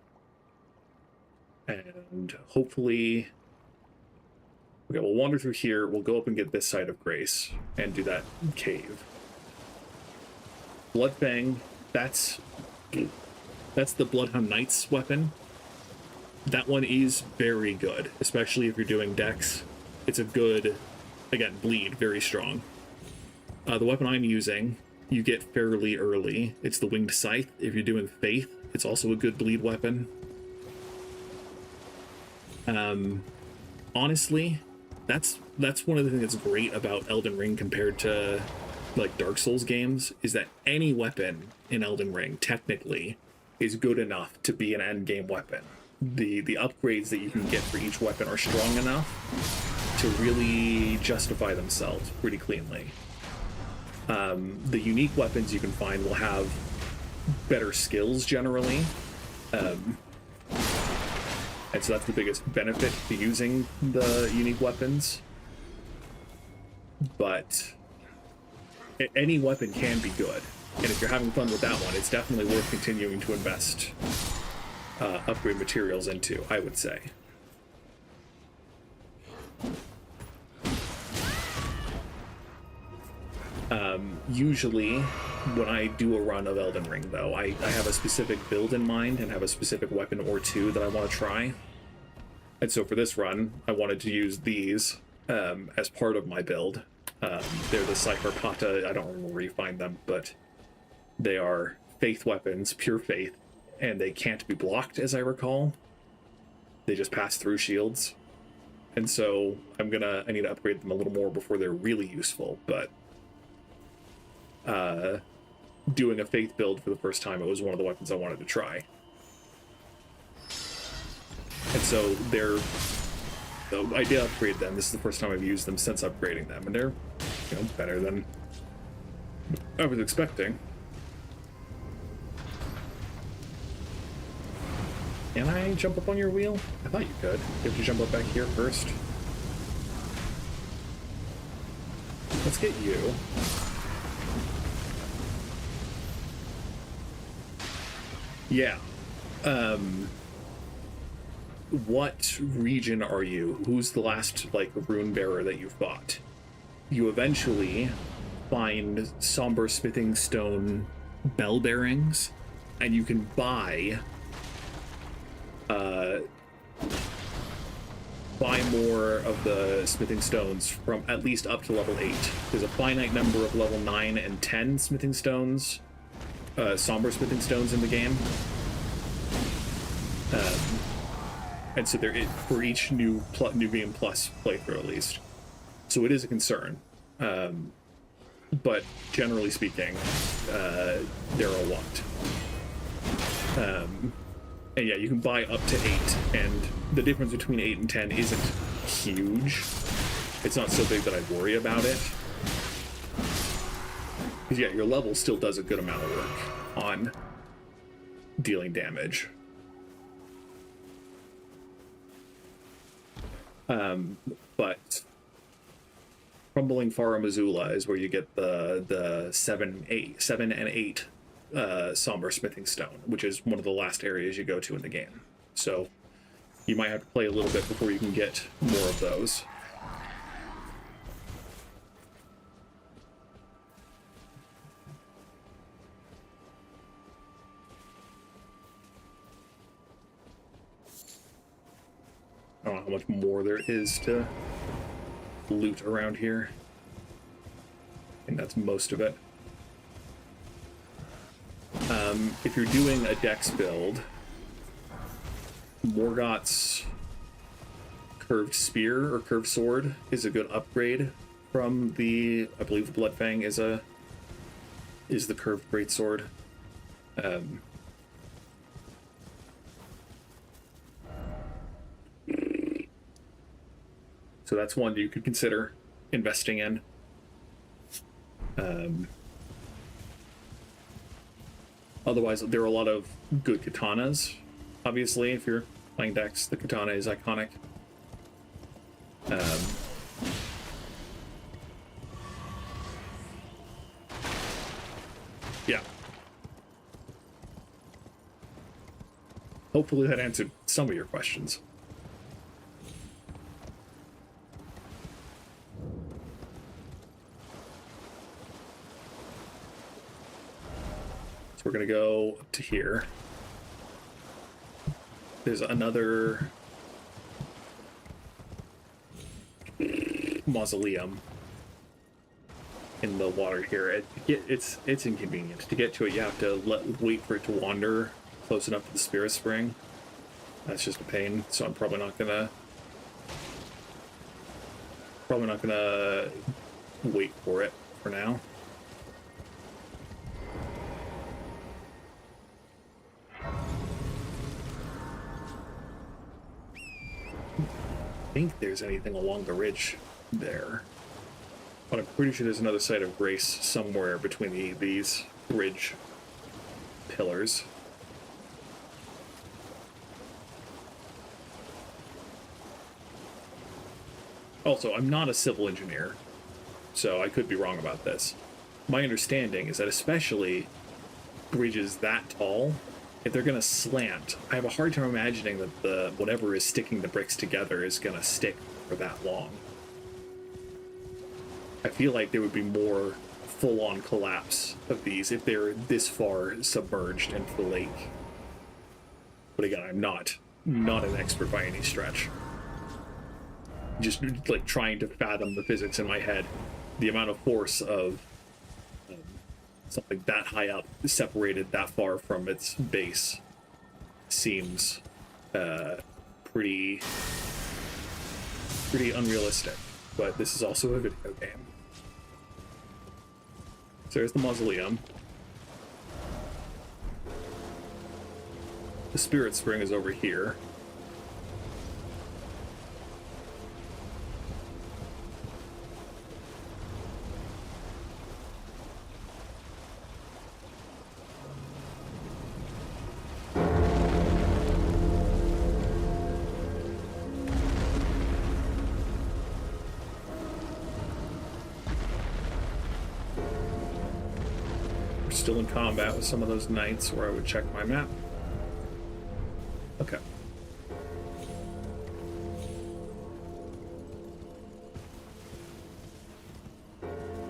And hopefully... Okay, we'll wander through here. We'll go up and get this side of Grace and do that cave. Bloodfang, that's the Bloodhound Knight's weapon. That one is very good, especially if you're doing dex. It's a good, again, bleed, very strong. The weapon I'm using, you get fairly early. It's the Winged Scythe. If you're doing Faith, it's also a good bleed weapon. Honestly, that's one of the things that's great about Elden Ring compared to like Dark Souls games, is that any weapon in Elden Ring technically is good enough to be an end game weapon. The upgrades that you can get for each weapon are strong enough to really justify themselves pretty cleanly. The unique weapons you can find will have better skills generally. And so that's the biggest benefit to using the unique weapons. But any weapon can be good. And if you're having fun with that one, it's definitely worth continuing to invest upgrade materials into, I would say. Usually, when I do a run of Elden Ring, though, I have a specific build in mind and have a specific weapon or two that I want to try. And so for this run, I wanted to use these as part of my build. They're the Cypher Pata, I don't remember where you find them, but they are faith weapons, pure faith, and they can't be blocked, as I recall. They just pass through shields. And so I need to upgrade them a little more before they're really useful, but doing a faith build for the first time, it was one of the weapons I wanted to try. And so I did upgrade them. This is the first time I've used them since upgrading them, and they're, better than I was expecting. Can I jump up on your wheel? I thought you could. You have to jump up back here first. Let's get you. Yeah. What region are you? Who's the last, rune bearer that you fought? You eventually find somber smithing stone bell bearings, and you can buy more of the smithing stones from at least up to level 8. There's a finite number of level 9 and 10 smithing stones, somber smithing stones in the game. And so there is for each new game plus playthrough at least. So it is a concern. But generally speaking, there are a lot. And yeah, you can buy up to 8, and the difference between 8 and 10 isn't huge. It's not so big that I'd worry about it. Because yeah, your level still does a good amount of work on dealing damage. But Crumbling Fara Missoula is where you get the 7 and 8 somber smithing stone, which is one of the last areas you go to in the game. So you might have to play a little bit before you can get more of those. I don't know how much more there is to loot around here. I think that's most of it. If you're doing a dex build, Morgott's curved spear or curved sword is a good upgrade from the, I believe the Bloodfang is the curved greatsword. So that's one you could consider investing in. Otherwise, there are a lot of good katanas. Obviously, if you're playing Dex, the katana is iconic. Yeah. Hopefully that answered some of your questions. So we're gonna go to here. There's another mausoleum in the water here. It's inconvenient to get to it. You have to wait for it to wander close enough to the spirit spring. That's just a pain. So I'm probably not gonna wait for it for now. I think there's anything along the ridge there, but I'm pretty sure there's another site of grace somewhere between these ridge pillars. Also, I'm not a civil engineer, so I could be wrong about this. My understanding is that especially bridges that tall, if they're gonna slant, I have a hard time imagining that the whatever is sticking the bricks together is gonna stick for that long. I feel like there would be more full-on collapse of these if they're this far submerged into the lake. But again, I'm not an expert by any stretch. Just like trying to fathom the physics in my head, the amount of force of something that high up, separated that far from its base, seems pretty unrealistic. But this is also a video game. So there's the mausoleum. The spirit spring is over here. Still in combat with some of those knights where I would check my map. Okay.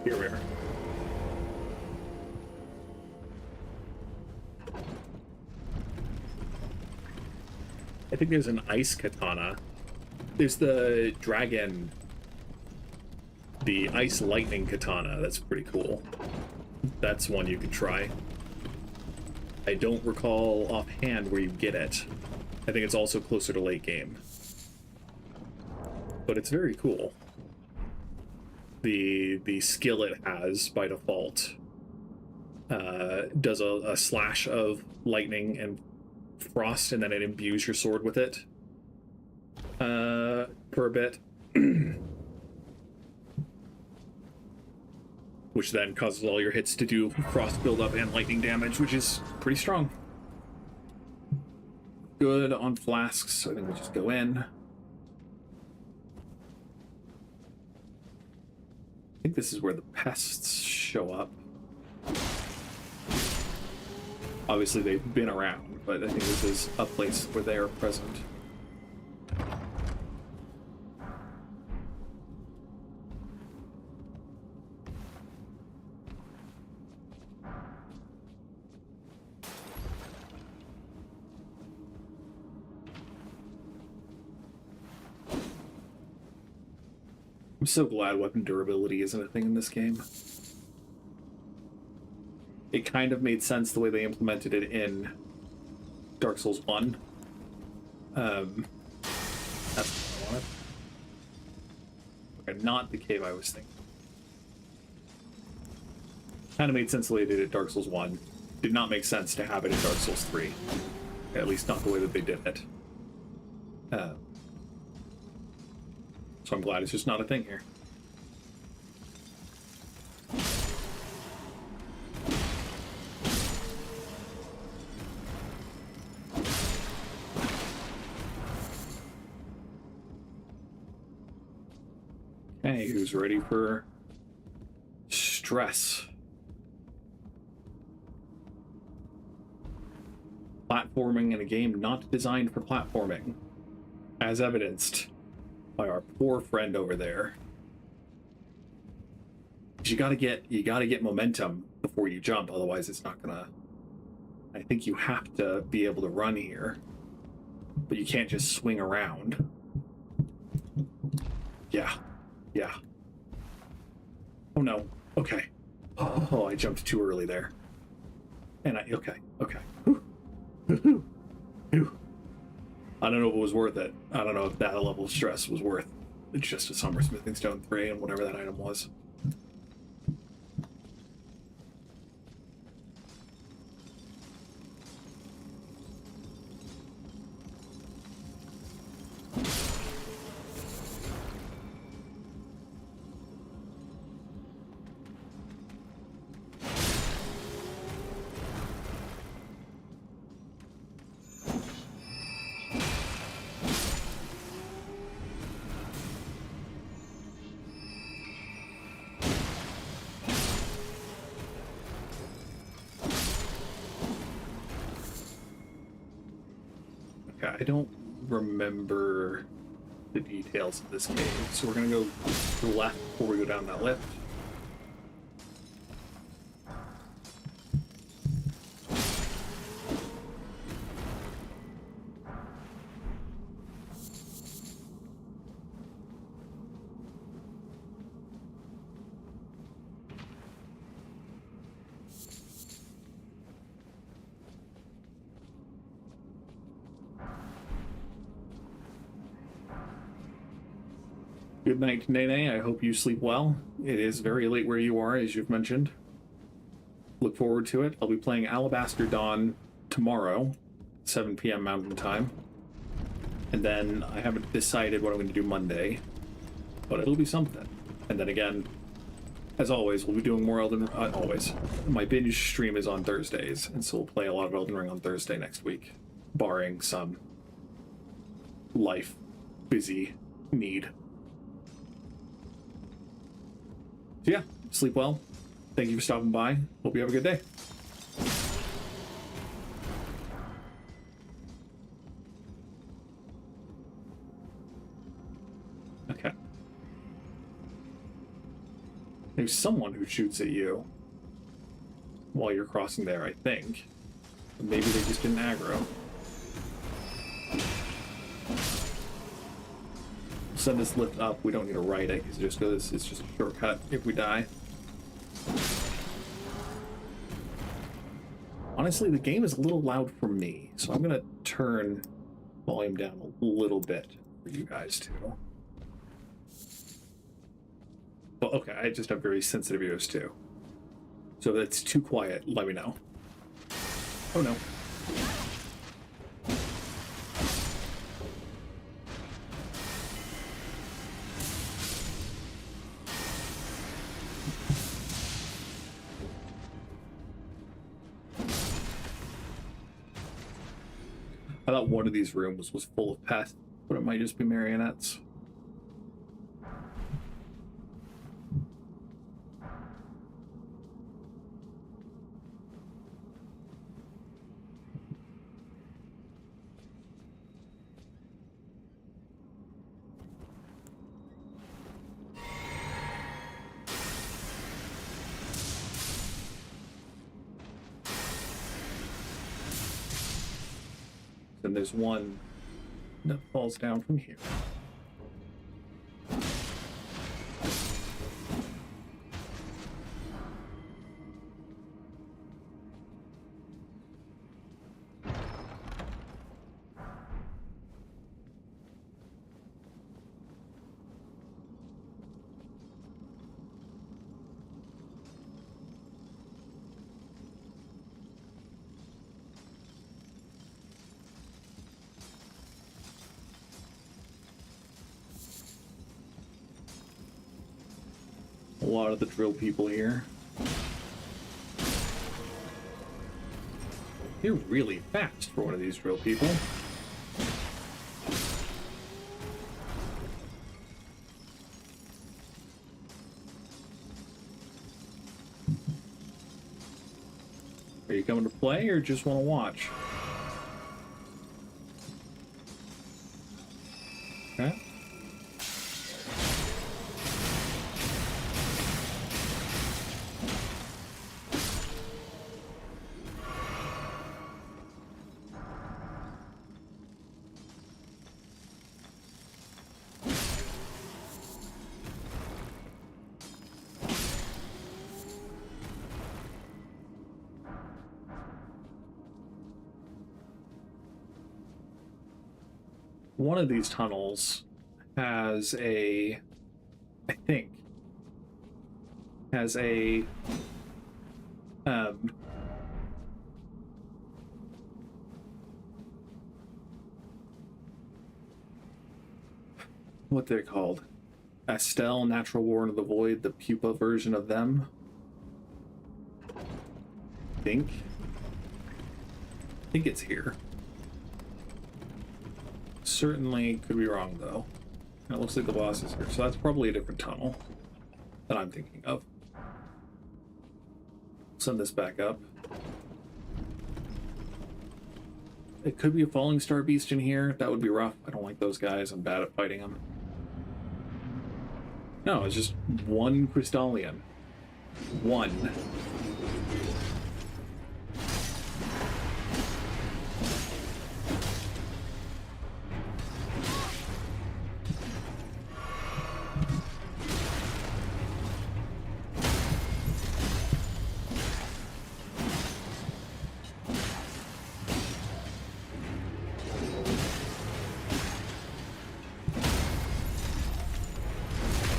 Here we are. I think there's an ice katana. There's the dragon, the ice lightning katana. That's pretty cool. That's one you could try. I don't recall offhand where you get it. I think it's also closer to late game. But it's very cool. The skill it has by default does a slash of lightning and frost, and then it imbues your sword with it for a bit. Which then causes all your hits to do frost buildup and lightning damage, which is pretty strong. Good on flasks, so I think we just go in. I think this is where the pests show up. Obviously they've been around, but I think this is a place where they are present. I'm so glad weapon durability isn't a thing in this game. It kind of made sense the way they implemented it in Dark Souls 1. That's what I wanted. Okay, not the cave I was thinking. Kind of made sense the way they did it in Dark Souls 1. Did not make sense to have it in Dark Souls 3. At least not the way that they did it. So I'm glad it's just not a thing here. Okay, who's ready for stress? platforming in a game not designed for platforming, as evidenced by our poor friend over there. You gotta get momentum before you jump, otherwise it's not gonna. I think you have to be able to run here, but you can't just swing around. Yeah. Oh no. Okay. Oh, I jumped too early there. And okay. Whew. Whew. I don't know if it was worth it. I don't know if that level of stress was worth it's just a Summer Smithing Stone 3 and whatever that item was. I don't remember the details of this cave, so we're gonna go to the left before we go down that lift. Good night, Nene. I hope you sleep well. It is very late where you are, as you've mentioned. Look forward to it. I'll be playing Alabaster Dawn tomorrow, 7 p.m. Mountain Time. And then I haven't decided what I'm going to do Monday, but it'll be something. And then again, as always, we'll be doing more Elden Ring. Always. My binge stream is on Thursdays, and so we'll play a lot of Elden Ring on Thursday next week, barring some life busy need. So yeah, sleep well. Thank you for stopping by. Hope you have a good day. Okay. There's someone who shoots at you while you're crossing there, I think. Maybe they just didn't aggro. Send this lift up. We don't need to ride it because it just goes. It's just a shortcut if we die. Honestly, the game is a little loud for me, so I'm gonna turn volume down a little bit for you guys too. Well, okay, I just have very sensitive ears too. So if it's too quiet, let me know. Oh no. I thought one of these rooms was full of pets, but it might just be marionettes. Then there's one that falls down from here. A lot of the drill people here. You're really fast for one of these drill people. Are you coming to play or just want to watch? one of these tunnels has a, I think, has a what they're called, Astel, Natural War into the Void, the pupa version of them. I think it's here. Certainly could be wrong though. And it looks like the boss is here, so that's probably a different tunnel that I'm thinking of. Send this back up. It could be a falling star beast in here. That would be rough. I don't like those guys. I'm bad at fighting them. No, it's just one Crystallian. One.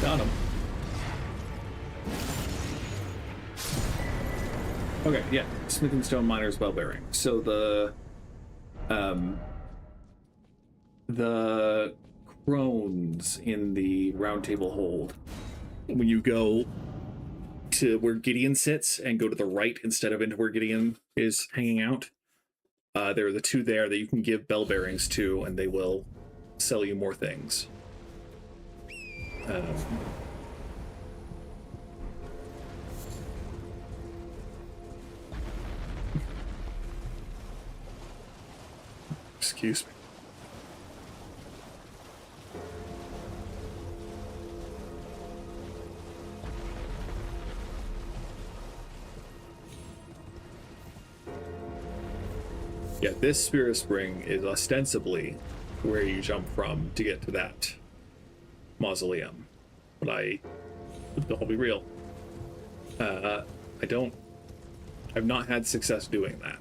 Got him. Okay, yeah. Smithing Stone Miner's Bell Bearing. So the crones in the Round Table Hold, when you go to where Gideon sits and go to the right instead of into where Gideon is hanging out, there are the two there that you can give bell bearings to, and they will sell you more things. Excuse me. Yeah, this Spirit Spring is ostensibly where you jump from to get to that mausoleum. But I'll be real. I've not had success doing that.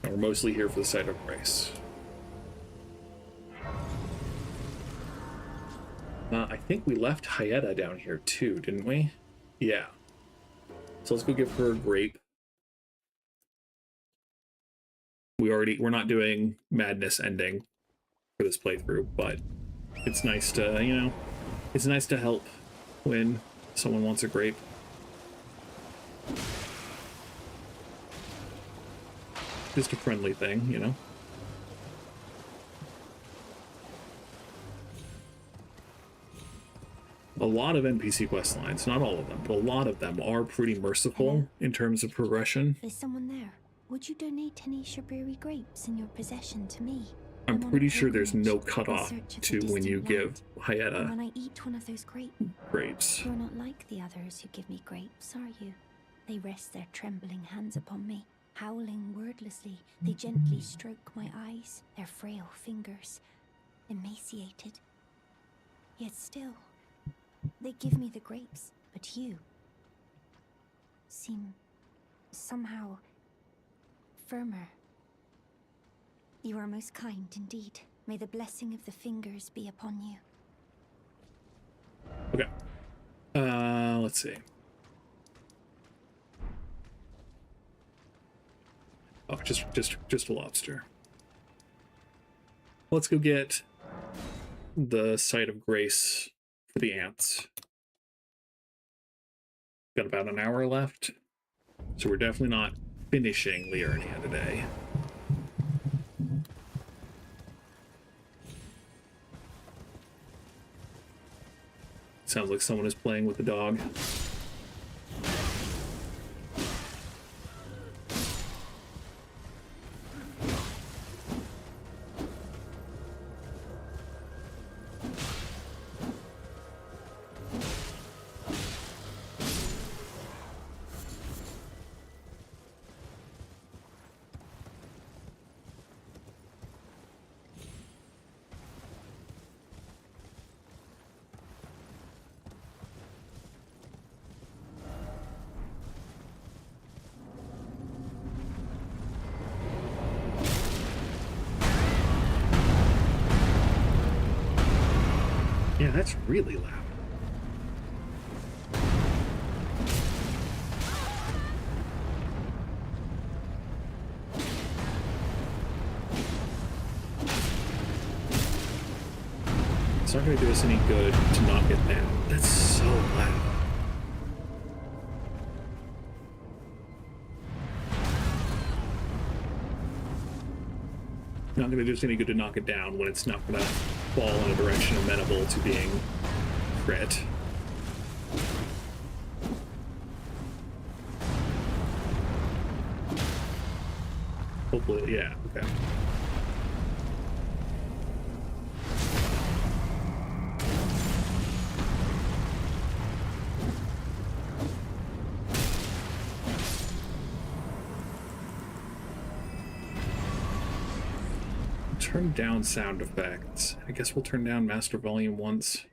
And we're mostly here for the site of grace. I think we left Hyetta down here too, didn't we? Yeah. So let's go give her a grape. We're not doing Madness ending for this playthrough, but it's nice to, you know, it's nice to help when someone wants a grape. Just a friendly thing, you know? A lot of NPC quest lines, not all of them, but a lot of them are pretty merciful in terms of progression. There's someone there. Would you donate any Shabiri grapes in your possession to me? I'm pretty sure there's no cutoff to when you give Hyetta when I eat one of those grapes. You're not like the others who give me grapes, are you? They rest their trembling hands upon me. Howling wordlessly, they gently stroke my eyes, their frail fingers, emaciated. Yet still, they give me the grapes, but you seem somehow firmer. You are most kind indeed. May the blessing of the fingers be upon you. Okay. Let's see. Oh, just a lobster. Let's go get the site of grace for the ants. Got about an hour left, so we're definitely not finishing Liurnia today. Sounds like someone is playing with the dog. Yeah, that's really loud. It's not going to do us any good to knock it down. That's so loud. Not going to do us any good to knock it down when it's not going to fall in a direction amenable to being crit. Hopefully, yeah, okay. Turn down sound effects. I guess we'll turn down master volume once.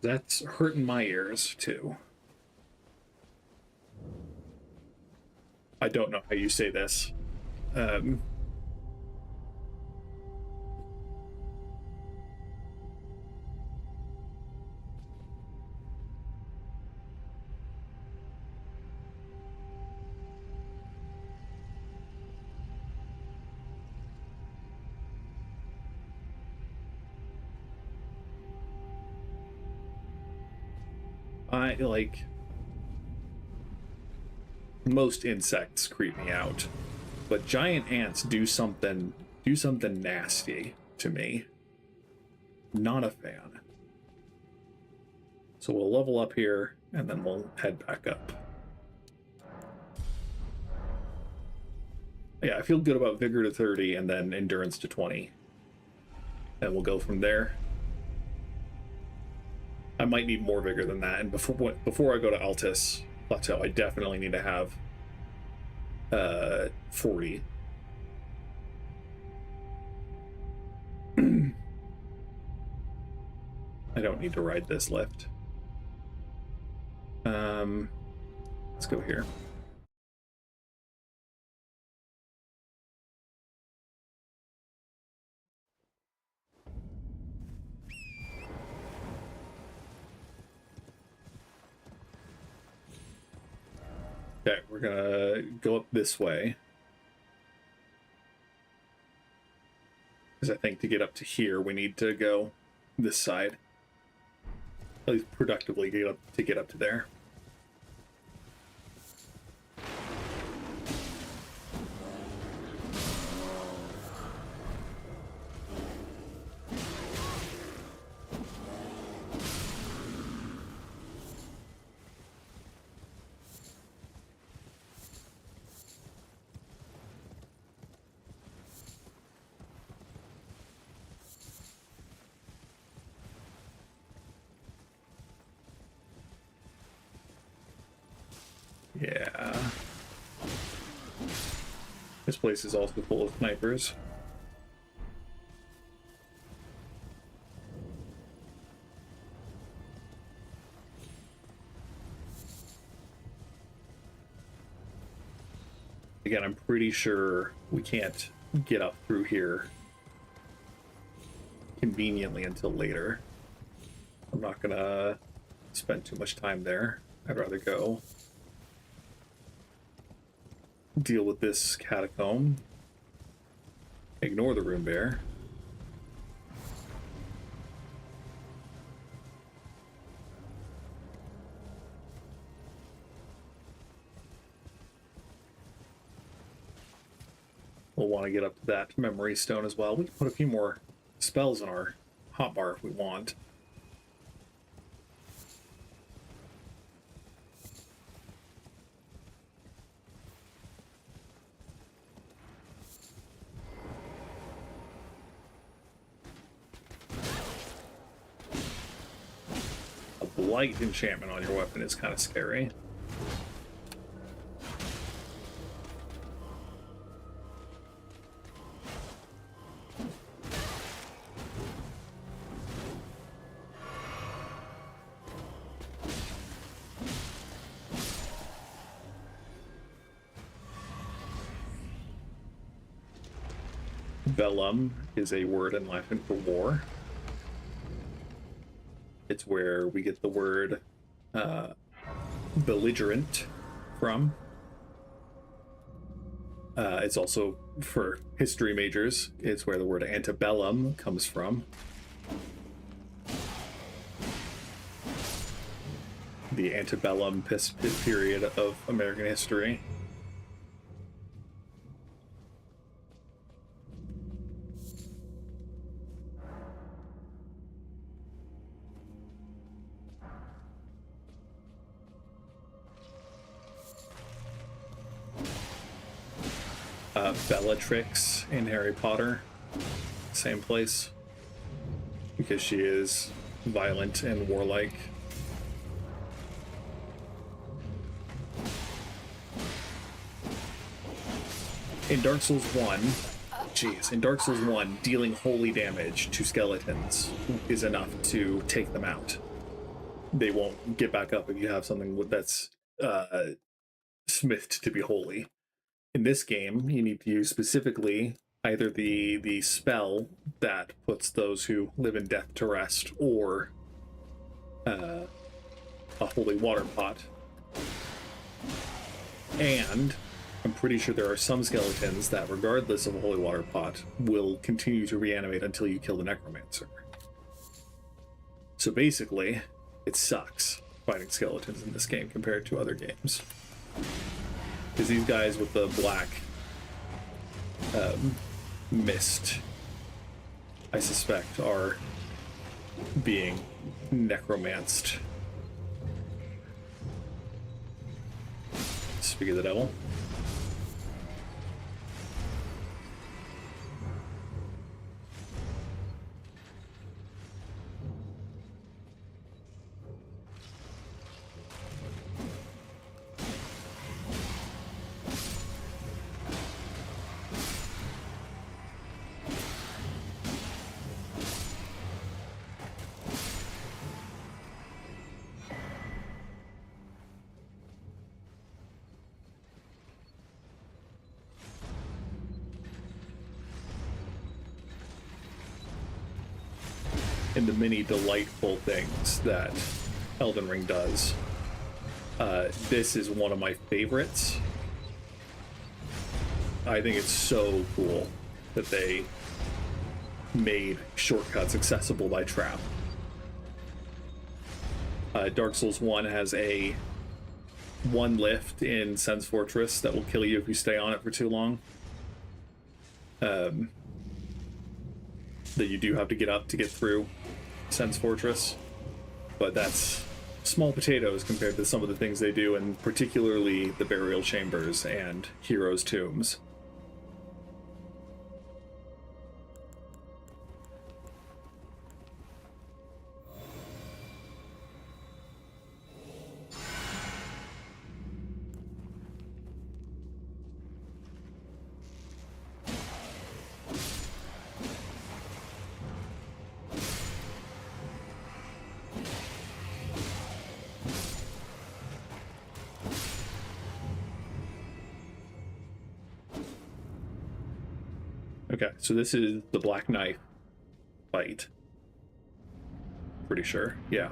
That's hurting my ears, too. I don't know how you say this. I like most insects creep me out, but giant ants do something nasty to me. Not a fan. So we'll level up here and then we'll head back up. Yeah, I feel good about vigor to 30 and then endurance to 20. And we'll go from there. I might need more vigor than that, and before I go to Altus Plateau, I definitely need to have 40. I don't need to ride this lift. Let's go here. Okay, we're gonna go up this way. Because I think to get up to here, we need to go this side. At least productively get up to there. Yeah. This place is also full of snipers. Again, I'm pretty sure we can't get up through here conveniently until later. I'm not gonna spend too much time there. I'd rather go deal with this catacomb, ignore the rune bear. We'll want to get up to that memory stone as well. We can put a few more spells in our hotbar if we want. A blight enchantment on your weapon is kind of scary. Vellum is a word in Latin for war. It's where we get the word belligerent from. It's also, for history majors, it's where the word antebellum comes from. The antebellum period of American history. Bellatrix in Harry Potter, same place, because she is violent and warlike. In Dark Souls 1, in Dark Souls 1, dealing holy damage to skeletons is enough to take them out. They won't get back up if you have something that's smithed to be holy. In this game, you need to use specifically either the spell that puts those who live in death to rest, or a holy water pot. And I'm pretty sure there are some skeletons that, regardless of a holy water pot, will continue to reanimate until you kill the necromancer. So basically, it sucks fighting skeletons in this game compared to other games. Because these guys with the black mist, I suspect, are being necromanced. Speak of the devil. And the many delightful things that Elden Ring does. This is one of my favorites. I think it's so cool that they made shortcuts accessible by trap. Dark Souls 1 has a one lift in Sen's Fortress that will kill you if you stay on it for too long. That you do have to get up to get through Sen's Fortress, but that's small potatoes compared to some of the things they do, and particularly the burial chambers and heroes' tombs. Okay, so this is the Black Knife fight. Pretty sure, yeah.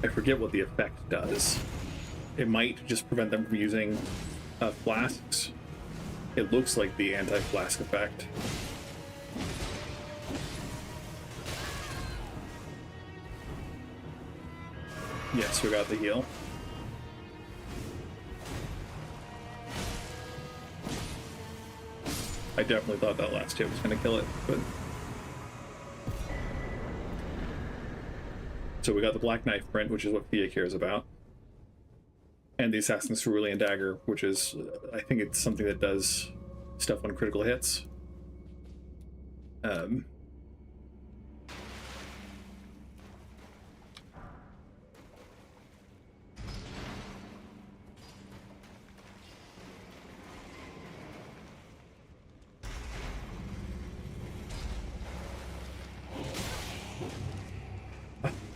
I forget what the effect does. It might just prevent them from using flasks. It looks like the anti-flask effect. Yes, we got the heal. I definitely thought that last hit was going to kill it, but... So we got the Black Knife print, which is what Thea cares about. And the Assassin's Cerulean Dagger, which is, I think it's something that does stuff on critical hits.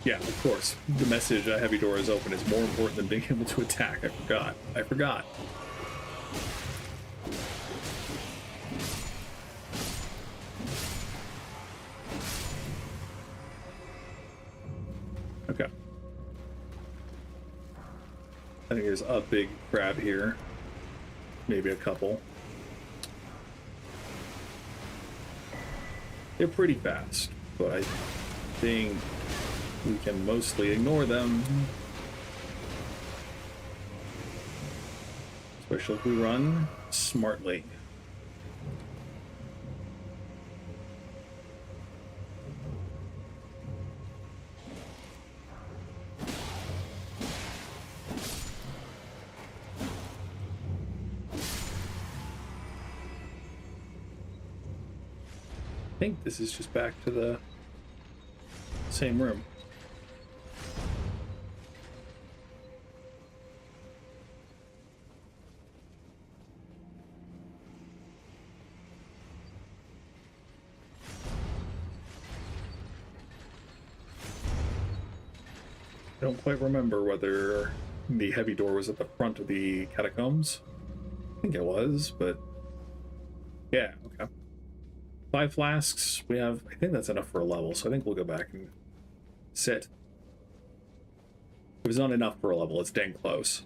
Yeah, of course. The message a heavy door is open is more important than being able to attack. I forgot. I forgot. Okay. I think there's a big crab here. Maybe a couple. They're pretty fast, but I think we can mostly ignore them. Especially if we run smartly. I think this is just back to the same room. I don't quite remember whether the heavy door was at the front of the catacombs. I think it was, but yeah, okay. 5 flasks. We have, I think that's enough for a level, so I think we'll go back and sit. If it's not enough for a level, it's dang close.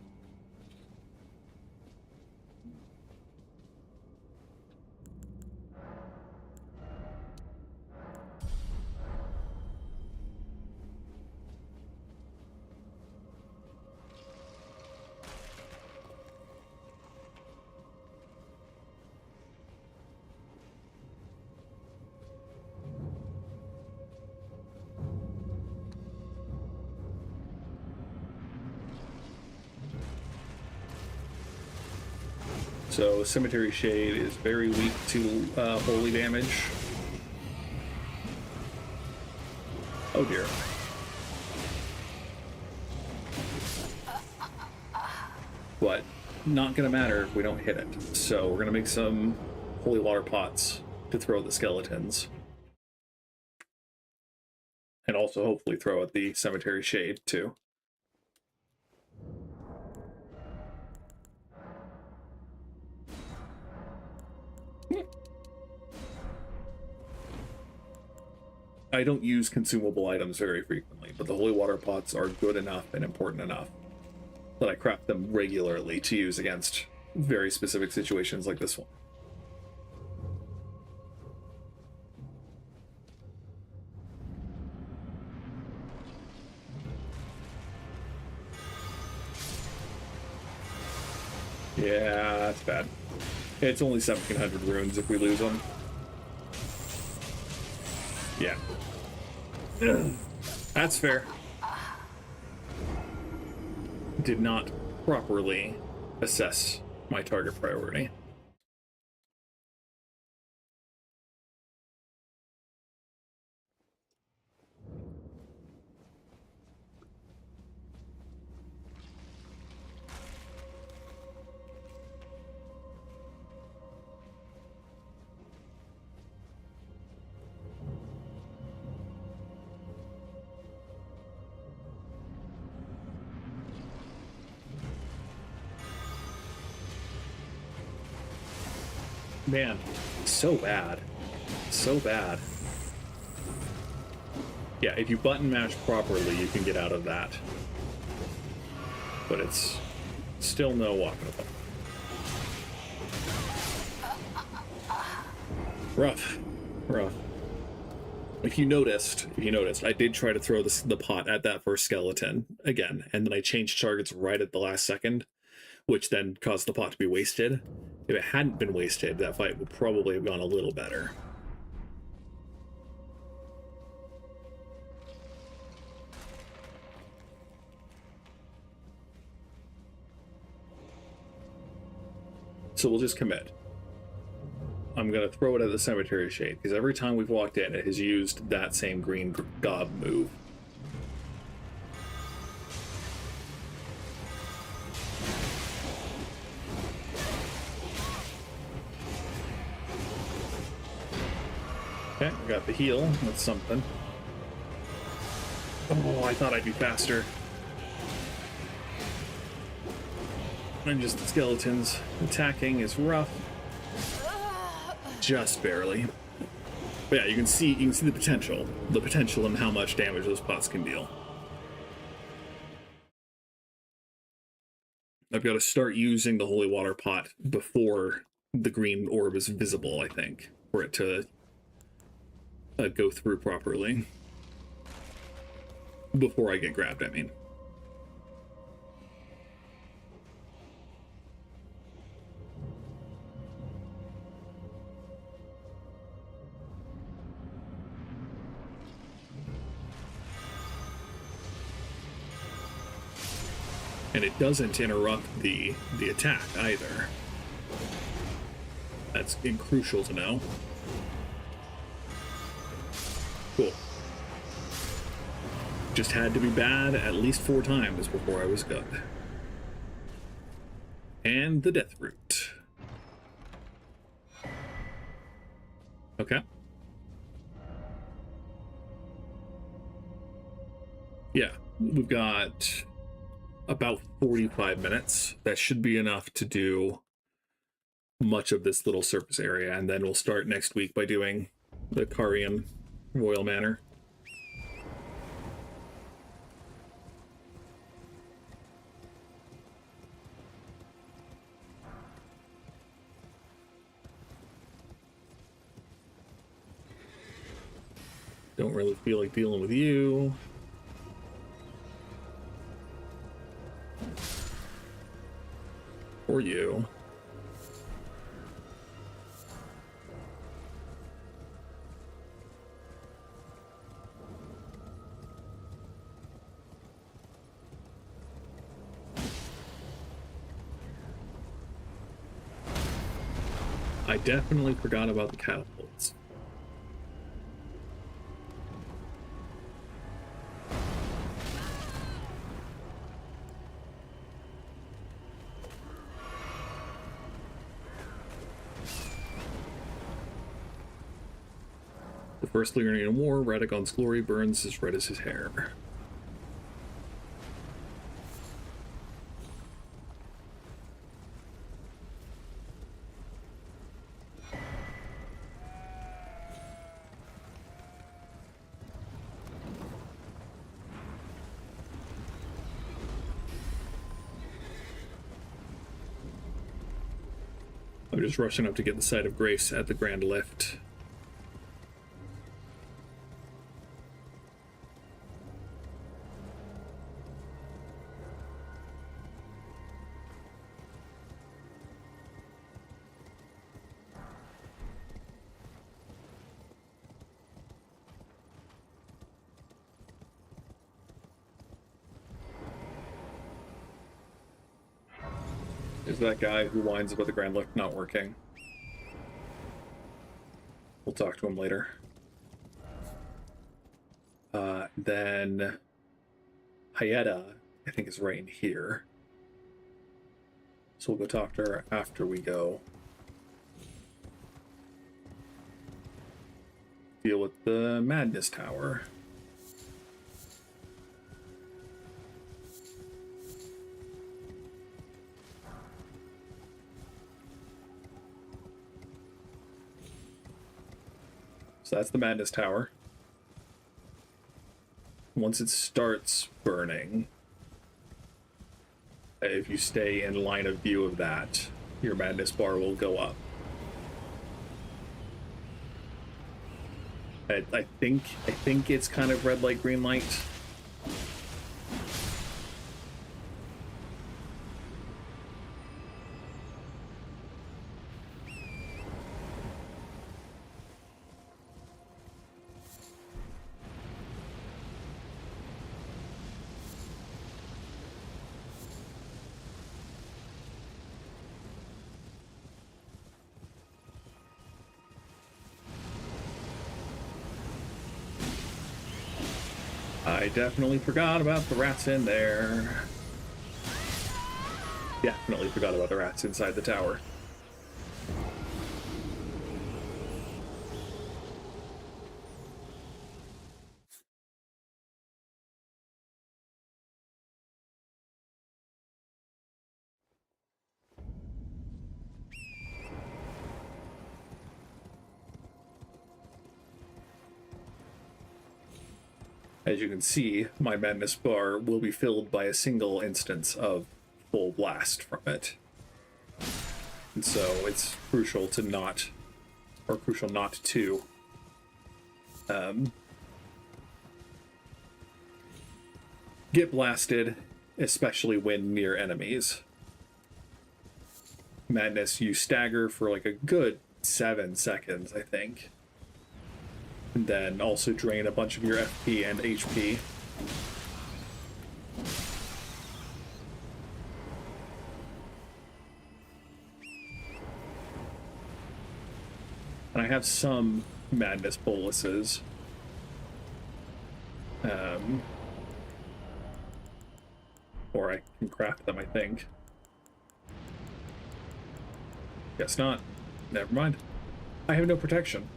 So Cemetery Shade is very weak to holy damage. Oh dear. But not gonna matter if we don't hit it. So we're gonna make some holy water pots to throw at the skeletons. And also hopefully throw at the Cemetery Shade too. I don't use consumable items very frequently, but the holy water pots are good enough and important enough that I craft them regularly to use against very specific situations like this one. Yeah, that's bad. It's only 1,700 runes if we lose them. Yeah. That's fair. Did not properly assess my target priority. Man, so bad. So bad. Yeah, if you button mash properly, you can get out of that. But it's still no walking about. Rough. Rough. If you noticed, I did try to throw the pot at that first skeleton again, and then I changed targets right at the last second, which then caused the pot to be wasted. If it hadn't been wasted, that fight would probably have gone a little better. So we'll just commit. I'm going to throw it at the Cemetery Shade, because every time we've walked in, it has used that same green gob move. Okay, we got the heal. That's something. Oh, I thought I'd be faster. And just the skeletons. Attacking is rough. Just barely. But yeah, you can see the potential. The potential and how much damage those pots can deal. I've got to start using the holy water pot before the green orb is visible, I think, for it to go through properly. Before I get grabbed, I mean. And it doesn't interrupt the attack either. That's crucial to know. Cool. Just had to be bad at least 4 times before I was good. And the death root. Okay. Yeah, we've got about 45 minutes. That should be enough to do much of this little surface area, and then we'll start next week by doing the Carian Royal Manor. Don't really feel like dealing with you. Or you. I definitely forgot about the catapults. The first Lyrian War, Radagon's glory burns as red as his hair. I'm just rushing up to get the site of grace at the Grand Lift. Is that guy who whines about the Grand Lift not working. We'll talk to him later. Then Hayeta, I think, is right in here. So we'll go talk to her after we go deal with the Madness Tower. So that's the Madness Tower. Once it starts burning, if you stay in line of view of that, your Madness bar will go up. I think it's kind of red light, green light. I definitely forgot about the rats in there. Definitely forgot about the rats inside the tower. As you can see, my madness bar will be filled by a single instance of full blast from it. And so it's crucial to not, or crucial not to, get blasted, especially when near enemies. Madness, you stagger for like a good 7 seconds, I think. And then also drain a bunch of your FP and HP. And I have some madness boluses. Or I can craft them, I think. Guess not. Never mind. I have no protection.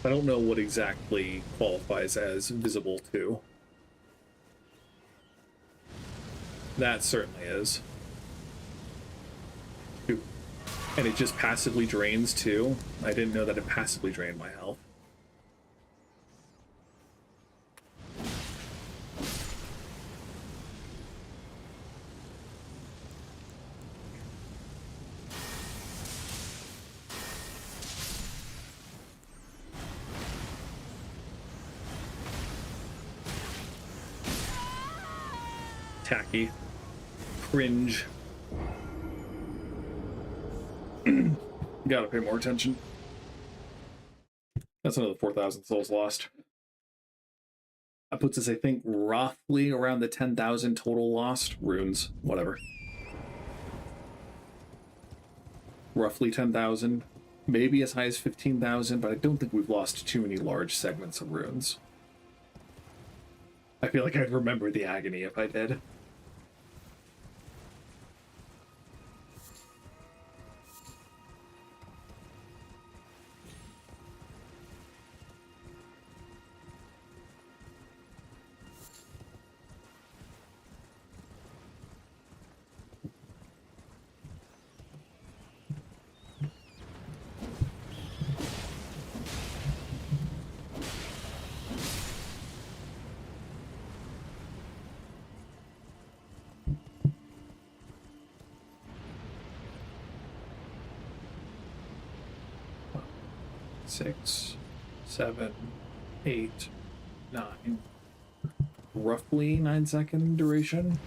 I don't know what exactly qualifies as visible to. That certainly is. Ooh. And it just passively drains too? I didn't know that it passively drained my health. Tacky. Cringe. Gotta pay more attention. That's another 4,000 souls lost. That puts us, I think, roughly around the 10,000 total lost. Runes, whatever. Roughly 10,000. Maybe as high as 15,000, but I don't think we've lost too many large segments of runes. I feel like I'd remember the agony if I did. Six, 7, 8, 9. Roughly 9-second duration.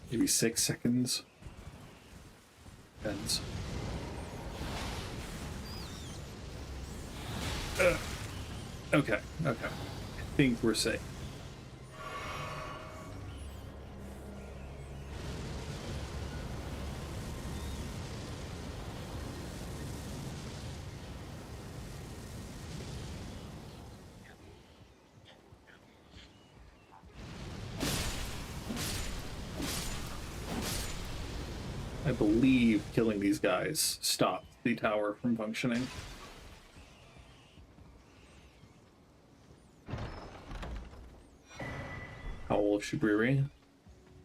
Maybe 6 seconds. Depends. Okay. I think we're safe. I believe killing these guys stopped the tower from functioning. Howl of Shibriri.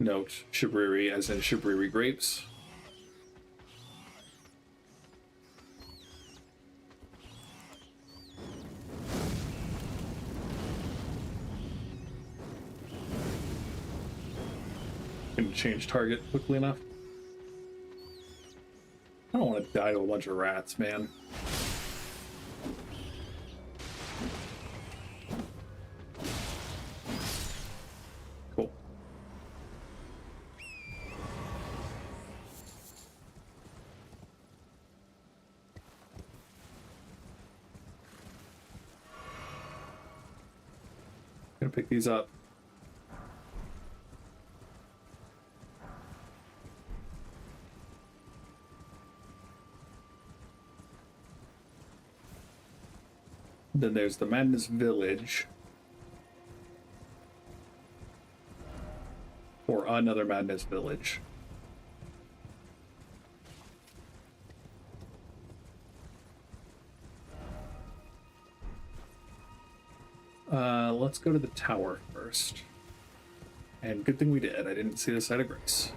Note Shibriri as in Shibriri grapes. Can change target quickly enough. I don't want to die to a bunch of rats, man. Cool. Gonna pick these up. Then there's the Madness Village. Or another Madness Village. Let's go to the tower first. And good thing we did. I didn't see the site of grace.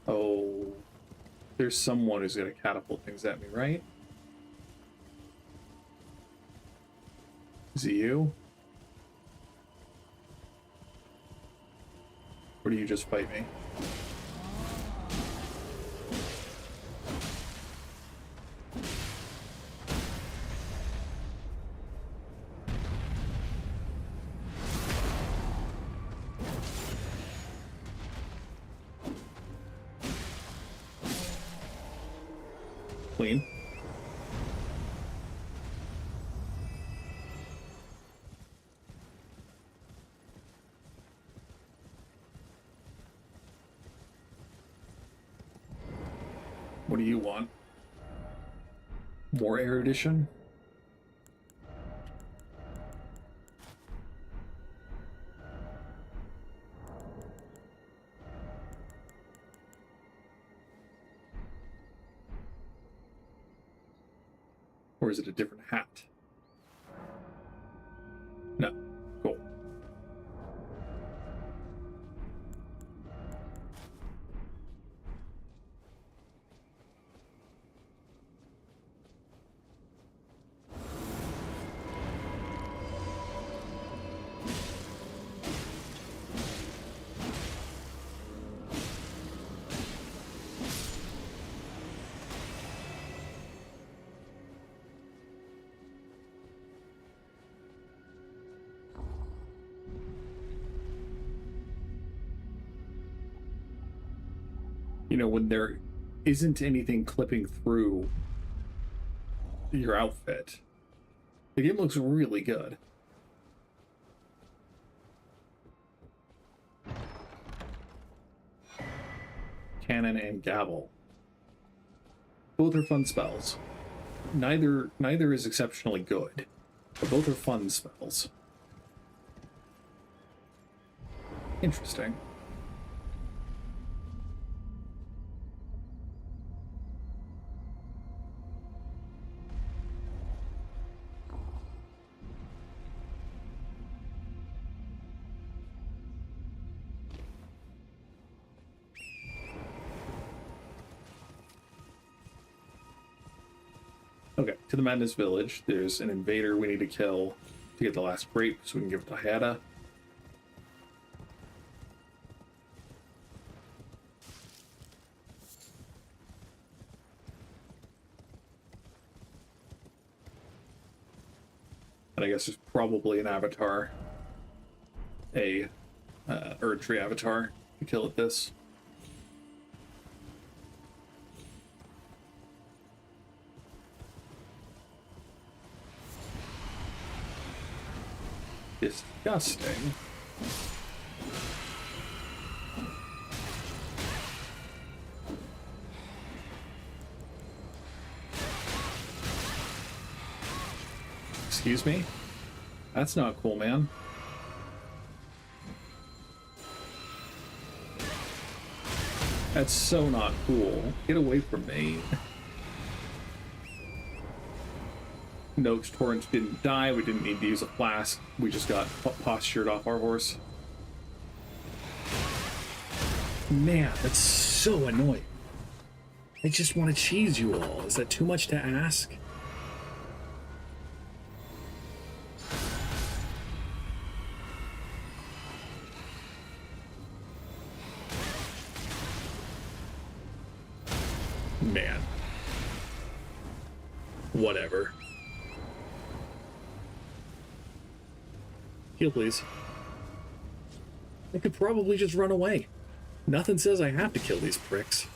Oh, there's someone who's gonna catapult things at me, right? Is it you? Or do you just fight me? Clean. What do you want? More erudition? Or is it a different hat? No. Cool. You know, when there isn't anything clipping through your outfit, the game looks really good. Cannon and Gavel. Both are fun spells. Neither is exceptionally good, but both are fun spells. Interesting. Okay, to the Madness Village. There's an invader we need to kill to get the last grape so we can give it to Hada. And I guess there's probably an avatar, a Erdtree avatar to kill at this. Disgusting. Excuse me? That's not cool, man. That's so not cool. Get away from me. Noakes Torrent didn't die. We didn't need to use a flask. We just got postured off our horse. Man, that's so annoying. I just want to cheese you all. Is that too much to ask? Man. Whatever. Heal, please. I could probably just run away. Nothing says I have to kill these pricks.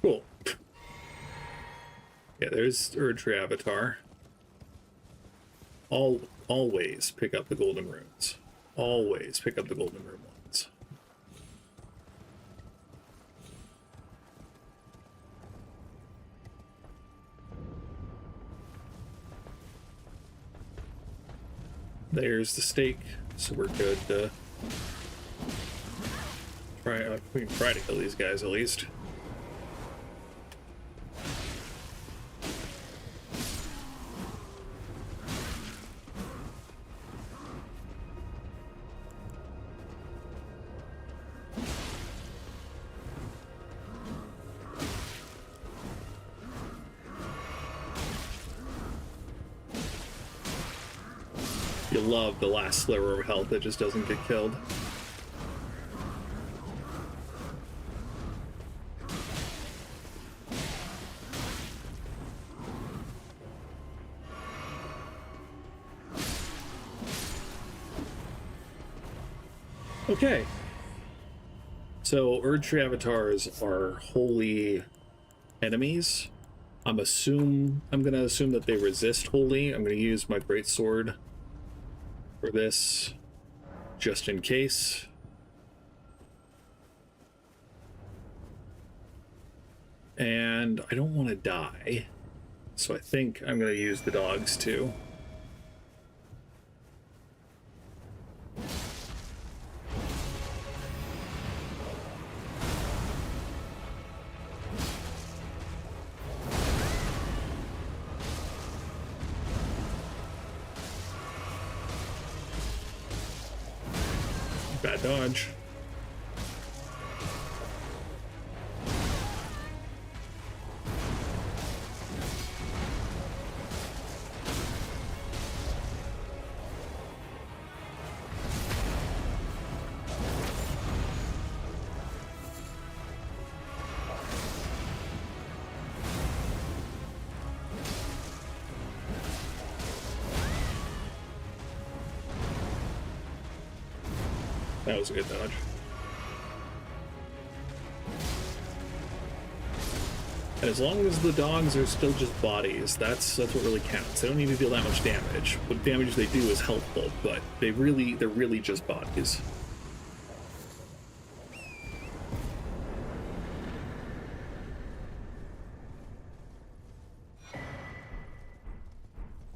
Cool. Yeah, there's Erdtree Avatar. Always pick up the golden runes. Always pick up the golden rune ones. There's the stake, so we're good to try. We can try to kill these guys at least. You love the last sliver of health that just doesn't get killed. Okay. So Erdtree Avatars are holy enemies. I'm gonna assume that they resist holy. I'm gonna use my greatsword for this, just in case. And I don't want to die, so I think I'm going to use the dogs too. Bad dodge. That was a good dodge. And as long as the dogs are still just bodies, that's what really counts. They don't need to deal that much damage. What damage they do is helpful, but they're really just bodies.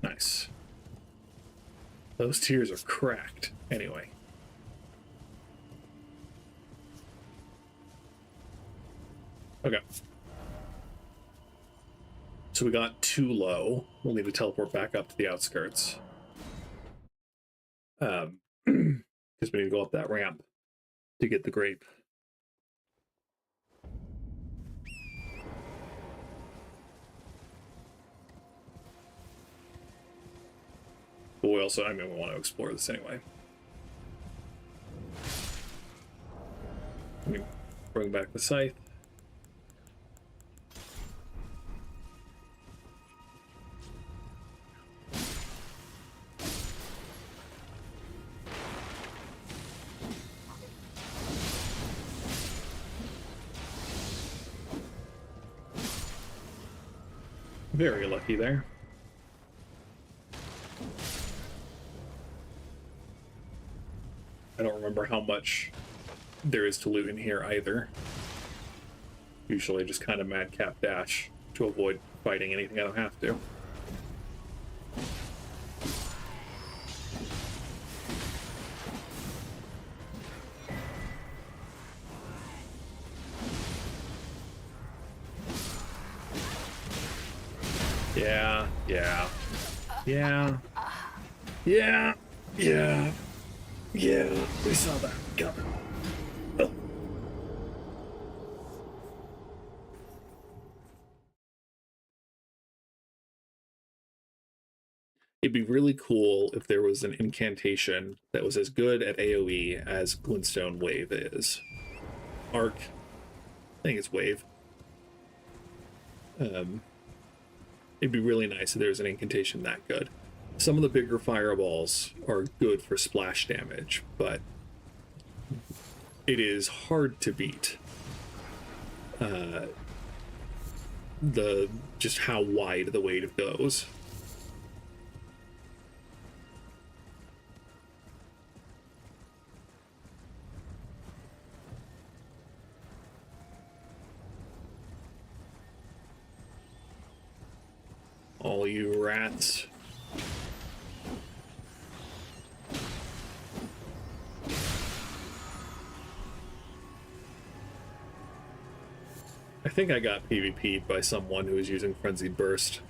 Nice. Those tears are cracked. Anyway. Okay. So we got too low. We'll need to teleport back up to the outskirts. Because we need to go up that ramp to get the grape. But we also, we want to explore this anyway. Let me bring back the scythe. Very lucky there. I don't remember how much there is to loot in here either. Usually just kind of madcap dash to avoid fighting anything I don't have to. Yeah. Yeah, yeah, yeah, we saw that coming. Ugh. It'd be really cool if there was an incantation that was as good at AoE as Glintstone Wave is. Arc, I think it's Wave. It'd be really nice if there was an incantation that good. Some of the bigger fireballs are good for splash damage, but it is hard to beat. The just how wide the wave goes. All you rats. I think I got PvP'd by someone who was using Frenzied Burst.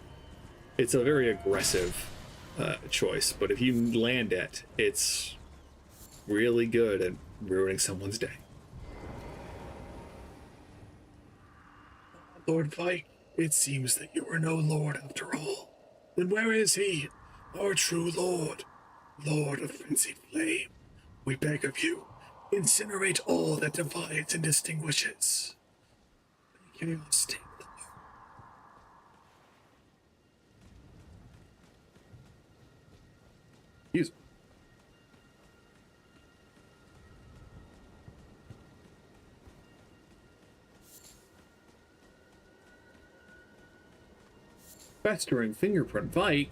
It's a very aggressive choice, but if you land it, it's really good at ruining someone's day. Lord Vike, it seems that you are no lord after all. Then where is he, our true lord? Lord of Frenzied Flame, we beg of you, incinerate all that divides and distinguishes. Chaos stay with you. Use. Festering Fingerprint Vike.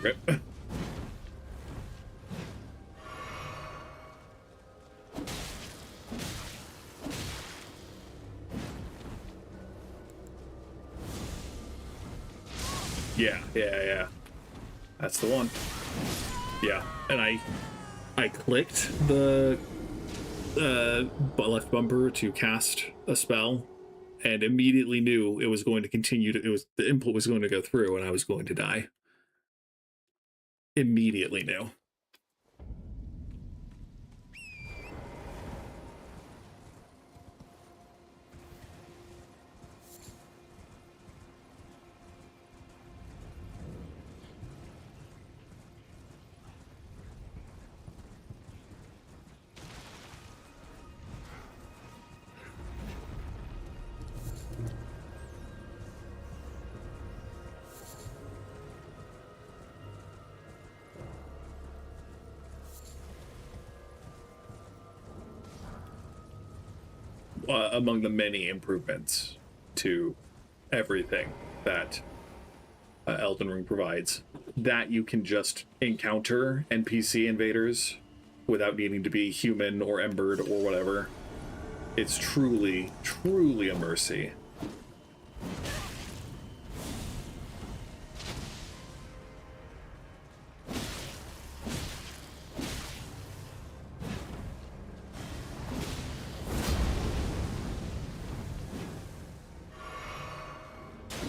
Okay. Yeah. That's the one. Yeah, and I clicked the left bumper to cast a spell, and immediately knew it was going to continue to. It was the input was going to go through, and I was going to die. Immediately knew. Among the many improvements to everything that Elden Ring provides, that you can just encounter NPC invaders without needing to be human or embered or whatever. It's truly a mercy.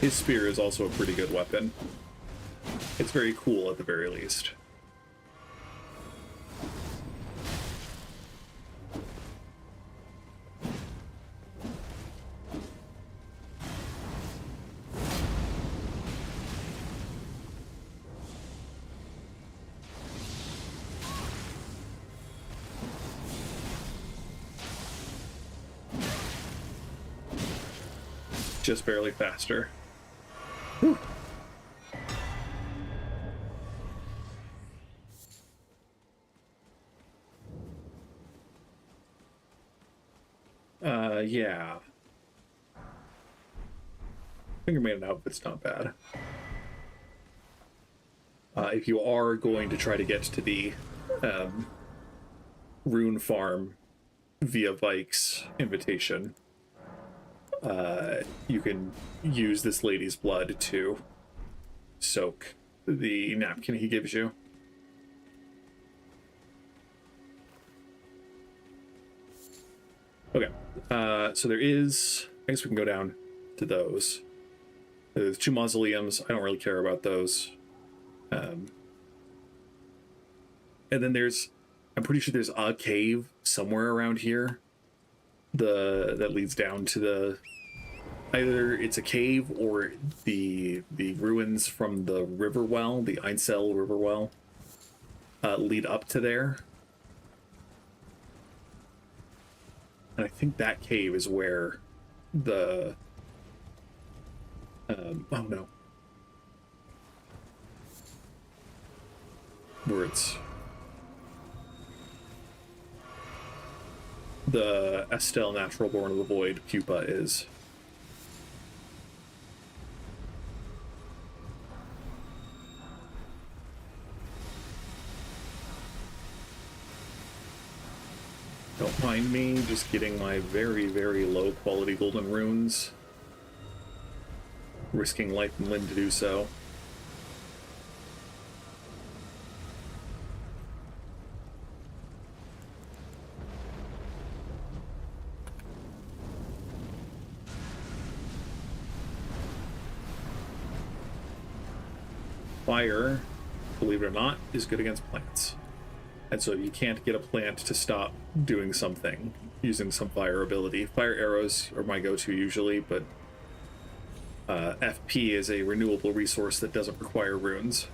His spear is also a pretty good weapon. It's very cool at the very least. Just barely faster. Whew. Yeah. Finger Maiden outfit's not bad. If you are going to try to get to the rune farm via Vike's invitation, you can use this lady's blood to soak the napkin he gives you. Okay, so there is, I guess we can go down to those. There's 2 mausoleums. I don't really care about those. And then there's, I'm pretty sure there's a cave somewhere around here that leads down to the, either it's a cave or the ruins from the river well, the Einsel river well, lead up to there. And I think that cave is where the oh no, where it's the Estelle Natural Born of the Void pupa is. Don't mind me just getting my very, very low quality golden runes. Risking life and limb to do so. Fire, believe it or not, is good against plants. And so you can't get a plant to stop doing something using some fire ability. Fire arrows are my go-to usually, but FP is a renewable resource that doesn't require runes.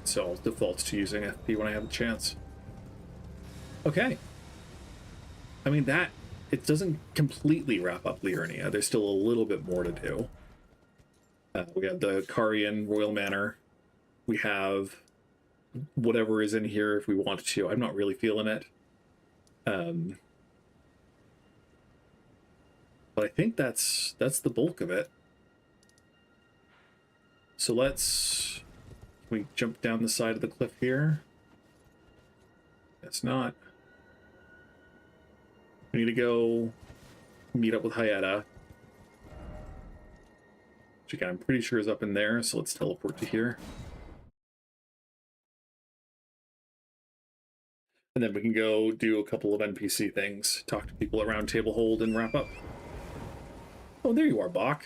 So I'll default to using FP when I have a chance. Okay. I mean, it doesn't completely wrap up Liurnia. There's still a little bit more to do. We have the Carian Royal Manor. We have whatever is in here if we want to. I'm not really feeling it. But I think that's the bulk of it. So can we jump down the side of the cliff here? Guess not. We need to go meet up with Hyetta. Which again, I'm pretty sure is up in there, so let's teleport to here. And then we can go do a couple of NPC things, talk to people at Round Table Hold, and wrap up. Oh, there you are, Bach.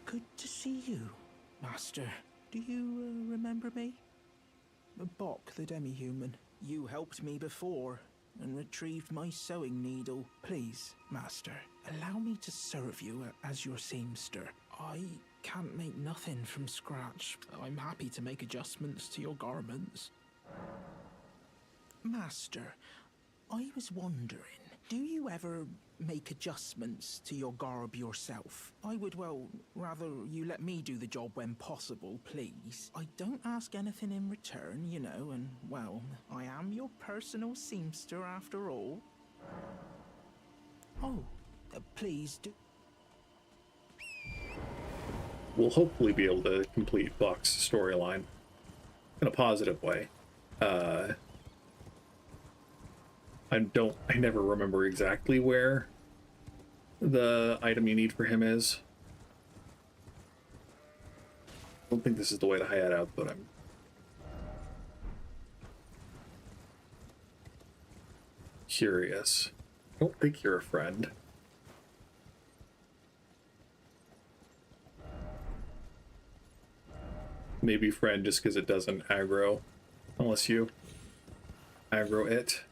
Good to see you, Master. Do you remember me? Bok, the demi-human. You helped me before and retrieved my sewing needle. Please, Master, allow me to serve you as your seamster. I can't make nothing from scratch. I'm happy to make adjustments to your garments. Master, I was wondering, do you ever make adjustments to your garb yourself? I would, well, rather you let me do the job when possible, please. I don't ask anything in return, you know, and, well, I am your personal seamster after all. Oh, please do. We'll hopefully be able to complete Bach's storyline in a positive way. I never remember exactly where the item you need for him is. I don't think this is the way to hide out, but I'm curious. I don't think you're a friend. Maybe friend just because it doesn't aggro, unless you aggro it.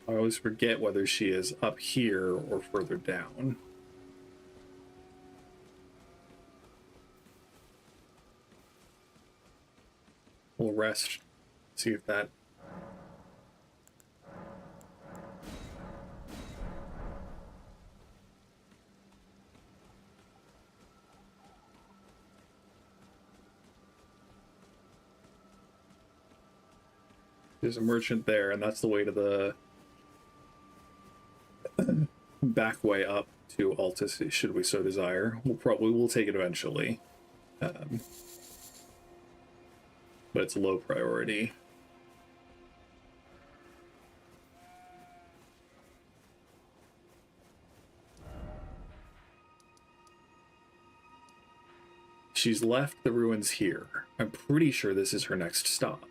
I always forget whether she is up here or further down. We'll rest, see if that... There's a merchant there, and that's the way to the back way up to Altus, should we so desire. We'll take it eventually. But it's low priority. She's left the ruins here. I'm pretty sure this is her next stop.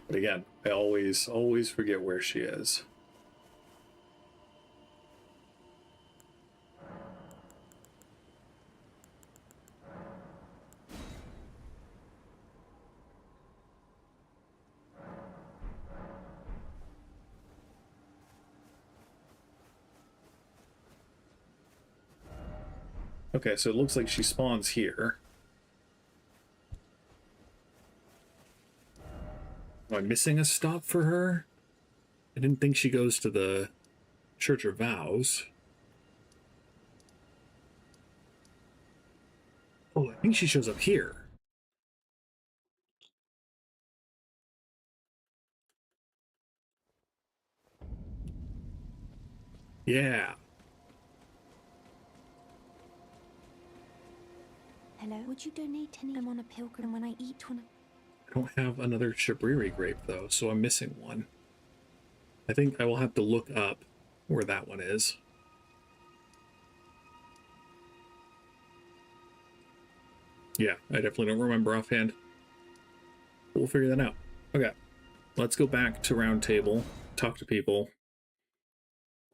But again, I always forget where she is. Okay, so it looks like she spawns here. Am I missing a stop for her? I didn't think she goes to the Church of Vows. Oh, I think she shows up here. Yeah. Hello? Would you donate any? I'm on a pilgrim when I eat one. I don't have another Shabriri grape, though, so I'm missing one. I think I will have to look up where that one is. Yeah, I definitely don't remember offhand. We'll figure that out. Okay, let's go back to Round Table, talk to people,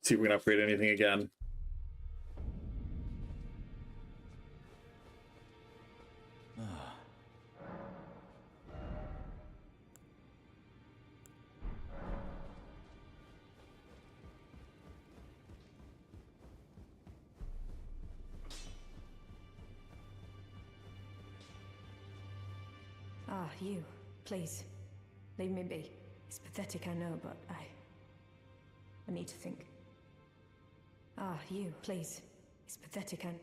see if we can upgrade anything again. Ah, you. Please. Leave me be. It's pathetic, I know, but I need to think. Ah, you. Please. It's pathetic, and...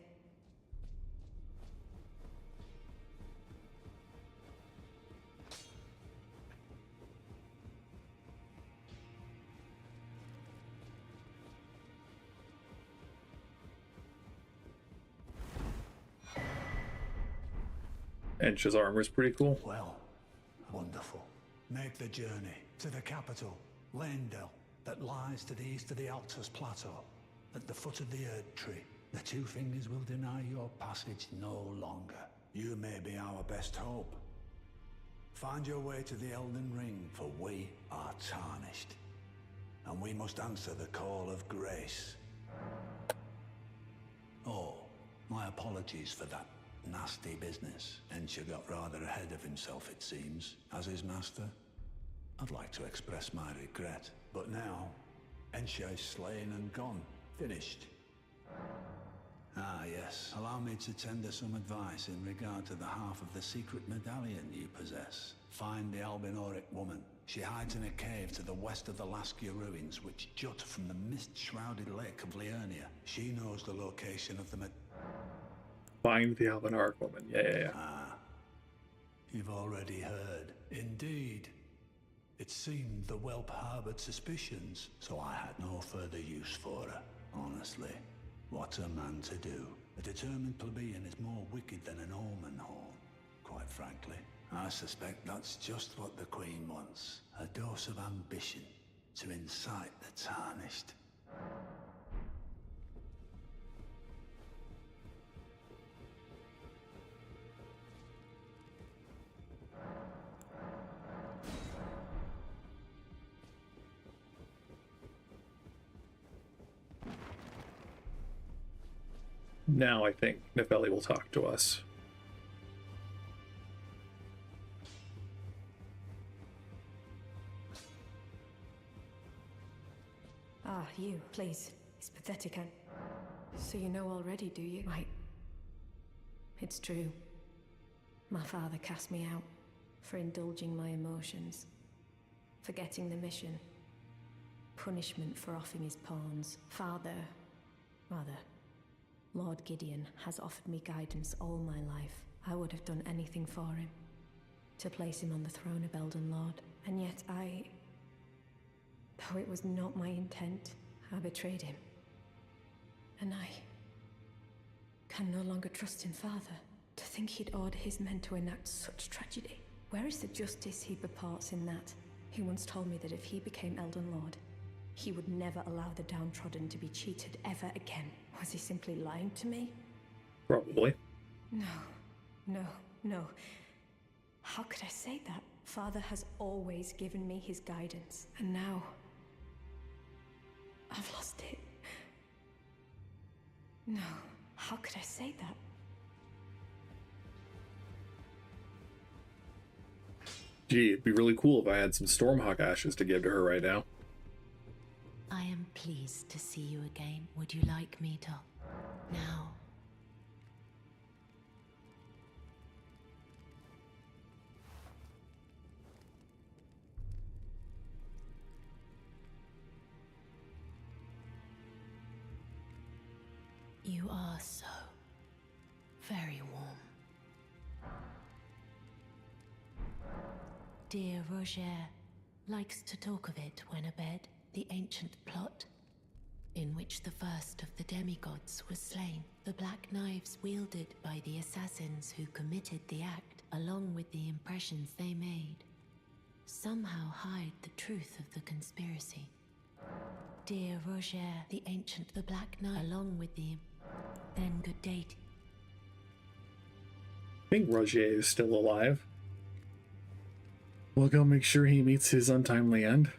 And Shaz's armor is pretty cool. Well, wonderful. Make the journey to the capital, Leyndell, that lies to the east of the Altus Plateau, at the foot of the Erd Tree. The Two Fingers will deny your passage no longer. You may be our best hope. Find your way to the Elden Ring, for we are tarnished. And we must answer the call of grace. Oh, my apologies for that nasty business. Ensha got rather ahead of himself, it seems, as his master. I'd like to express my regret, but now, Ensha is slain and gone. Finished. Ah, yes. Allow me to tender some advice in regard to the half of the secret medallion you possess. Find the Albinoric woman. She hides in a cave to the west of the Laskia ruins, which jut from the mist-shrouded lake of Liurnia. She knows the location of the Find the Albinoric woman. Yeah. Ah, you've already heard. Indeed. It seemed the whelp harbored suspicions, so I had no further use for her. Honestly, what a man to do. A determined plebeian is more wicked than an omen horn, quite frankly. I suspect that's just what the Queen wants. A dose of ambition to incite the tarnished. Now I think Nefeli will talk to us. Ah, you, please. It's pathetic, and... So you know already, do you? Right. It's true. My father cast me out for indulging my emotions, forgetting the mission, punishment for offing his pawns. Rather, Lord Gideon has offered me guidance all my life. I would have done anything for him, to place him on the throne of Elden Lord. And yet though it was not my intent, I betrayed him. And I can no longer trust in Father. To think he'd order his men to enact such tragedy. Where is the justice he purports in that? He once told me that if he became Elden Lord, he would never allow the downtrodden to be cheated ever again. Was he simply lying to me? Probably. No. How could I say that? Father has always given me his guidance, and now I've lost it. No, how could I say that? Gee, it'd be really cool if I had some Stormhawk ashes to give to her right now. I am pleased to see you again. Would you like me to? Now. You are so very warm. Dear Roger likes to talk of it when abed, the ancient plot in which the first of the demigods was slain, the black knives wielded by the assassins who committed the act, along with the impressions they made, somehow hide the truth of the conspiracy. Dear Roger, the ancient, the black knife, along with the... Then good day. I think Roger is still alive. We'll go make sure he meets his untimely end.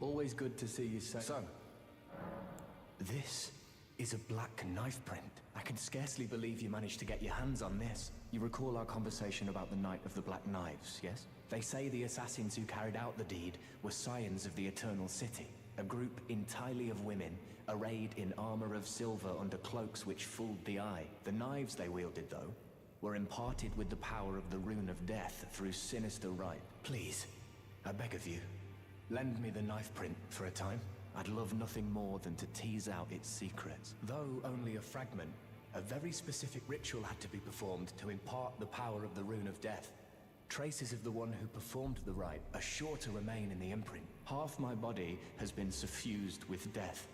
Always good to see you, son. This is a black knife print. I can scarcely believe you managed to get your hands on this. You recall our conversation about the Night of the Black Knives, yes? They say the assassins who carried out the deed were scions of the Eternal City, a group entirely of women, arrayed in armor of silver under cloaks which fooled the eye. The knives they wielded, though, were imparted with the power of the Rune of Death through sinister rite. Please, I beg of you, lend me the knife print for a time. I'd love nothing more than to tease out its secrets. Though only a fragment, a very specific ritual had to be performed to impart the power of the Rune of Death. Traces of the one who performed the rite are sure to remain in the imprint. Half my body has been suffused with death.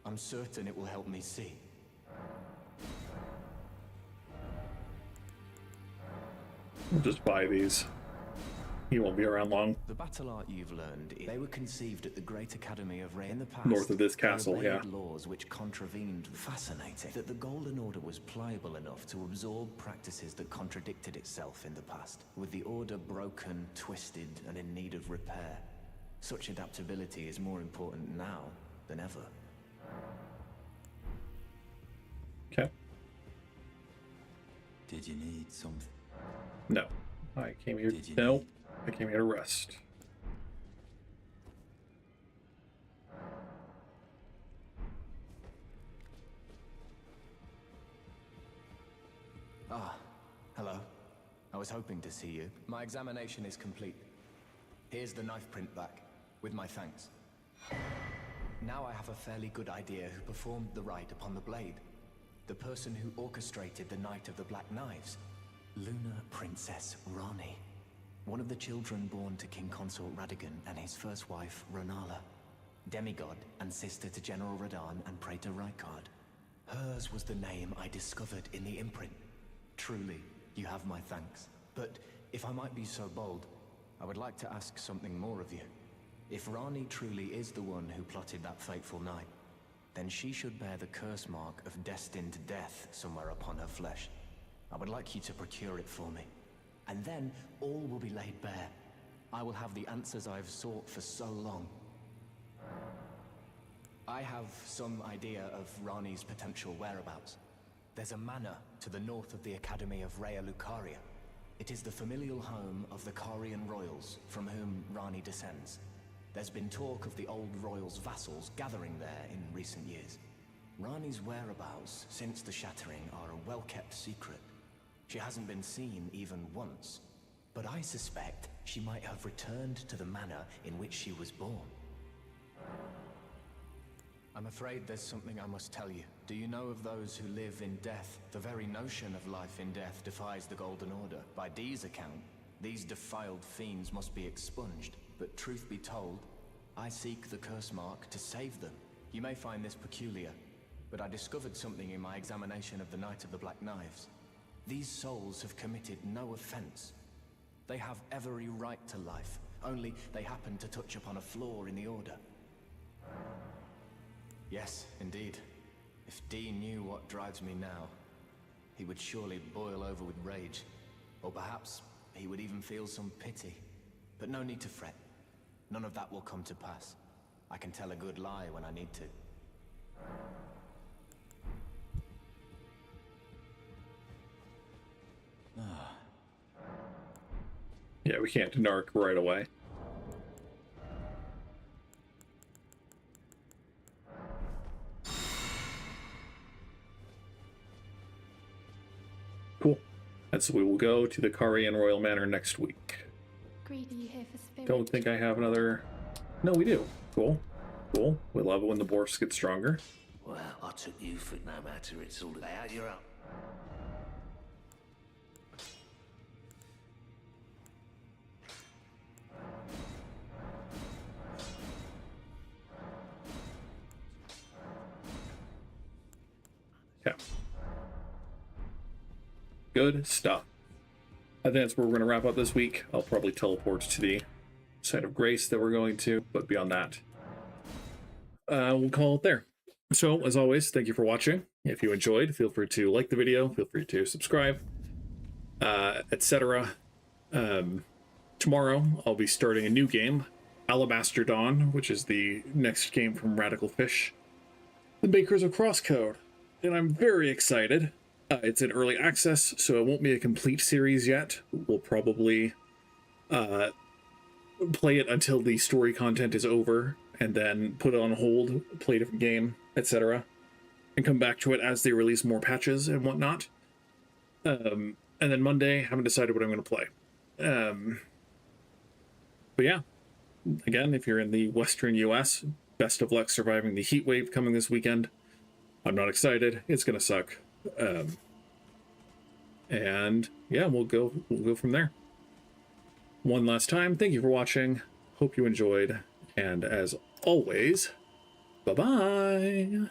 I'm certain it will help me see. We'll just buy these. He won't be around long. The battle art you've learned, they were conceived at the Great Academy of Raya in the past. North of this castle, yeah. Laws which contravened. Fascinating that the Golden Order was pliable enough to absorb practices that contradicted itself in the past. With the Order broken, twisted, and in need of repair, such adaptability is more important now than ever. Okay. Did you need something? No. I came here. No. I came here to rest. Ah, hello. I was hoping to see you. My examination is complete. Here's the knife print back, with my thanks. Now I have a fairly good idea who performed the rite upon the blade. The person who orchestrated the Night of the Black Knives. Lunar Princess Rani. One of the children born to King Consort Radagon and his first wife, Ronala. Demigod and sister to General Radahn and Praetor Rykard. Hers was the name I discovered in the imprint. Truly, you have my thanks. But if I might be so bold, I would like to ask something more of you. If Rani truly is the one who plotted that fateful night, then she should bear the curse mark of destined death somewhere upon her flesh. I would like you to procure it for me. And then all will be laid bare. I will have the answers I've sought for so long. I have some idea of Rani's potential whereabouts. There's a manor to the north of the Academy of Raya Lucaria. It is the familial home of the Carian royals, from whom Rani descends. There's been talk of the old royals' vassals gathering there in recent years. Rani's whereabouts since the shattering are a well-kept secret. She hasn't been seen even once, but I suspect she might have returned to the manor in which she was born. I'm afraid there's something I must tell you. Do you know of those who live in death? The very notion of life in death defies the Golden Order. By Dee's account, these defiled fiends must be expunged. But truth be told, I seek the curse mark to save them. You may find this peculiar, but I discovered something in my examination of the Knight of the Black Knives. These souls have committed no offense. They have every right to life, only they happen to touch upon a flaw in the Order. Yes, indeed. If Dee knew what drives me now, he would surely boil over with rage. Or perhaps he would even feel some pity. But no need to fret. None of that will come to pass. I can tell a good lie when I need to. Yeah, we can't narc right away. Cool. And so we will go to the Carian Royal Manor next week. Greed, are you here for spirit? Don't think I have another... No, we do. Cool. Cool. We love it when the Borfs get stronger. Well, I took you for no matter, it's all out, you're up. Yeah. Good stuff. I think that's where we're going to wrap up this week. I'll probably teleport to the site of grace that we're going to, but beyond that, we'll call it there. So, as always, thank you for watching. If you enjoyed, feel free to like the video, feel free to subscribe, etc. Tomorrow, I'll be starting a new game, Alabaster Dawn, which is the next game from Radical Fish, the makers of Crosscode. And I'm very excited. It's in early access, so it won't be a complete series yet. We'll probably play it until the story content is over, and then put it on hold, play a different game, etc. And come back to it as they release more patches and whatnot. And then Monday, haven't decided what I'm going to play. But yeah, again, if you're in the Western US, best of luck surviving the heat wave coming this weekend. I'm not excited. It's going to suck. And yeah, we'll go from there. One last time, thank you for watching. Hope you enjoyed. And as always, bye-bye.